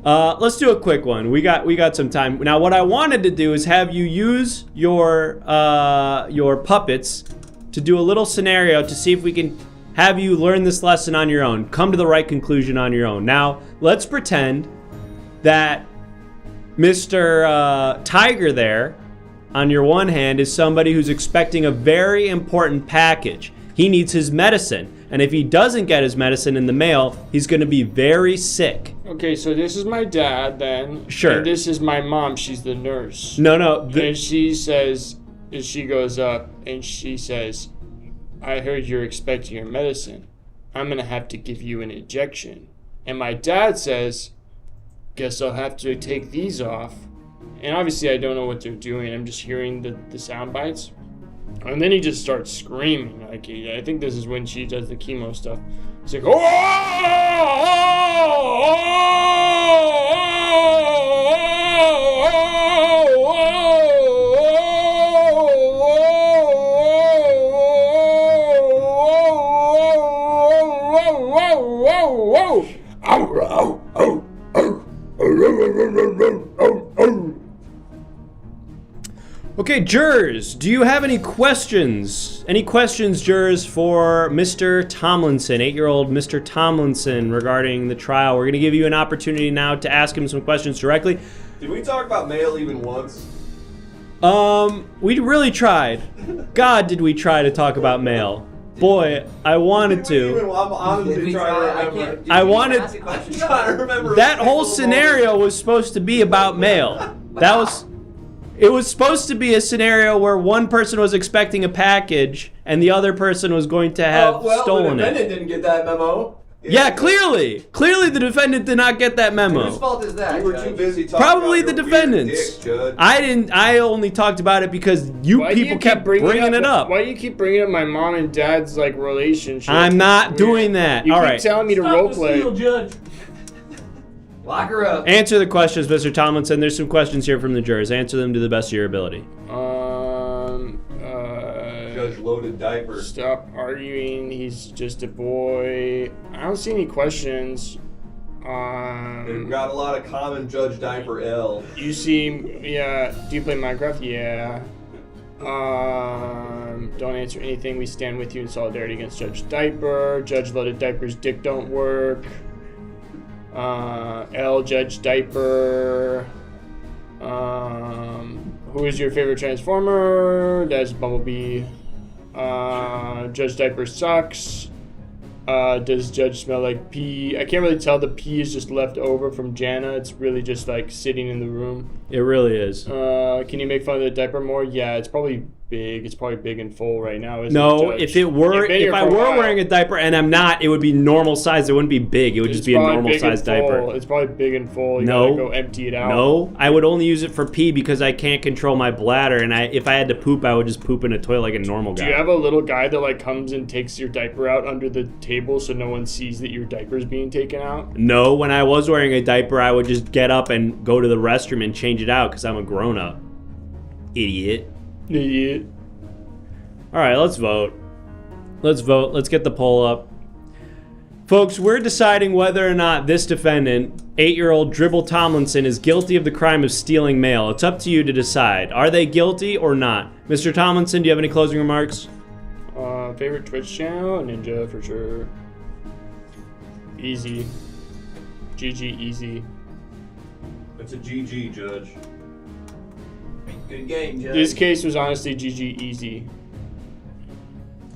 Let's do a quick one. We got some time. Now, what I wanted to do is have you use your puppets to do a little scenario to see if we can have you learn this lesson on your own. Come to the right conclusion on your own. Now, let's pretend that Mr. Tiger there, on your one hand, is somebody who's expecting a very important package. He needs his medicine. And if he doesn't get his medicine in the mail, he's going to be very sick. Okay, so this is my dad then. Sure. And this is my mom. She's the nurse. No. And she says, and she goes up and she says, I heard you're expecting your medicine. I'm going to have to give you an injection. And my dad says, guess I'll have to take these off. And obviously I don't know what they're doing. I'm just hearing the sound bites. And then he just starts screaming. Like I think this is when she does the chemo stuff. He's like, Okay, jurors, do you have any questions? Any questions, jurors, for Mr. Tomlinson, 8-year-old Mr. Tomlinson, regarding the trial? We're going to give you an opportunity now to ask him some questions directly. Did we talk about mail even once? We really tried. God, did we try to talk about mail. Boy, I wanted to. I'm honestly trying to remember. I wanted... I'm trying to remember. That whole scenario was supposed to be about mail. It was supposed to be a scenario where one person was expecting a package and the other person was going to have stolen the it. defendant didn't get that memo. Yeah, clearly. Clearly the defendant did not get that memo. Whose fault is that? You were too busy talking Probably about the your weird defendant's. dick, Judge. I only talked about it because Why do people you kept keep bringing it up. Why do you keep bringing up my mom and dad's like relationship? I'm not It's doing weird. that. You All keep right. telling me to roleplay. Judge. Lock her up. Answer the questions, Mr. Tomlinson. There's some questions here from the jurors. Answer them to the best of your ability. Judge loaded diaper. Stop arguing. He's just a boy. I don't see any questions. They've got a lot of common Judge Diaper L. You see, yeah. Do you play Minecraft? Yeah. Don't answer anything. We stand with you in solidarity against Judge Diaper. Judge loaded diapers. Dick don't work. L Judge Diaper. Who is your favorite Transformer? That's Bumblebee. Judge Diaper sucks. Does Judge smell like pee? I can't really tell. The pee is just left over from Jana. It's really just like sitting in the room. It really is. Can you make fun of the diaper more? Yeah, it's probably big. It's probably big and full right now, isn't No, it, Judge? if I were wearing a diaper and I'm not, it would be normal size. It wouldn't be big. It would just be a normal size diaper. It's probably big and full. You No. gotta go empty it out. No, I would only use it for pee because I can't control my bladder, and if I had to poop, I would just poop in a toilet like a normal guy. Do you have a little guy that like comes and takes your diaper out under the table so no one sees that your diaper's being taken out? No, when I was wearing a diaper, I would just get up and go to the restroom and change it out because I'm a grown-up. Idiot. Idiot. All right, let's vote. Let's vote. Let's get the poll up. Folks, we're deciding whether or not this defendant, 8-year-old Dribble Tomlinson, is guilty of the crime of stealing mail. It's up to you to decide. Are they guilty or not? Mr. Tomlinson, do you have any closing remarks? Favorite Twitch channel? Ninja for sure. Easy. GG easy. It's a GG, Judge. Good game, Judge. This case was honestly GG easy.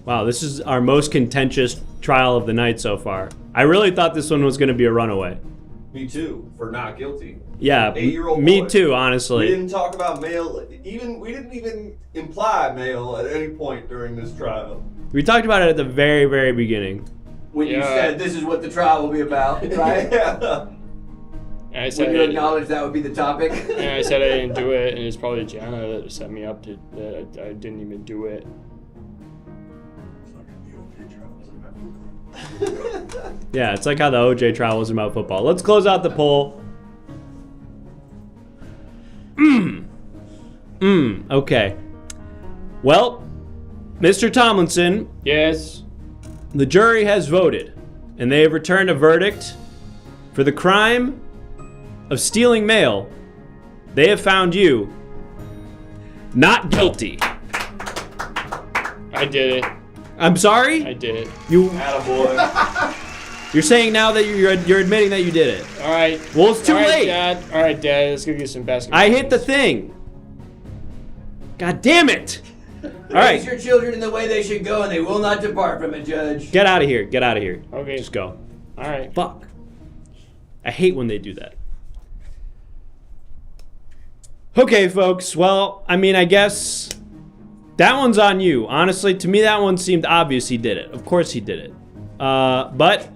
Wow, this is our most contentious trial of the night so far. I really thought this one was going to be a runaway. Me too, for not guilty. Yeah, 8-year-old me boy. too, honestly. We didn't talk about mail. We didn't even imply mail at any point during this trial. We talked about it at the very, very beginning. When you said this is what the trial will be about, right? Yeah. And I said When you acknowledge that would be the topic. And I said I didn't do it, and it's probably Gianna that set me up to that I didn't even do it. Yeah, it's like how the OJ trial was about football. Let's close out the poll. Okay. Well, Mr. Tomlinson. Yes. The jury has voted, and they have returned a verdict for the crime of stealing mail. They have found you not guilty. I did it. I'm sorry? I did it. You. Attaboy. You're saying now that you're admitting that you did it. All right. Well, it's too All right, late. Dad. All right, Dad. Let's go get some basketball. I hit the thing. God damn it. All right. Raise your children in the way they should go, and they will not depart from it, Judge. Get out of here. Get out of here. Okay. Just go. All right. Fuck. I hate when they do that. Okay, folks. Well, I mean, I guess that one's on you. Honestly, to me, that one seemed obvious he did it. Of course he did it. But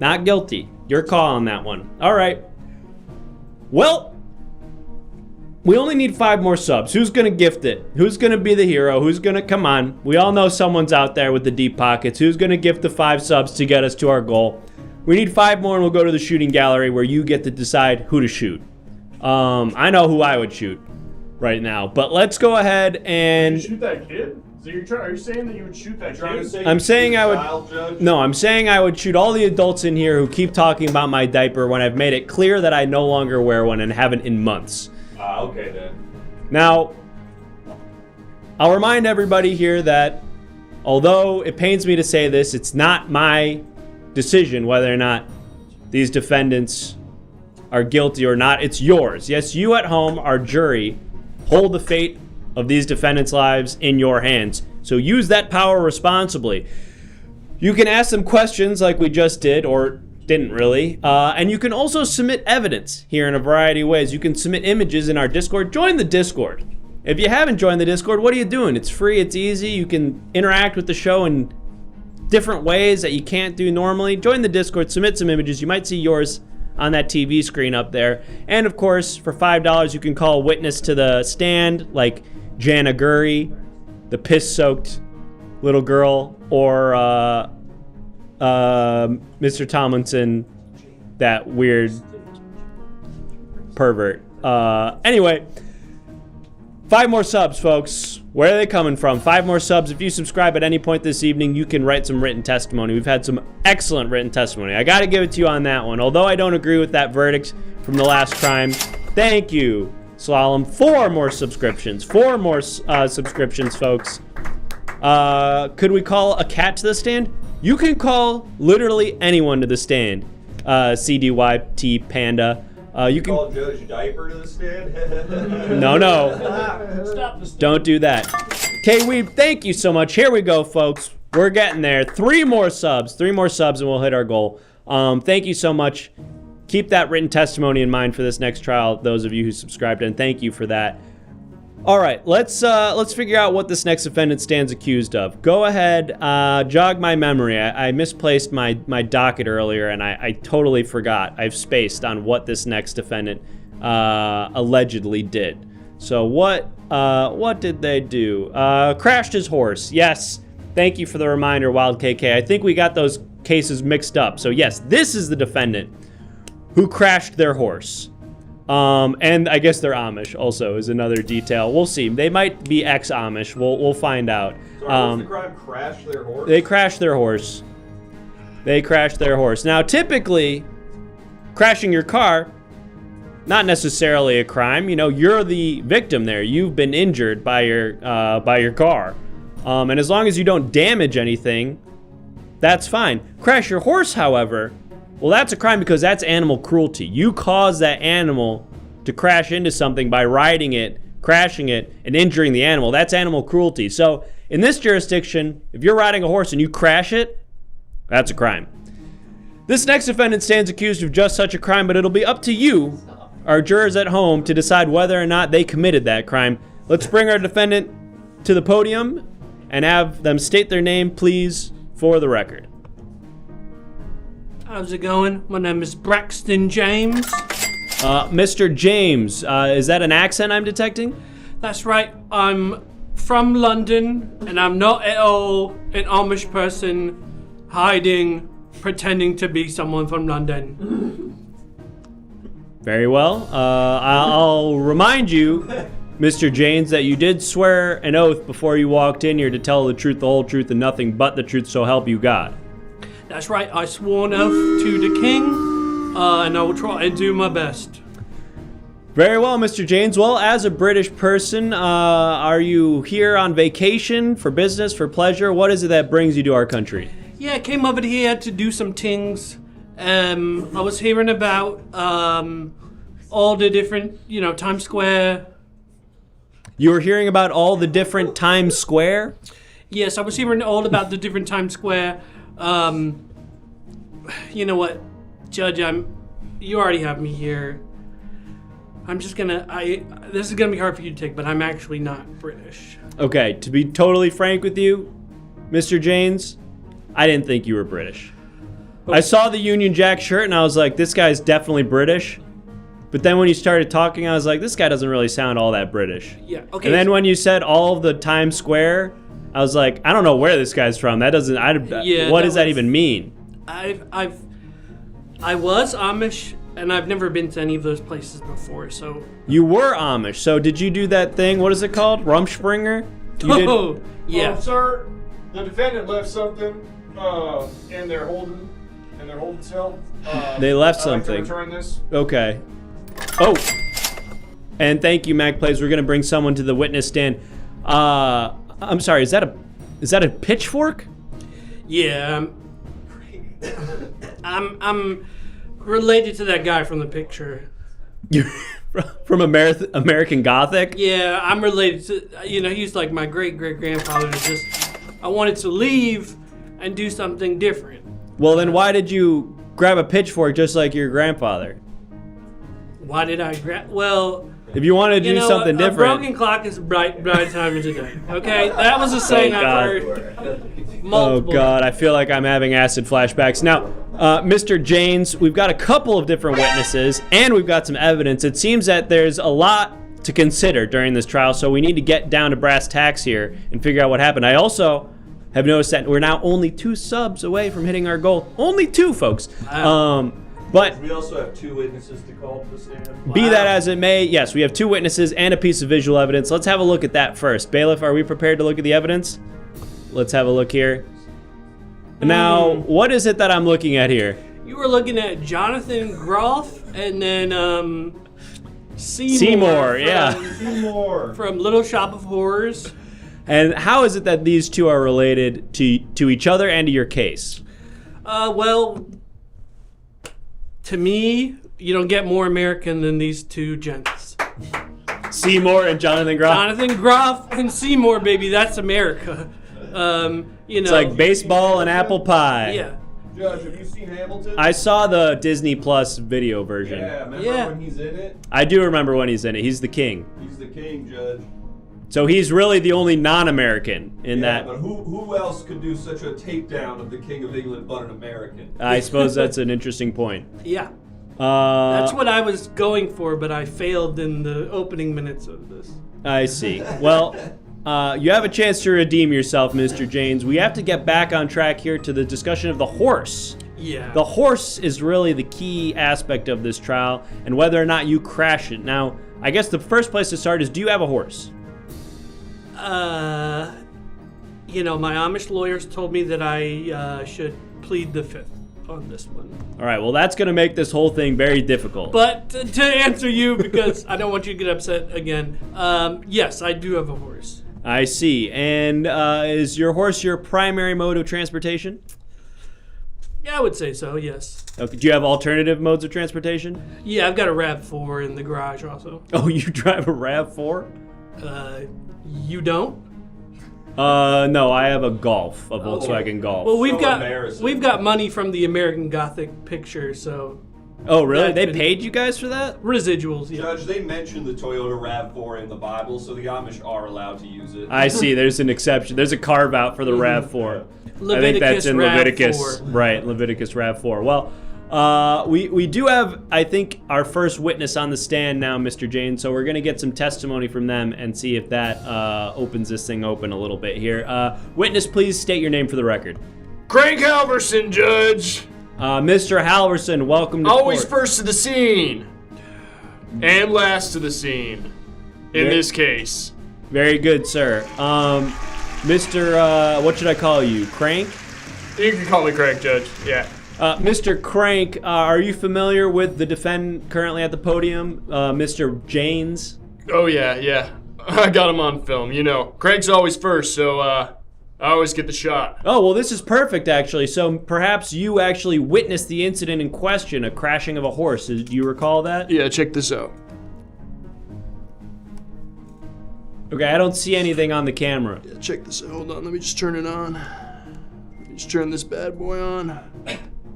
not guilty. Your call on that one. All right. Well, we only need 5 more subs. Who's going to gift it? Who's going to be the hero? Who's going to... Come on. We all know someone's out there with the deep pockets. Who's going to gift the 5 subs to get us to our goal? We need 5 more and we'll go to the shooting gallery where you get to decide who to shoot. I know who I would shoot right now. But let's go ahead and... Shoot that kid? So are you saying that you would shoot that kid? I'm saying I would... No, I'm saying I would shoot all the adults in here who keep talking about my diaper when I've made it clear that I no longer wear one and haven't in months. Okay then. Now, I'll remind everybody here that although it pains me to say this, it's not my decision whether or not these defendants are guilty or not. It's yours. Yes, you at home, our jury, hold the fate of these defendants' lives in your hands. So use that power responsibly. You can ask them questions like we just did, or didn't really. And you can also submit evidence here in a variety of ways. You can submit images in our Discord. Join the Discord. If you haven't joined the Discord, what are you doing? It's free, it's easy. You can interact with the show in different ways that you can't do normally. Join the Discord, submit some images. You might see yours on that TV screen up there. And of course, for $5, you can call a witness to the stand, like Jana Gurry, the piss-soaked little girl, or Mr. Tomlinson, that weird pervert. Anyway, 5 more subs, folks. Where are they coming from? 5 more subs. If you subscribe at any point this evening, you can write some written testimony. We've had some excellent written testimony. I got to give it to you on that one. Although I don't agree with that verdict from the last crime, thank you, Slalom. 4 more subscriptions. 4 more subscriptions, folks. Could we call a cat to the stand? You can call literally anyone to the stand. CDYT Panda. You can call Judge Diaper to the stand. No. Don't do that. K-Weeb, thank you so much. Here we go, folks. We're getting there. 3 more subs. 3 more subs and we'll hit our goal. Thank you so much. Keep that written testimony in mind for this next trial, those of you who subscribed, and thank you for that. All right, let's figure out what this next defendant stands accused of. Go ahead, jog my memory. I misplaced my docket earlier, and I totally forgot. I've spaced on what this next defendant allegedly did. So what did they do? Crashed his horse. Yes, thank you for the reminder, Wild KK. I think we got those cases mixed up. So yes, this is the defendant who crashed their horse. And I guess they're Amish also is another detail. We'll see. They might be ex-Amish. We'll find out. So what's the crime? Crash their horse? They crashed their horse. They crashed their horse. Now, typically, crashing your car, not necessarily a crime. You know, you're the victim there. You've been injured by your car. And as long as you don't damage anything, that's fine. Crash your horse, however, well, that's a crime because that's animal cruelty. You cause that animal to crash into something by riding it, crashing it, and injuring the animal. That's animal cruelty. So in this jurisdiction, if you're riding a horse and you crash it, that's a crime. This next defendant stands accused of just such a crime, but it'll be up to you, our jurors at home, to decide whether or not they committed that crime. Let's bring our defendant to the podium and have them state their name, please, for the record. How's it going? My name is Braxton James. Mr. James, is that an accent I'm detecting? That's right. I'm from London, and I'm not at all an Amish person hiding, pretending to be someone from London. Very well. I'll remind you, Mr. James, that you did swear an oath before you walked in here to tell the truth, the whole truth, and nothing but the truth, so help you God. That's right, I swore an oath to the king, and I will try and do my best. Very well, Mr. James. Well, as a British person, are you here on vacation, for business, for pleasure? What is it that brings you to our country? Yeah, I came over here to do some things. I was hearing about all the different, Times Square. You were hearing about all the different Times Square? Yes, I was hearing all about the different Times Square. You know what, Judge, you already have me here. I'm just this is gonna be hard for you to take, but I'm actually not British. Okay, to be totally frank with you, Mr. James, I didn't think you were British. I saw the Union Jack shirt and I was like, this guy's definitely British. But then when you started talking, I was like, this guy doesn't really sound all that British. Yeah, okay. And then when you said all of the Times Square, I was like, I don't know where this guy's from. That doesn't. What does that even mean? I was Amish, and I've never been to any of those places before. So you were Amish. So did you do that thing? What is it called? Rumspringa? Yeah. Sir, the defendant left something in their holding cell. They left I'd like to something. return this. Okay. Oh. And thank you, Mac Plays. We're gonna bring someone to the witness stand. I'm sorry, is that a pitchfork? Yeah, I'm related to that guy from the picture. You're from American Gothic? Yeah, I'm related to, he's like my great-great-grandfather. I wanted to leave and do something different. Well, then why did you grab a pitchfork just like your grandfather? Why did I grab, well... If you want to do something different. A broken clock is bright time of the day. Okay, that was a saying I've heard multiple. Oh God, I feel like I'm having acid flashbacks. Now, Mr. James, we've got a couple of different witnesses and we've got some evidence. It seems that there's a lot to consider during this trial, so we need to get down to brass tacks here and figure out what happened. I also have noticed that we're now only 2 subs away from hitting our goal. Only 2, folks. But we also have 2 witnesses to call to the stand. Be that as it may, yes, we have 2 witnesses and a piece of visual evidence. Let's have a look at that first. Bailiff, are we prepared to look at the evidence? Let's have a look here. Now, what is it that I'm looking at here? You were looking at Jonathan Groff and then Seymour, yeah. Seymour. From Little Shop of Horrors. And how is it that these 2 are related to each other and to your case? Well, to me, you don't get more American than these 2 gents. Seymour and Jonathan Groff? Jonathan Groff and Seymour, baby, that's America. It's like baseball and apple pie. Yeah. Judge, have you seen Hamilton? I saw the Disney Plus video version. Yeah, remember when he's in it? I do remember when he's in it. He's the king. He's the king, Judge. So he's really the only non-American in that. But who else could do such a takedown of the King of England but an American? I suppose that's an interesting point. Yeah. That's what I was going for, but I failed in the opening minutes of this. I see. Well, you have a chance to redeem yourself, Mr. Janes. We have to get back on track here to the discussion of the horse. Yeah. The horse is really the key aspect of this trial, and whether or not you crash it. Now, I guess the first place to start is, do you have a horse? My Amish lawyers told me that I should plead the fifth on this one. All right, well, that's going to make this whole thing very difficult. But to answer you, because I don't want you to get upset again, yes, I do have a horse. I see. And is your horse your primary mode of transportation? Yeah, I would say so, yes. Okay. Do you have alternative modes of transportation? Yeah, I've got a RAV4 in the garage also. Oh, you drive a RAV4? You don't? No, I have a Golf, a Volkswagen Golf. Well, we've got money from the American Gothic picture, so. Oh, really? They paid you guys for that? Residuals, yeah. Judge, they mentioned the Toyota RAV4 in the Bible, so the Amish are allowed to use it. I see. There's an exception. There's a carve out for the RAV4. I think that's in Leviticus. Right, Leviticus RAV4. Well, we do have, I think, our first witness on the stand now, Mr. Jane, so we're going to get some testimony from them and see if that opens this thing open a little bit here. Witness, please state your name for the record. Craig Halverson, Judge. Mr. Halverson, welcome to Always court. first to the scene. And last to the scene. In this case. Very good, sir. Mr. What should I call you? Crank? You can call me Craig, Judge. Yeah. Mr. Crank, are you familiar with the defendant currently at the podium, Mr. Janes? Oh, yeah. I got him on film. Craig's always first, so I always get the shot. Oh, well, this is perfect, actually. So perhaps you actually witnessed the incident in question, a crashing of a horse. Do you recall that? Yeah, check this out. Okay, I don't see anything on the camera. Yeah, check this out. Hold on, let me just turn it on. Let me just turn this bad boy on.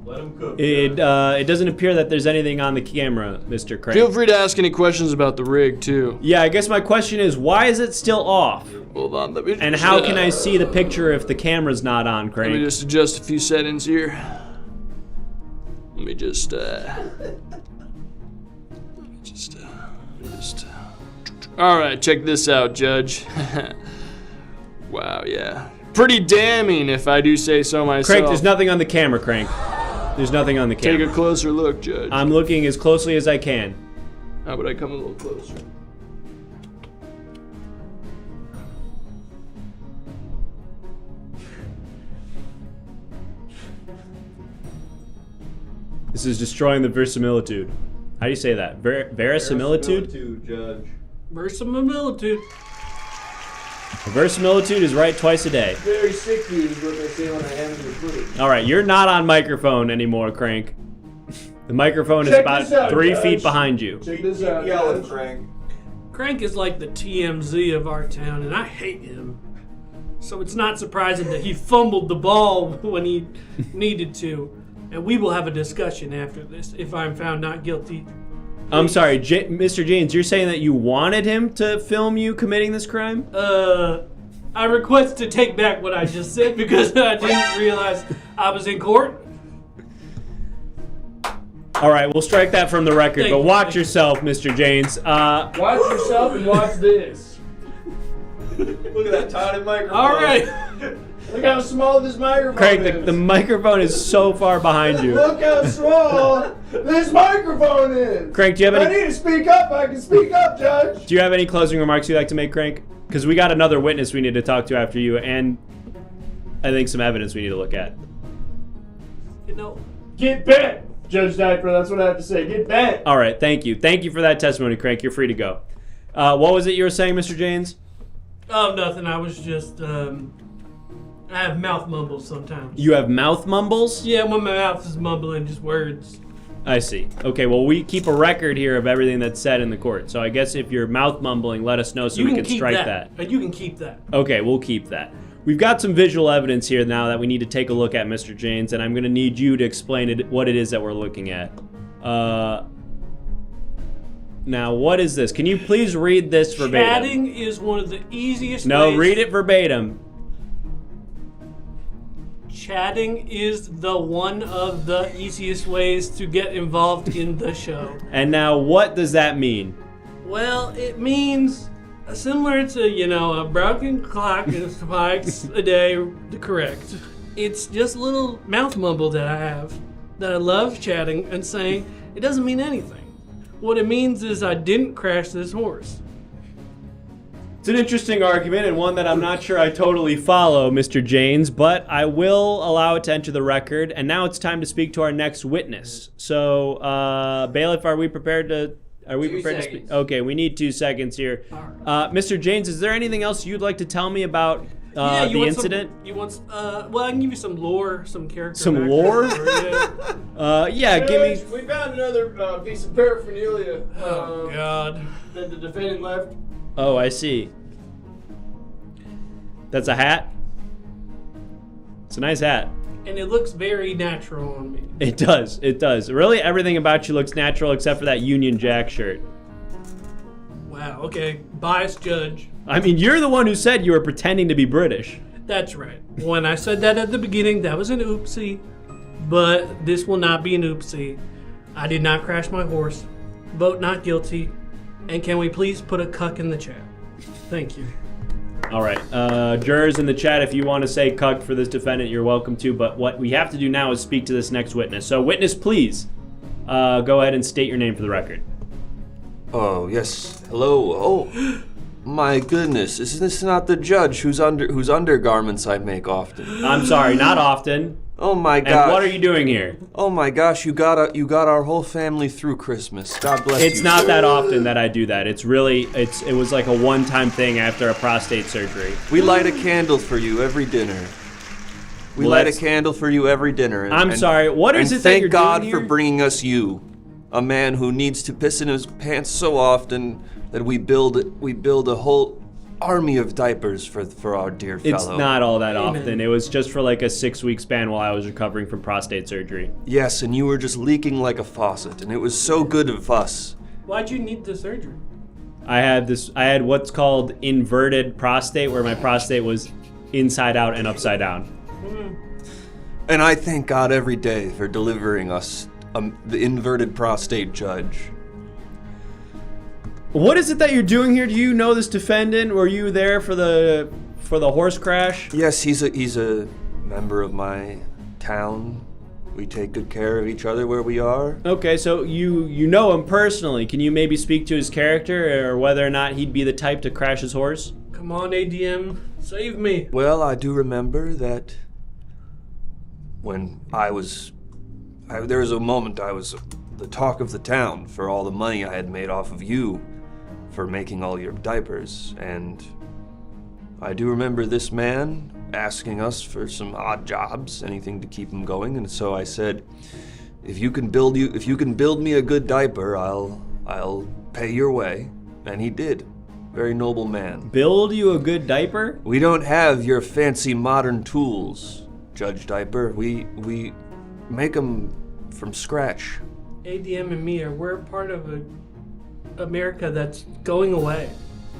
Let him cook. It doesn't appear that there's anything on the camera, Mr. Crank. Feel free to ask any questions about the rig, too. Yeah, I guess my question is, why is it still off? Hold on, let me just, And how can I see the picture if the camera's not on, Crank? Let me just adjust a few settings here. Let me just All right, check this out, Judge. Wow, yeah. Pretty damning, if I do say so myself. Crank, there's nothing on the camera, Crank. There's nothing on the camera. Take a closer look, Judge. I'm looking as closely as I can. How about I come a little closer? This is destroying the verisimilitude. How do you say that? Verisimilitude? Verisimilitude, Judge. Verisimilitude. Verisimilitude is right twice a day. Very sick is what they say when I hand the footage. All right, you're not on microphone anymore, Crank. The microphone is about 3 feet behind you. Check this out, Yelling, Judge. Crank. Crank is like the TMZ of our town, and I hate him. So it's not surprising that he fumbled the ball when he needed to. And we will have a discussion after this if I'm found not guilty. I'm sorry, Mr. James, you're saying that you wanted him to film you committing this crime? I request to take back what I just said because I didn't realize I was in court. All right, we'll strike that from the record, but watch yourself, Mr. James. Watch yourself and watch this. Look at that tiny microphone. All right. Look how small this microphone Craig, is. the microphone is so far behind you. Look how small this microphone is. Crank, do you have I any? need to speak up. I can speak up, Judge. Do you have any closing remarks you'd like to make, Crank? Because we got another witness we need to talk to after you, and I think some evidence we need to look at. Get bent, Judge Diaper. That's what I have to say. Get bent. All right, thank you. Thank you for that testimony, Crank. You're free to go. What was it you were saying, Mr. James? Oh, nothing. I was just, I have mouth mumbles sometimes. You have mouth mumbles? Yeah, when my mouth is mumbling just words. I see. Okay, well, we keep a record here of everything that's said in the court. So I guess if you're mouth mumbling, let us know so we can strike that. You can keep that. Okay, we'll keep that. We've got some visual evidence here now that we need to take a look at, Mr. James, and I'm going to need you to explain what it is that we're looking at. Now, what is this? Can you please read this verbatim? Chatting is one of the easiest No, ways. read it verbatim. Chatting is one of the easiest ways to get involved in the show. And now, what does that mean? Well, it means similar to, a broken clock and spikes a day to correct. It's just a little mouth mumble that I have that I love chatting and saying. It doesn't mean anything. What it means is I didn't crash this horse. It's an interesting argument and one that I'm not sure I totally follow, Mr. Janes, but I will allow it to enter the record. And now it's time to speak to our next witness. So, bailiff, are we prepared to speak? Okay, we need 2 seconds here. Mr. Janes, is there anything else you'd like to tell me about the incident? Well, I can give you some lore, some character. Some lore? Yeah, give me. We found another piece of paraphernalia. Oh, God. That the defendant left. Oh, I see. That's a hat? It's a nice hat. And it looks very natural on me. It does. It does. Really, everything about you looks natural except for that Union Jack shirt. Wow, okay. Biased judge. I mean, you're the one who said you were pretending to be British. That's right. When I said that at the beginning, that was an oopsie. But this will not be an oopsie. I did not crash my horse. Vote not guilty. And can we please put a cuck in the chat? Thank you. All right. Jurors in the chat, if you want to say cuck for this defendant, you're welcome to. But what we have to do now is speak to this next witness. So, witness, please go ahead and state your name for the record. Oh, yes. Hello. Oh, my goodness. Is this not the judge whose undergarments I make often? I'm sorry, not often. Oh my gosh. And what are you doing here? Oh my gosh, you got our whole family through Christmas. God bless you. It's not that often that I do that. It was like a one-time thing after a prostate surgery. We light a candle for you every dinner. We light a candle for you every dinner. I'm sorry, what is it that you're doing here? Thank God for bringing us you, a man who needs to piss in his pants so often that we build a whole army of diapers for our dear fellow. It's not all that often. It was just for like a 6-week span while I was recovering from prostate surgery. Yes, and you were just leaking like a faucet, and it was so good of us. Why'd you need the surgery? I had what's called inverted prostate, where my prostate was inside out and upside down. And I thank God every day for delivering us the inverted prostate judge. What is it that you're doing here? Do you know this defendant? Were you there for the horse crash? Yes, he's a member of my town. We take good care of each other where we are. Okay, so you know him personally. Can you maybe speak to his character or whether or not he'd be the type to crash his horse? Come on, ADM, save me. Well, I do remember that when there was a moment I was the talk of the town for all the money I had made off of you for making all your diapers, and I do remember this man asking us for some odd jobs, anything to keep him going, and so I said, if you can build me a good diaper, I'll pay your way, and he did. Very noble man. Build you a good diaper? We don't have your fancy modern tools, Judge Diaper. We make them from scratch. ADM and me we're part of America that's going away.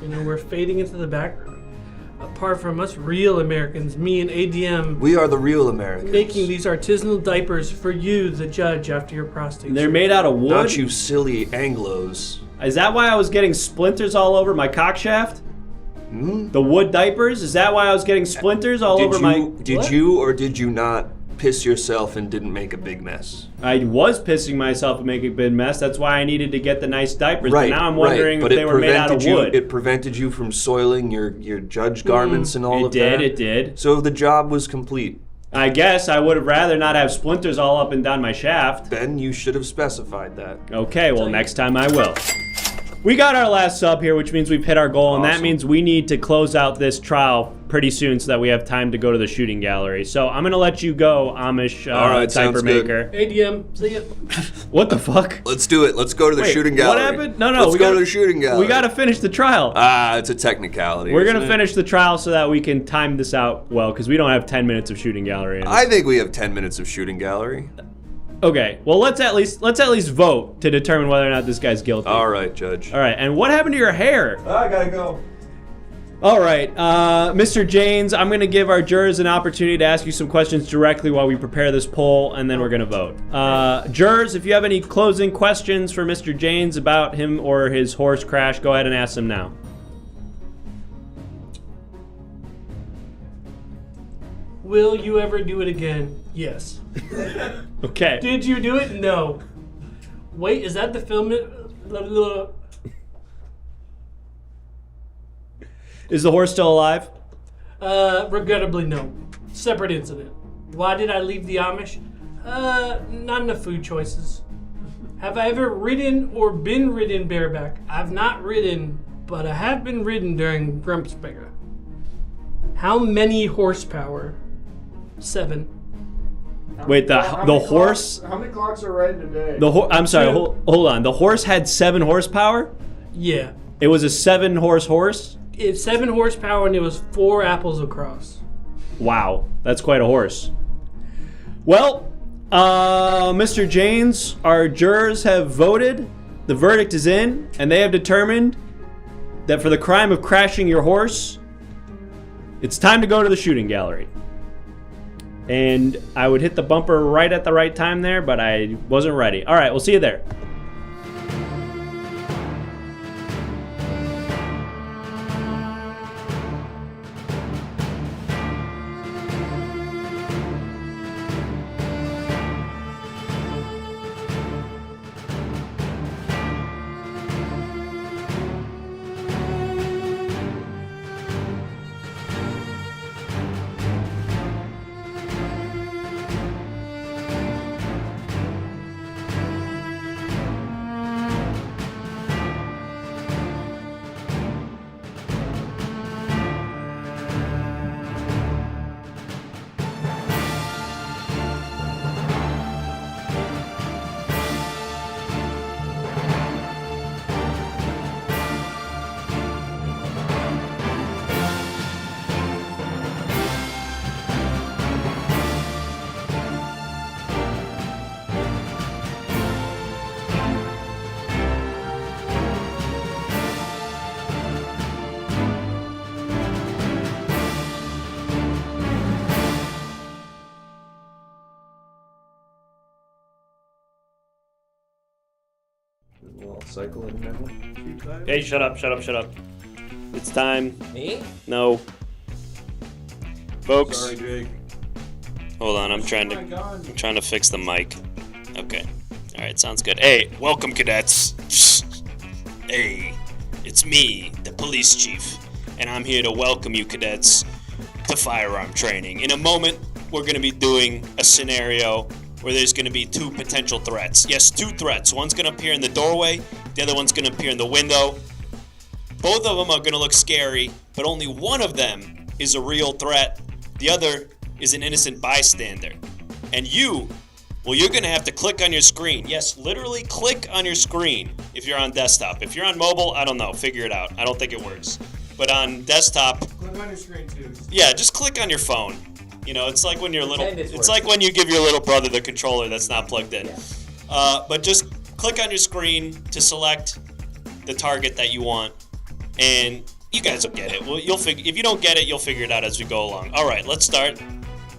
We're fading into the background. Apart from us real Americans, me and ADM. We are the real Americans. Making these artisanal diapers for you, the judge, after your prostate. They're made out of wood? Not you silly Anglos. Is that why I was getting splinters all over my cock shaft? The wood diapers? Is that why I was getting splinters all over my... Did you or did you not piss yourself and didn't make a big mess? I was pissing myself and making a big mess. That's why I needed to get the nice diapers. Right, but now I'm wondering if they were made out of wood. It prevented you from soiling your judge garments and all of that? It did. So the job was complete. I guess I would have rather not have splinters all up and down my shaft. Then you should have specified that. Okay, well, next time I will. We got our last sub here, which means we've hit our goal, and that means we need to close out this trial pretty soon so that we have time to go to the shooting gallery. So I'm going to let you go, Amish diaper maker. ADM, see ya. What the fuck? Let's do it. Let's go to the shooting gallery. What happened? No, let's go to the shooting gallery. We got to finish the trial. It's a technicality. We're going to finish the trial so that we can time this out well, because we don't have 10 minutes of shooting gallery. I think we have 10 minutes of shooting gallery. Okay, well let's at least vote to determine whether or not this guy's guilty. All right, Judge. All right, and what happened to your hair? I gotta go. All right, Mr. Janes, I'm going to give our jurors an opportunity to ask you some questions directly while we prepare this poll, and then we're going to vote. Jurors, if you have any closing questions for Mr. Janes about him or his horse crash, go ahead and ask them now. Will you ever do it again? Yes. Okay. Did you do it? No. Wait, is that the film? Is the horse still alive? Regrettably, no. Separate incident. Why did I leave the Amish? Not enough food choices. Have I ever ridden or been ridden bareback? I've not ridden, but I have been ridden during Grumpsberger. How many horsepower? 7. Wait, the horse? How many clocks are riding today? I'm sorry, hold on. The horse had 7 horsepower? Yeah. It was a 7-horse horse? It's 7 horsepower and it was 4 apples across. Wow, that's quite a horse. Well, Mr. Janes, our jurors have voted. The verdict is in, and they have determined that for the crime of crashing your horse, it's time to go to the shooting gallery. And I would hit the bumper right at the right time there, but I wasn't ready. All right, we'll see you there. We'll cycle it now. Hey, shut up. It's time. Me? No. Folks. Sorry, Jake. Hold on, I'm trying to fix the mic. Okay. Alright, sounds good. Hey, welcome, cadets. Hey, it's me, the police chief, and I'm here to welcome you, cadets, to firearm training. In a moment, we're going to be doing a scenario where there's going to be 2 potential threats. Yes, 2 threats. One's going to appear in the doorway, the other one's going to appear in the window. Both of them are going to look scary, but only one of them is a real threat. The other is an innocent bystander. And you're going to have to click on your screen. Yes, literally click on your screen if you're on desktop. If you're on mobile, I don't know, figure it out. I don't think it works. But on desktop, Click on your screen too. yeah, just click on your phone. You know, it's like when you're little. It's like when you give your little brother the controller that's not plugged in. Yeah. But just click on your screen to select the target that you want, and you guys will get it. Well, if you don't get it, you'll figure it out as we go along. All right, let's start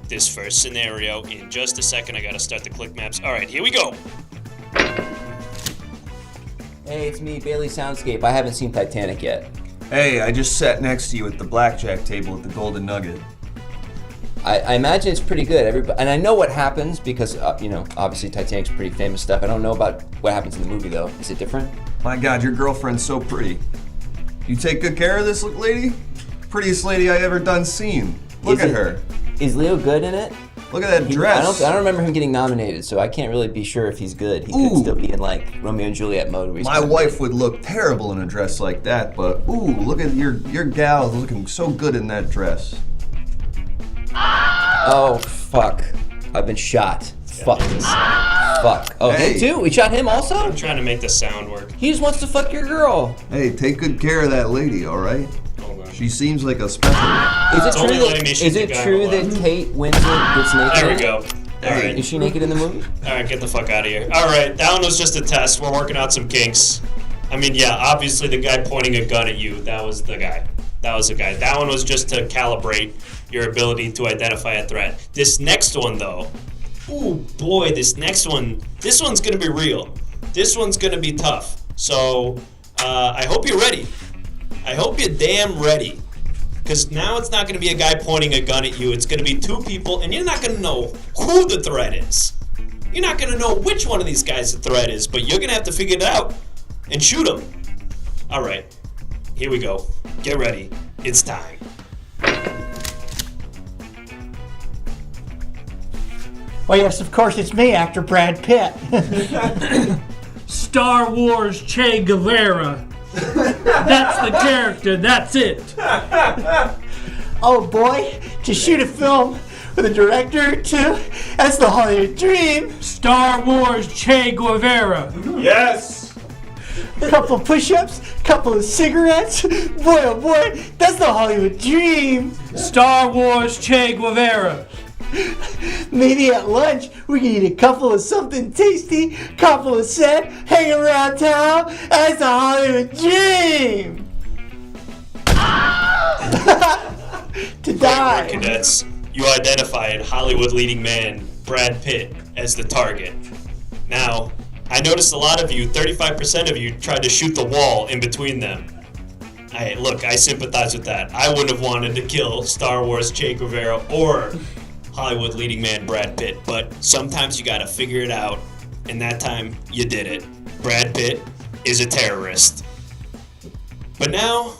this first scenario in just a second. I gotta start the click maps. All right, here we go. Hey, it's me, Bailey Soundscape. I haven't seen Titanic yet. Hey, I just sat next to you at the blackjack table at the Golden Nugget. I imagine it's pretty good. And I know what happens because, obviously Titanic's pretty famous stuff. I don't know about what happens in the movie, though. Is it different? My God, your girlfriend's so pretty. You take good care of this lady? Prettiest lady I ever done seen. Look at her. Is Leo good in it? Look at that dress. I don't remember him getting nominated, so I can't really be sure if he's good. He could still be in, like, Romeo and Juliet mode. Where he's My wife would look terrible in a dress like that, but look at your gal looking so good in that dress. Oh, fuck. I've been shot. Fuck. Fuck. Oh, him too? We shot him also? I'm trying to make the sound work. He just wants to fuck your girl. Hey, take good care of that lady, all right? She seems like a special. Is it true that Tate Winslet gets naked? There we go. Alright. Is she naked in the movie? Alright, get the fuck out of here. Alright, that one was just a test. We're working out some kinks. I mean, yeah, obviously the guy pointing a gun at you, that was the guy. That one was just to calibrate your ability to identify a threat. This next one, though, ooh, boy, this one's gonna be real. This one's gonna be tough. So, I hope you're ready. I hope you're damn ready. Because now it's not gonna be a guy pointing a gun at you, it's gonna be two people, and you're not gonna know who the threat is. You're not gonna know which one of these guys the threat is, but you're gonna have to figure it out and shoot him. Alright, here we go. Get ready. It's time. Well, yes, of course, it's me, actor Brad Pitt. Star Wars Che Guevara. That's the character, that's it. Oh boy, to shoot a film with a director or two, that's the Hollywood dream. Star Wars Che Guevara. Yes! Couple push-ups, couple of cigarettes. Boy, oh boy, that's the Hollywood dream. Star Wars Che Guevara. Maybe at lunch we can eat a couple of something tasty, couple of set, hang around town. That's the Hollywood dream. To die. Great work, cadets. You identified Hollywood leading man Brad Pitt as the target. Now, I noticed a lot of you, 35% of you, tried to shoot the wall in between them. Look, I sympathize with that. I wouldn't have wanted to kill Star Wars Che Guevara or Hollywood leading man Brad Pitt, but sometimes you gotta figure it out, and that time you did it. Brad Pitt is a terrorist. But now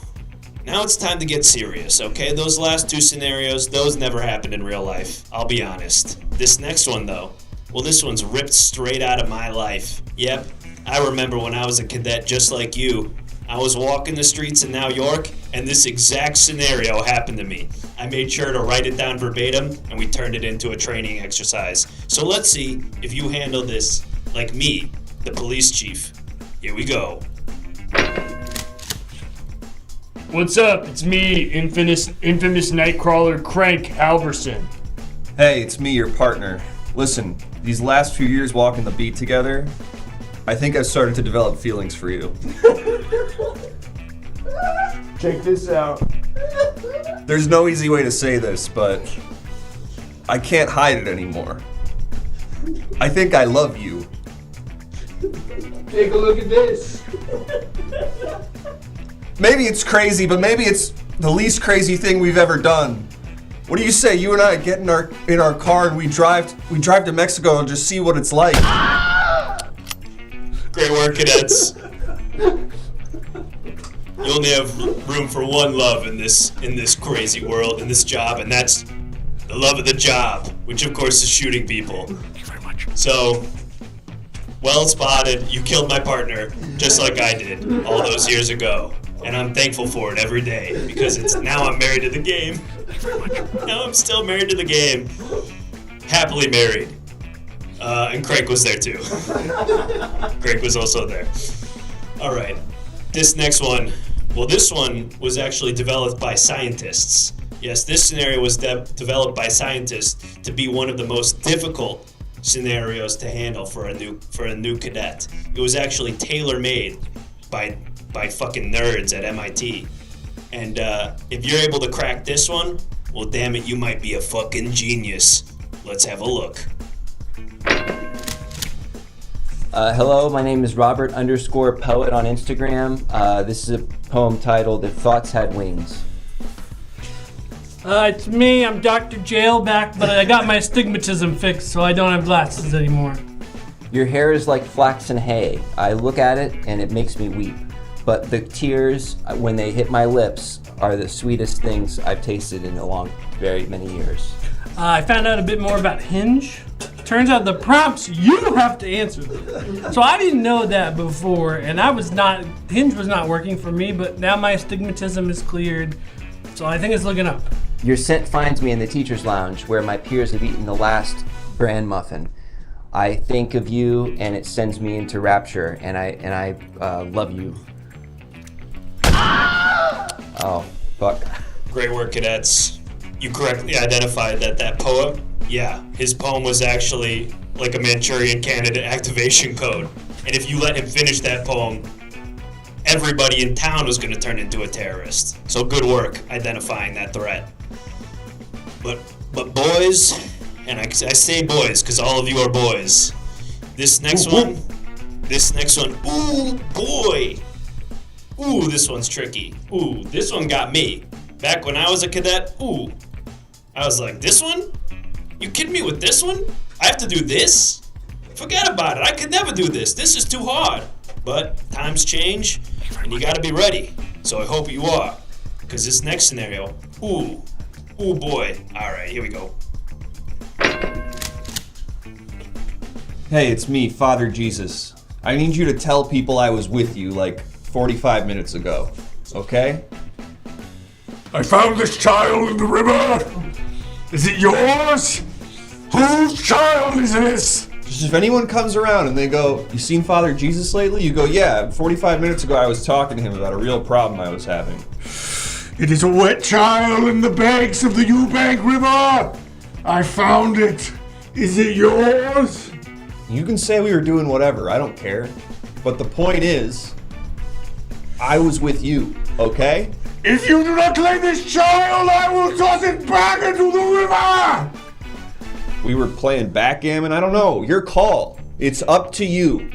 it's time to get serious, okay? Those last two scenarios, those never happened in real life. I'll be honest. This next one, though, well, this one's ripped straight out of my life. Yep, I remember when I was a cadet just like you. I was walking the streets in New York, and this exact scenario happened to me. I made sure to write it down verbatim, and we turned it into a training exercise. So let's see if you handle this like me, the police chief. Here we go. What's up? It's me, infamous Nightcrawler Crank Alverson. Hey, it's me, your partner. Listen, these last few years walking the beat together, I think I've started to develop feelings for you. Check this out. There's no easy way to say this, but I can't hide it anymore. I think I love you. Take a look at this. Maybe it's crazy, but maybe it's the least crazy thing we've ever done. What do you say? You and I get in our car and we drive to Mexico and just see what it's like. Great work, cadets. You only have room for one love in this crazy world, in this job, and that's the love of the job, which of course is shooting people. Thank you very much. So, well spotted. You killed my partner, just like I did all those years ago. And I'm thankful for it every day, because now I'm married to the game. Thank you very much. Now I'm still married to the game. Happily married. And Craig was there too. Craig was also there. All right. This next one, well, this one was actually developed by scientists. Yes, this scenario was developed by scientists to be one of the most difficult scenarios to handle for a new cadet. It was actually tailor-made by fucking nerds at MIT. And if you're able to crack this one, well, damn it, you might be a fucking genius. Let's have a look. Hello, my name is Robert_Poet on Instagram. This is a poem titled If Thoughts Had Wings. It's me, I'm Dr. Jailback, but I got my astigmatism fixed, so I don't have glasses anymore. Your hair is like flaxen hay. I look at it and it makes me weep. But the tears, when they hit my lips, are the sweetest things I've tasted in very many years. I found out a bit more about Hinge. Turns out the prompts, you have to answer them. So I didn't know that before, and Hinge was not working for me, but now my astigmatism is cleared, so I think it's looking up. Your scent finds me in the teacher's lounge where my peers have eaten the last bran muffin. I think of you and it sends me into rapture, and I love you. Oh, fuck. Great work, cadets. You correctly identified that poem Yeah, his poem was actually like a Manchurian candidate activation code. And if you let him finish that poem, everybody in town was going to turn into a terrorist. So good work identifying that threat. But boys, and I say boys because all of you are boys. This next one, ooh, boy. Ooh, this one's tricky. Ooh, this one got me. Back when I was a cadet, ooh. I was like, this one? You kidding me with this one? I have to do this? Forget about it. I could never do this. This is too hard. But times change, and you gotta be ready. So I hope you are. Because this next scenario, ooh boy. Alright, here we go. Hey, it's me, Father Jesus. I need you to tell people I was with you like 45 minutes ago, okay? I found this child in the river. Is it yours? Whose child is this? Just if anyone comes around and they go, you seen Father Jesus lately? You go, yeah, 45 minutes ago I was talking to him about a real problem I was having. It is a wet child in the banks of the Eubank River. I found it. Is it yours? You can say we were doing whatever, I don't care. But the point is, I was with you, okay? If you do not claim this child, I will toss it back into the river! We were playing backgammon? I don't know. Your call. It's up to you.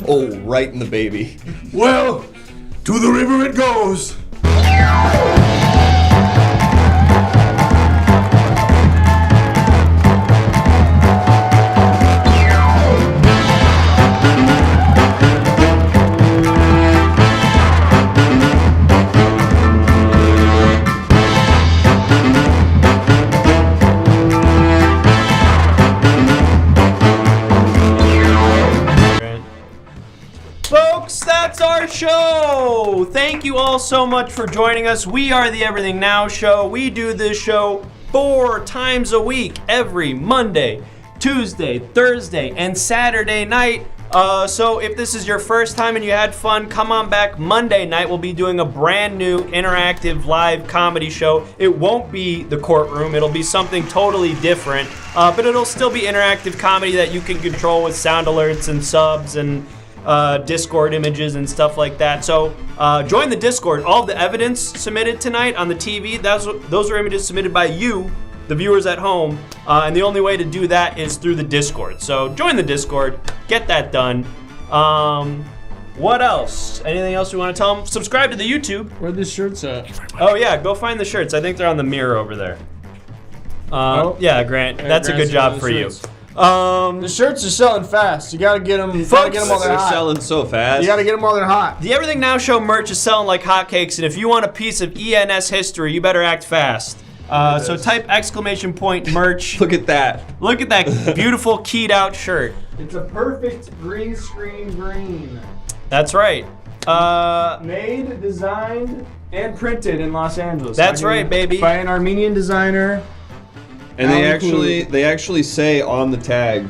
Oh, right in the baby. Well, to the river it goes. Folks, that's our show! Thank you all so much for joining us. We are the Everything Now Show. We do this show 4 times a week, every Monday, Tuesday, Thursday, and Saturday night. So if this is your first time and you had fun, come on back Monday night. We'll be doing a brand new interactive live comedy show. It won't be the courtroom. It'll be something totally different, but it'll still be interactive comedy that you can control with sound alerts and subs and Discord images and stuff like that. So join the Discord. All the evidence submitted tonight on the TV, those are images submitted by you, the viewers at home, and the only way to do that is through the Discord. So join the Discord, get that done. What else? Anything else we want to tell them? Subscribe to the YouTube. Where are the shirts at? Oh yeah, go find the shirts. I think they're on the mirror over there. Yeah, Grant, that's a good job for you. The shirts are selling fast. You gotta get them. While they're hot. They're selling so fast. You gotta get them while they're hot. The Everything Now Show merch is selling like hotcakes, and if you want a piece of ENS history, you better act fast. So type !! merch. Look at that. Look at that beautiful keyed out shirt. It's a perfect green screen green. That's right. Made, designed, and printed in Los Angeles. That's right, baby. By an Armenian designer. And they actually say on the tag,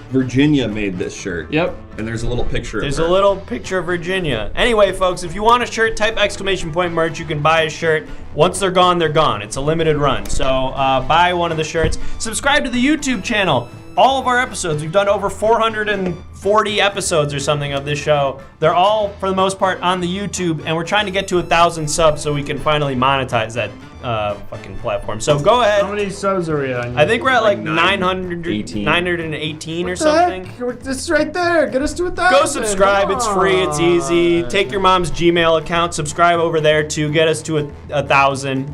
Virginia made this shirt. Yep. And there's a little picture There's of a her. little picture of Virginia. Anyway, folks, if you want a shirt, type ! merch. You can buy a shirt. Once they're gone, they're gone. It's a limited run. So buy one of the shirts. Subscribe to the YouTube channel. All of our episodes, we've done over 440 episodes or something of this show. They're all, for the most part, on the YouTube, and we're trying to get to 1,000 subs so we can finally monetize that fucking platform. So go ahead. How many subs are we on? I think we're at like 918 or something. It's right there. Get us to 1,000. Go subscribe. It's free. It's easy. Take your mom's Gmail account. Subscribe over there too. Get us to 1,000.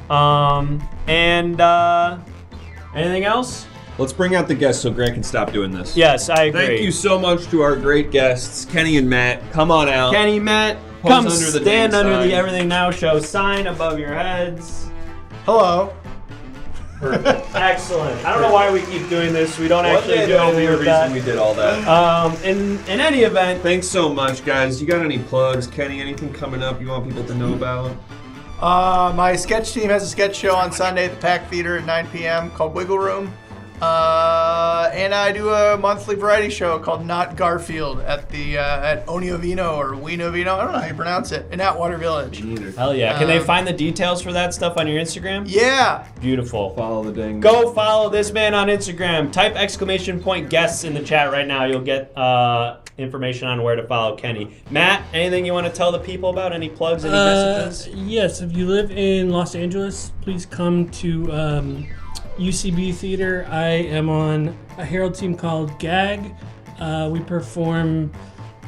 Anything else? Let's bring out the guests so Grant can stop doing this. Yes, I agree. Thank you so much to our great guests, Kenny and Matt. Come on out. Kenny, Matt, Pose come under the stand name under sign. the Everything Now Show sign above your heads. Hello. Perfect. Excellent. I don't know why we keep doing this. We don't One actually day do there'll be a with that. reason we did all that. In any event, Thanks so much, guys. You got any plugs, Kenny? Anything coming up you want people to know about? My sketch team has a sketch show on Sunday at the Pack Theater at 9 p.m. called Wiggle Room. And I do a monthly variety show called Not Garfield at Oniovino or Wienovino. I don't know how you pronounce it. In Atwater Village. Hell yeah. Can they find the details for that stuff on your Instagram? Yeah. Beautiful. Follow the ding. Go follow this man on Instagram. Type !guests in the chat right now. You'll get information on where to follow Kenny. Matt, anything you want to tell the people about? Any plugs, any messages? Yes, if you live in Los Angeles, please come to UCB Theater. I am on a Herald team called GAG. We perform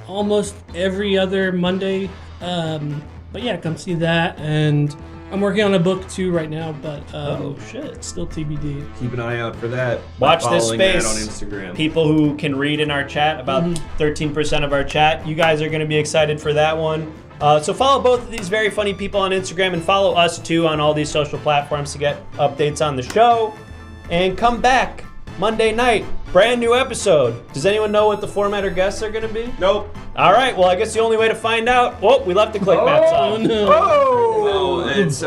almost every other Monday. But yeah, come see that. And I'm working on a book too right now, but oh shit, still TBD. Keep an eye out for that. Watch this space. On Instagram. People who can read in our chat, about 13% of our chat. You guys are going to be excited for that one. So follow both of these very funny people on Instagram and follow us too on all these social platforms to get updates on the show. And come back Monday night, brand new episode. Does anyone know what the format or guests are going to be? Nope. All right, well, I guess the only way to find out. Oh, we left the click maps on. Oh, it's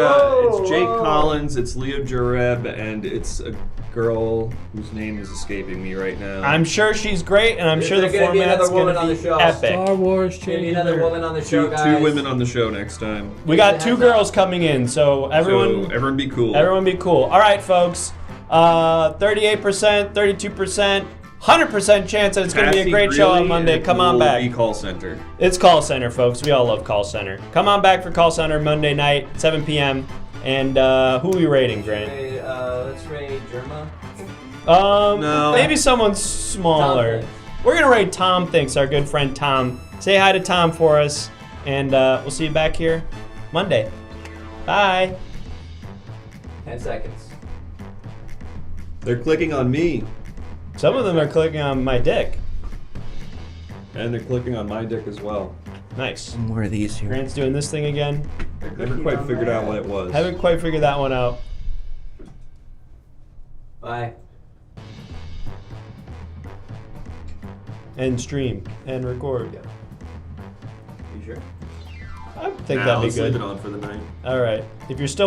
Jake Collins, it's Leo Jareb, and it's a girl whose name is escaping me right now. I'm sure she's great, and I'm sure the gonna be format's another woman going on to the be show. epic. Star Wars Maybe another woman on the show, guys. Two women on the show next time. We got two girls coming in, so everyone be cool. Everyone be cool. All right, folks. 38%, 32%, 100% chance that it's going to be a great show on Monday. Come on back. Be call center. It's call center, folks. We all love call center. Come on back for call center Monday night, 7 p.m. And who are we rating, Grant? Let's rate Germa. No. Maybe someone smaller. We're gonna rate Tom Thinks, our good friend Tom. Say hi to Tom for us, and we'll see you back here Monday. Bye. 10 seconds. They're clicking on me. Some of them are clicking on my dick. And they're clicking on my dick as well. Nice. More of these here. Grant's doing this thing again. Never quite figured out what it was. Haven't quite figured that one out. Bye. And stream and record. You sure? I think that'd be let's good. leave it on for the night. All right. If you're still